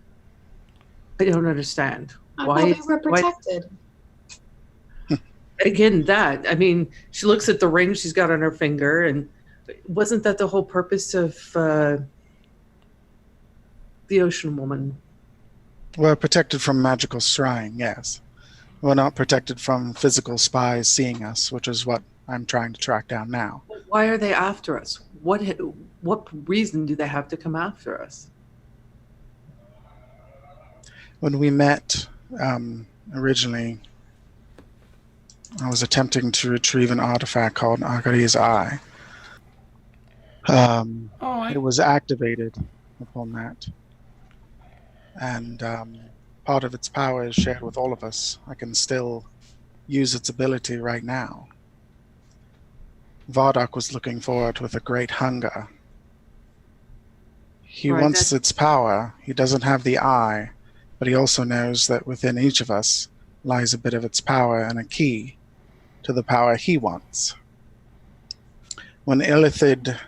I don't understand. I thought we were protected. Again, that. I mean, she looks at the ring she's got on her finger, and wasn't that the whole purpose of the Ocean Woman? We're protected from magical scrying, yes. We're not protected from physical spies seeing us, which is what I'm trying to track down now. Why are they after us? What reason do they have to come after us? When we met originally, I was attempting to retrieve an artifact called Akari's Eye. It was activated upon that. And part of its power is shared with all of us. I can still use its ability right now. Vardok was looking for it with a great hunger. He wants its power. He doesn't have the eye, but he also knows that within each of us lies a bit of its power and a key to the power he wants. When Illithid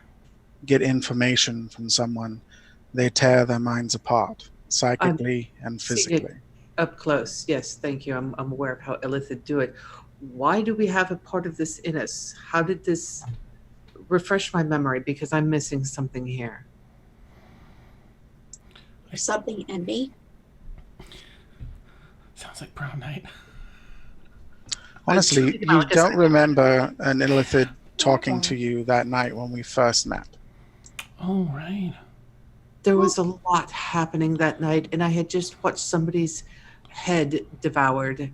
get information from someone, they tear their minds apart, psychically and physically. Up close, yes, thank you. I'm aware of how Illithid do it. Why do we have a part of this in us? How did this refresh my memory? Because I'm missing something here. There's something in me. Sounds like prom night. Honestly, you don't remember an Illithid talking to you that night when we first met. Oh, right. There was a lot happening that night, and I had just watched somebody's head devoured.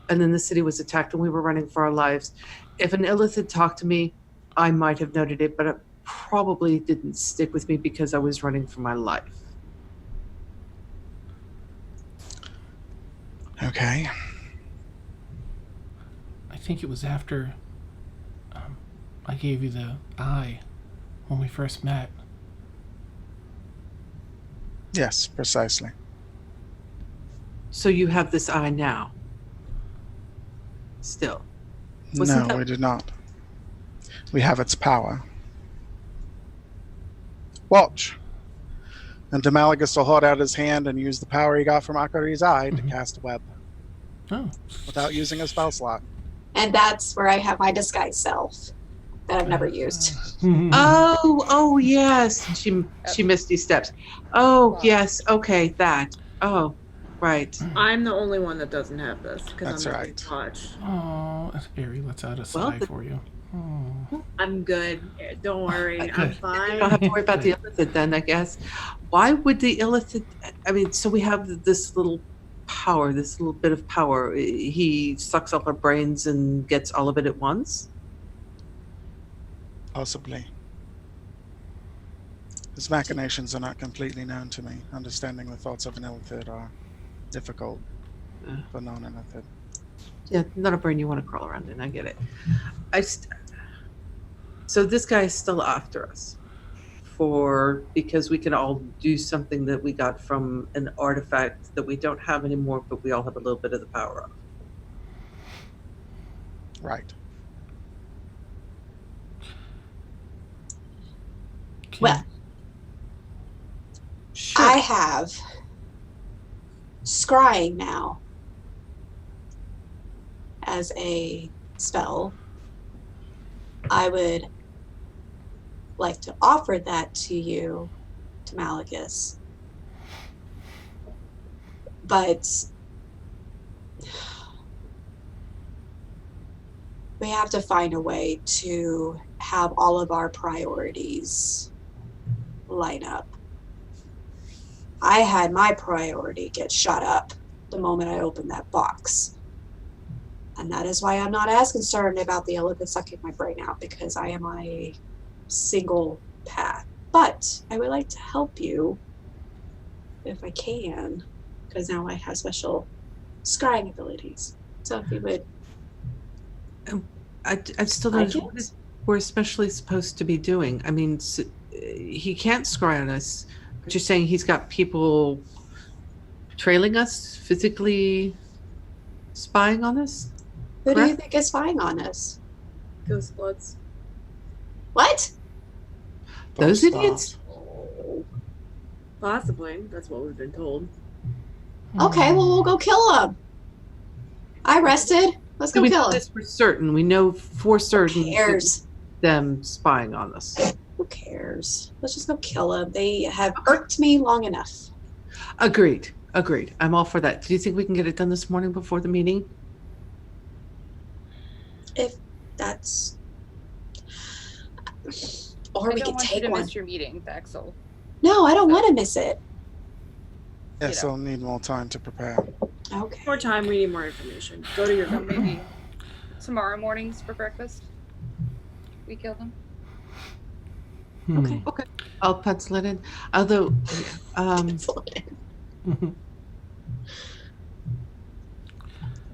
And then the city was attacked, and we were running for our lives. If an Illithid talked to me, I might have noted it, but it probably didn't stick with me because I was running for my life. Okay. I think it was after I gave you the eye when we first met. Yes, precisely. So you have this eye now? Still? No, we do not. We have its power. Watch. And Demalagus will hold out his hand and use the power he got from Akari's Eye to cast a web. Oh. Without using a spell slot. And that's where I have my disguise self that I've never used. Oh, yes. She misty steps. Oh, yes. Okay, that. Oh, right. I'm the only one that doesn't have this because That's I'm right. touch. Oh, Ari lets out a sigh for you. Oh. I'm good. Don't worry. Good. I'm You fine. don't have to worry about the Illithid then, I guess. Why would the Illithid... I mean, so we have this little power, this little bit of power. He sucks up our brains and gets all of it at once? Possibly. His machinations are not completely known to me. Understanding the thoughts of an Illithid are difficult for non-Illithid. Yeah, not a brain you want to crawl around in. I get it. So this guy is still after us because we can all do something that we got from an artifact that we don't have anymore, but we all have a little bit of the power of. Right. Well, Sure. I have scrying now as a spell. I would like to offer that to you, to Malagus. But we have to find a way to have all of our priorities line up. I had my priority get shut up the moment I opened that box. And that is why I'm not as concerned about the elephant sucking my brain out, because I am on a single path. But I would like to help you if I can, because now I have special scrying abilities. So if you would. I still don't know what we're especially supposed to be doing. I mean, he can't scry on us, but you're saying he's got people trailing us, physically spying on us? Who do you Correct? think is spying on us? Ghost Bloods. What? Those Those idiots? Possibly. That's what we've been told. Okay, well, we'll go kill them. I rested. Let's So go we kill know them. this for certain. We know for certain Who cares? them spying on us. Who cares? Let's just go kill them. They have irked me long enough. Agreed. I'm all for that. Do you think we can get it done this morning before the meeting? If that's... Or I we don't could want you take to one. miss your meeting, Thaxl. No, I don't want to miss it. Yes, I'll need more time to prepare. Okay. More time, we need more information. Go to your So maybe tomorrow mornings for breakfast, we kill them. Okay. Okay. I'll pencil it in. Although,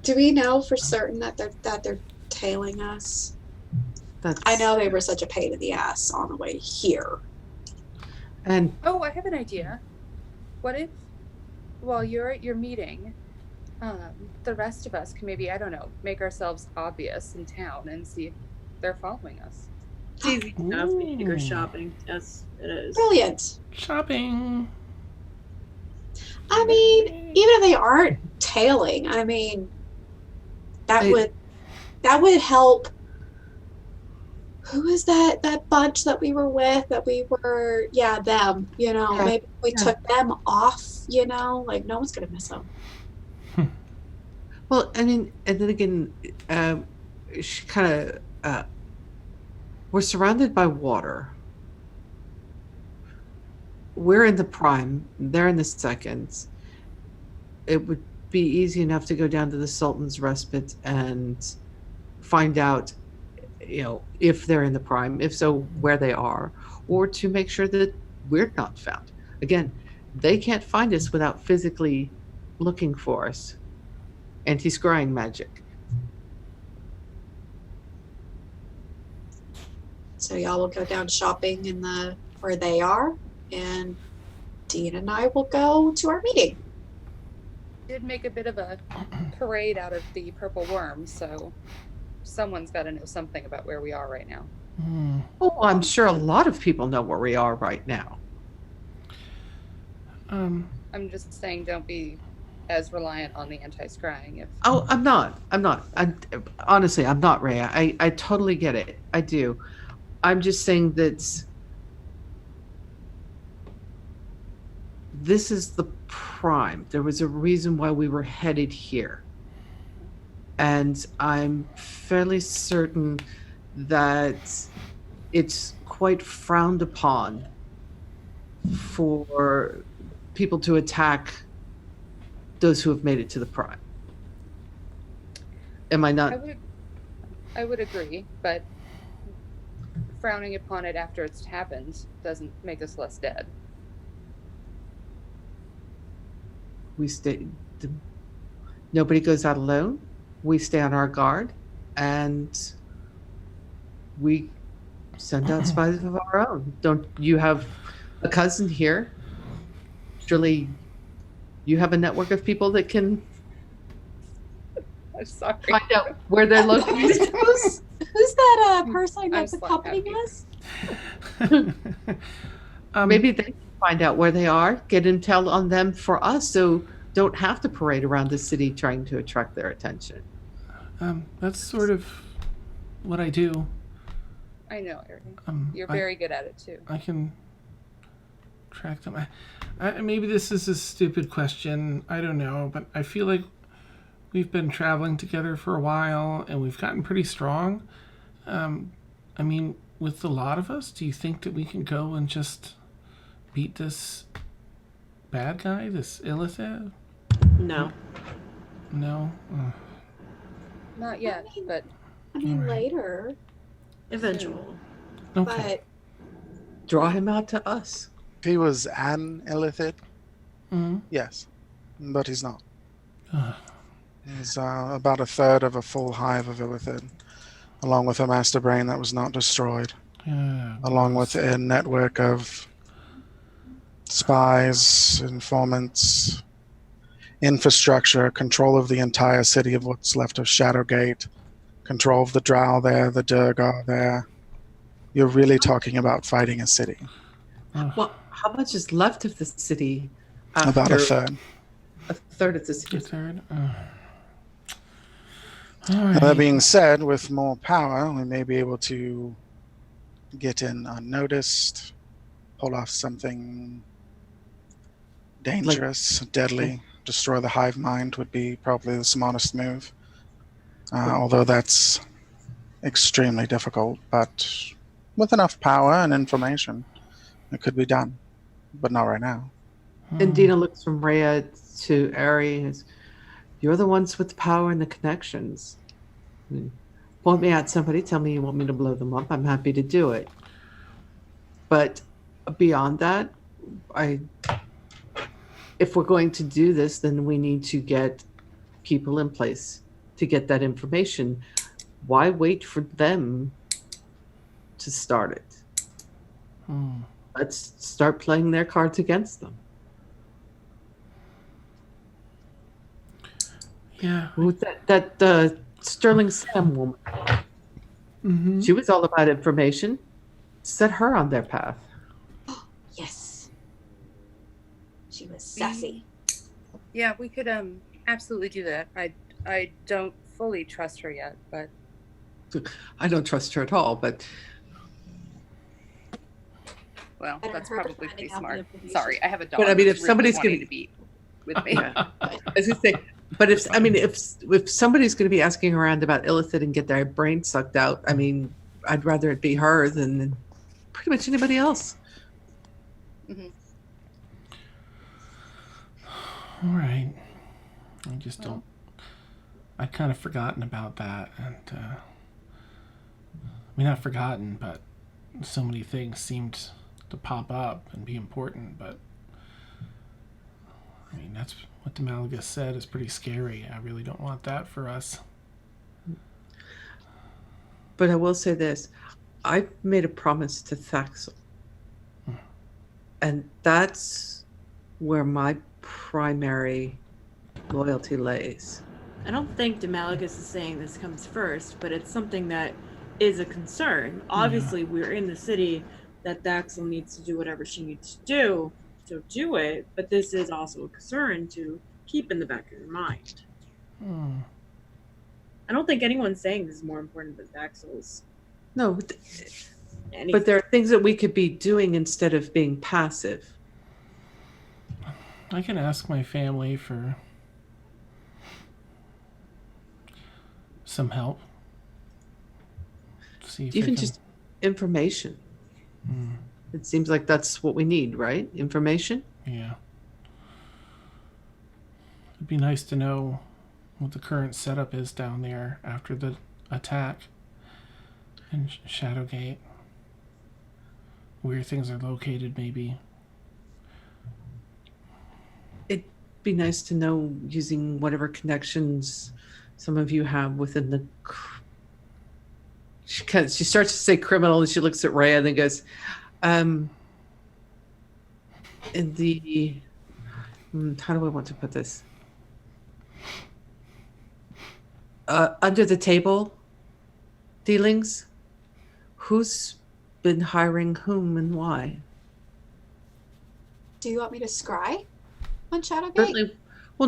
Do we know for certain that they're tailing us? that's I know they were such a pain in the ass on the way here. And Oh, I have an idea. What if, while you're at your meeting, the rest of us can maybe, I don't know, make ourselves obvious in town and see if they're following us. It's easy enough. We need to go Ooh. shopping. Yes, it is. Brilliant. Shopping. I mean, even if they aren't tailing, I mean, that would help. Who is that bunch that we were with? Them. Yeah. Maybe we Yeah. took them off. Like no one's gonna miss them. well, I mean, and then again, she kind of. We're surrounded by water. We're in the prime. They're in the seconds. It would be easy enough to go down to the Sultan's Respite and find out, if they're in the prime, if so, where they are, or to make sure that we're not found. Again, they can't find us without physically looking for us. Anti-scrying magic. So y'all will go down shopping in where they are, and Dean and I will go to our meeting. Did make a bit of a parade out of the purple worm, so someone's got to know something about where we are right now. Oh, I'm sure a lot of people know where we are right now. I'm just saying, don't be as reliant on the anti-scrying. If Oh, I'm not. Honestly, I'm not, Rheya. I totally get it. I do. I'm just saying that this is the prime. There was a reason why we were headed here. And I'm fairly certain that it's quite frowned upon for people to attack those who have made it to the prime. Am I not? I would agree, but frowning upon it after it's happened doesn't make us less dead. We stay. Nobody goes out alone. We stay on our guard, and we send out spies of our own. Don't you have a cousin here? Surely, you have a network of people that can I'm sorry. find out where they're located. Who's that person I'm that's slap accompanying happy. us? Maybe they can find out where they are, get intel on them for us, so don't have to parade around the city trying to attract their attention. That's sort of what I do. I know, Erin. You're I- very good at it too. I can track them. Maybe this is a stupid question. I don't know, but I feel like we've been traveling together for a while, and we've gotten pretty strong. I mean, with the lot of us, do you think that we can go and just beat this bad guy, this Illithid? No. No? Not yet, but I mean, Alright. later, Eventual. Okay. Draw him out to us. If he was an Illithid, Mm-hmm. yes, but he's not. Uh, He's about a third of a full hive of Illithid, along with a master brain that was not destroyed, yeah. along with a network of spies, informants, infrastructure, control of the entire city of what's left of Shadowgate, control of the Drow there, the Durgar there. You're really talking about fighting a city. Well, how much is left of the city? About a after third. A third of the A city. third? Now, Alright. that being said, with more power, we may be able to get in unnoticed, pull off something dangerous, deadly. Destroy the hive mind would be probably the smartest move. Although that's extremely difficult, but with enough power and information, it could be done. But not right now. And Deena looks from Rheya to Ari and says, "You're the ones with the power and the connections. I mean, point me at somebody, tell me you want me to blow them up. I'm happy to do it. But beyond that, if we're going to do this, then we need to get people in place to get that information. Why wait for them to start it? Let's start playing their cards against them." Yeah. With that Sterling Sam woman, Mm-hmm. she was all about information. Set her on their path. yes. She was sassy. yeah, we could absolutely do that. I don't fully trust her yet, but I don't trust her at all, but well, Better that's her probably finding pretty out the smart. information. Sorry, I have a dog. But I mean, if that's really somebody's wanting gonna- to be with me. yeah. As you say, but if somebody's going to be asking around about Illithid and get their brain sucked out, I mean, I'd rather it be her than pretty much anybody else. All right. I just don't. I kind of forgotten about that, and I mean, not forgotten, but so many things seemed to pop up and be important. But I mean, that's what the Malagus said is pretty scary. I really don't want that for us. But I will say this: I made a promise to Thaxl, and that's where my primary loyalty lays. I don't think Demalagus is saying this comes first, but it's something that is a concern. Obviously, we're in the city that Thaxl needs to do whatever she needs to do, so do it, but this is also a concern to keep in the back of your mind. I don't think anyone's saying this is more important than Thaxl's. No, anything. but there are things that we could be doing instead of being passive. I can ask my family for some help. See if I Even can- just information. It seems like that's what we need, right? Information. Yeah. It'd be nice to know what the current setup is down there after the attack in Shadowgate. Where things are located, maybe. It'd be nice to know using whatever connections some of you have within the. She starts to say criminal, and she looks at Rheya and then goes, in the. How do I want to put this? Under the table dealings, who's been hiring whom and why? Do you want me to scry on Shadowgate?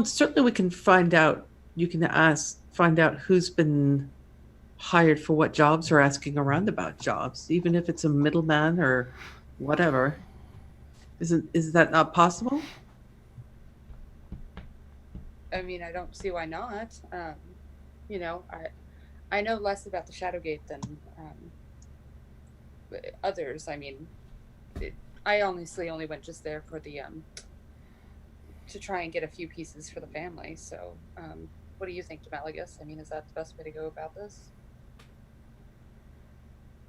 Certainly we can find out. You can find out who's been hired for what jobs or asking around about jobs, even if it's a middleman or whatever. Is that not possible? I mean, I don't see why not. You know, I know less about the Shadowgate than others. I mean, I honestly only went just there for the to try and get a few pieces for the family. So, what do you think, Demalagus? I mean, is that the best way to go about this?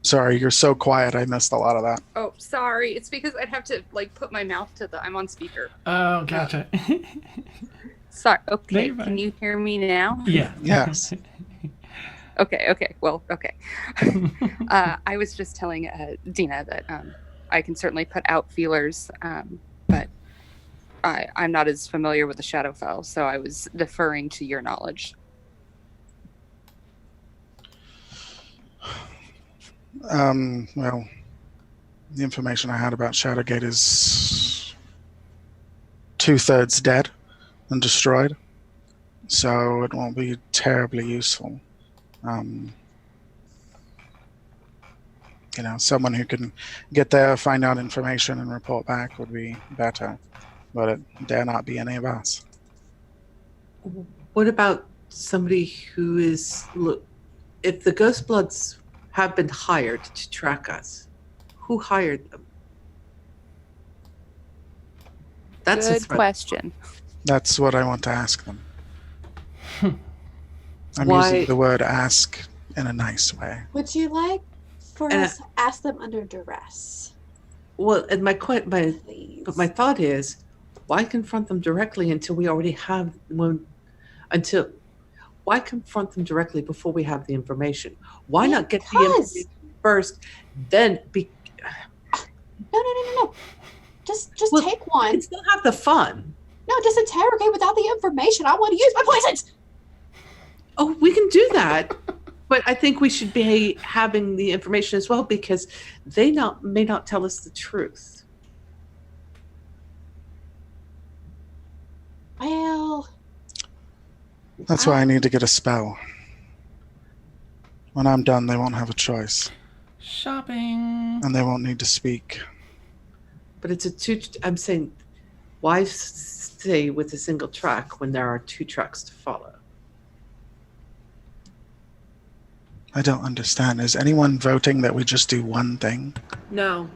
Sorry, you're so quiet. I missed a lot of that. Oh, sorry. It's because I'd have to like put my mouth to the. I'm on speaker. Oh, gotcha. Sorry. Okay. No, you're fine. Can you hear me now? Yeah. Yes. Okay. Well, okay. I was just telling Deena that I can certainly put out feelers, but I'm not as familiar with the Shadowfell, so I was deferring to your knowledge. Well, the information I had about Shadowgate is 2/3 dead and destroyed, so it won't be terribly useful. You know, someone who can get there, find out information, and report back would be better, but it dare not be any of us. What about somebody who is, look, if the Ghost Bloods have been hired to track us, who hired them? That's Good question. That's what I want to ask them. I'm Why- using the word ask in a nice way. Would you like for And us to ask them under duress? Well, and my Please. but my thought is, why confront them directly until we already have why confront them directly before we have the information? Why not get the Because- information first, then be? No. Just Well, take We one. can still have the fun. No, just interrogate without the information. I want to use my poisons. Oh, we can do that. But I think we should be having the information as well, because they may not tell us the truth. Well, That's why I need to get a spell. When I'm done, they won't have a choice, Shopping. and they won't need to speak. But I'm saying, why stay with a single track when there are 2 tracks to follow? I don't understand. Is anyone voting that we just do one thing? No.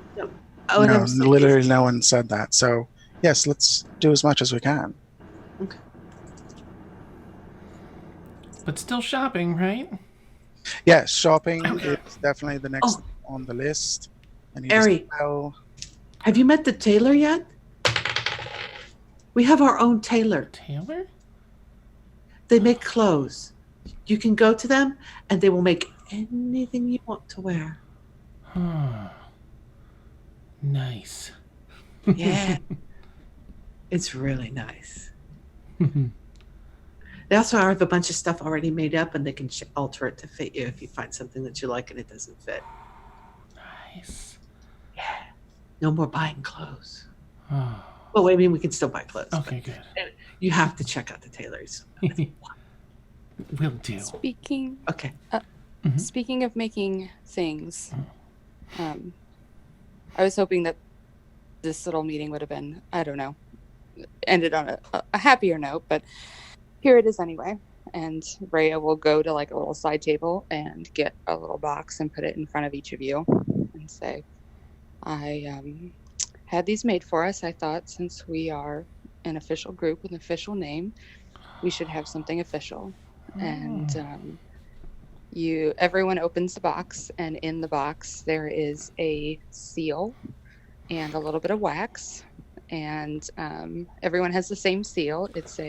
Oh, and No, I'm saying literally no one said that. So, yes, let's do as much as we can. But still shopping, right? Yes, shopping Okay. is definitely the next Oh. on the list. I need Ari. a spell. have you met the tailor yet? We have our own tailor. Taylor? They make clothes. You can go to them, and they will make anything you want to wear. Huh. Nice. Yeah. It's really nice. They also have a bunch of stuff already made up, and they can alter it to fit you if you find something that you like and it doesn't fit. Nice. Yeah. No more buying clothes. Oh, Well, I mean, we can still buy clothes. okay, But good. you have to check out the tailors. Will do. Speaking Okay. Speaking of making things, I was hoping that this little meeting would have been, I don't know, ended on a happier note, but here it is anyway. And Rheya will go to like a little side table and get a little box and put it in front of each of you and say, I had these made for us. I thought since we are an official group with an official name, we should have something official. And everyone opens the box, and in the box there is a seal and a little bit of wax, and everyone has the same seal. It's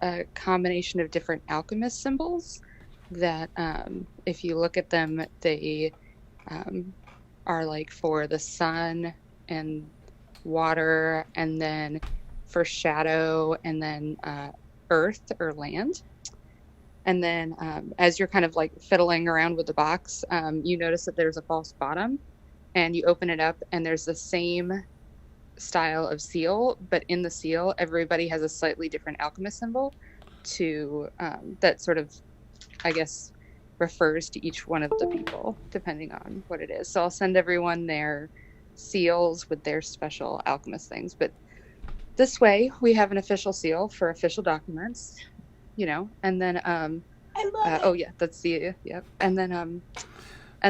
a combination of different alchemist symbols that if you look at them, they are like for the sun and water, and then for shadow, and then earth or land. And then as you're kind of like fiddling around with the box, you notice that there's a false bottom, and you open it up, and there's the same style of seal, but in the seal, everybody has a slightly different alchemist symbol to that sort of, I guess, refers to each one of the people, depending on what it is. So I'll send everyone their seals with their special alchemist things, but this way we have an official seal for official documents, and then I love oh it. yeah, that's the yep. And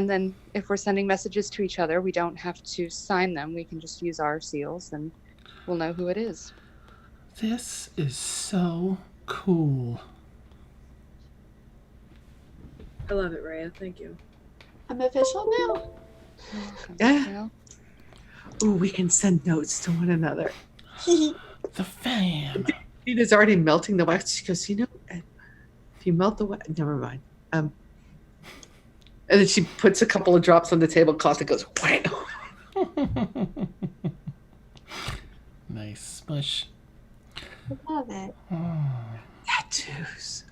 then if we're sending messages to each other, we don't have to sign them. We can just use our seals and we'll know who it is. This is so cool. I love it, Rheya. Thank you. I'm official now. Yeah. Ooh, we can send notes to one another. The fam. Deena's already melting the wax. She goes, if you melt the wax, never mind. And then she puts a couple of drops on the tablecloth and goes, wow. Nice smush. I love it. Tattoos.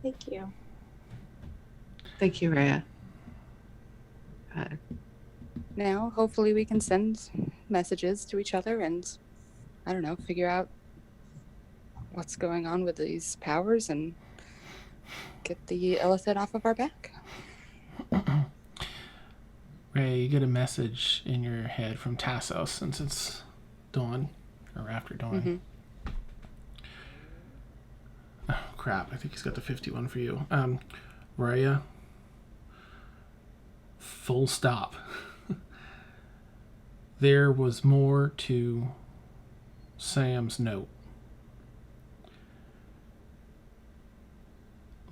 Thank you. Thank you, Rheya. Now, hopefully, we can send messages to each other and, I don't know, figure out what's going on with these powers and get the illithid off of our back. Ray, you get a message in your head from Tassos since it's dawn or after dawn. Mm-hmm. Oh, crap. I think he's got the 51 for you. Rheya, full stop. There was more to Sam's note.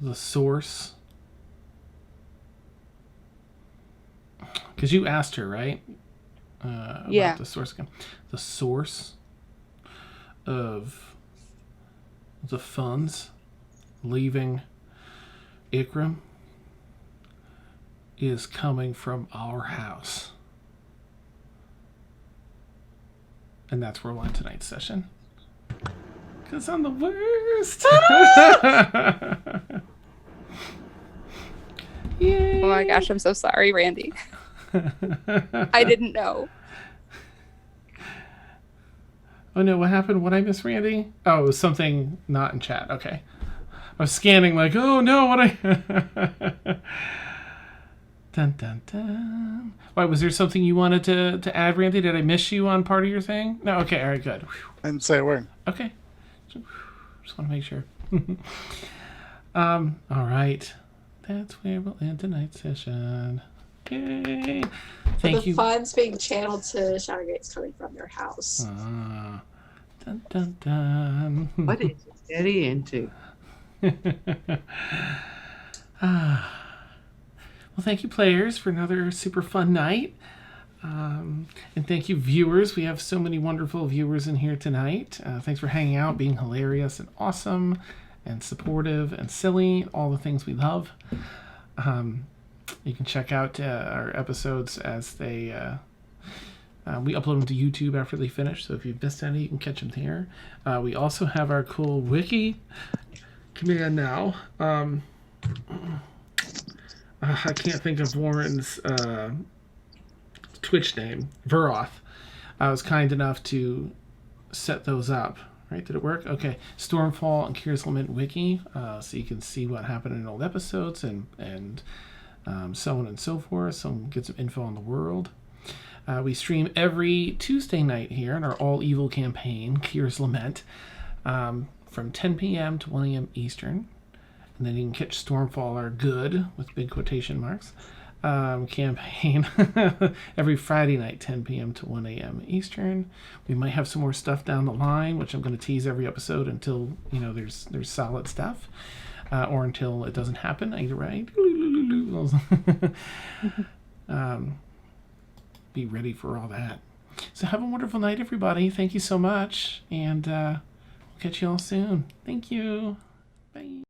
The source. Because you asked her, right? About the source again. The source of the funds leaving Ikram is coming from our house. And that's where we'll end tonight's session. Because I'm the worst. Yay. Oh my gosh, I'm so sorry, Randy. I didn't know. Oh no, what happened? What I miss, Randy? Oh, it was something not in chat. Okay. I was scanning like, oh no, what I... Dun, dun, dun. Why, was there something you wanted to add, Randy? Did I miss you on part of your thing? No, okay, all right, good. Whew. I didn't say a word. Okay. Just want to make sure. All right. That's where we'll end tonight's session. Yay. Thank the you. funds being channeled to Shadowgate's coming from their house. Dun, dun, dun. What is Eddie into? Well, thank you, players, for another super fun night. And thank you, viewers. We have so many wonderful viewers in here tonight. Thanks for hanging out, being hilarious and awesome and supportive and silly, all the things we love. You can check out our episodes as they... we upload them to YouTube after they finish, so if you've missed any, you can catch them there. We also have our cool wiki command now. I can't think of Warren's Twitch name, Veroth. I was kind enough to set those up. Right? Did it work? Okay. Stormfall and Curious Lament wiki, so you can see what happened in old episodes and so on and so forth. So get some info on the world. We stream every Tuesday night here in our All Evil campaign, Curious Lament, from 10 p.m. to 1 a.m. Eastern. And then you can catch Stormfall, our good, with big quotation marks, campaign every Friday night, 10 p.m. to 1 a.m. Eastern. We might have some more stuff down the line, which I'm going to tease every episode until, there's solid stuff, or until it doesn't happen. Either way. Be ready for all that. So have a wonderful night, everybody. Thank you so much, and we'll catch you all soon. Thank you. Bye.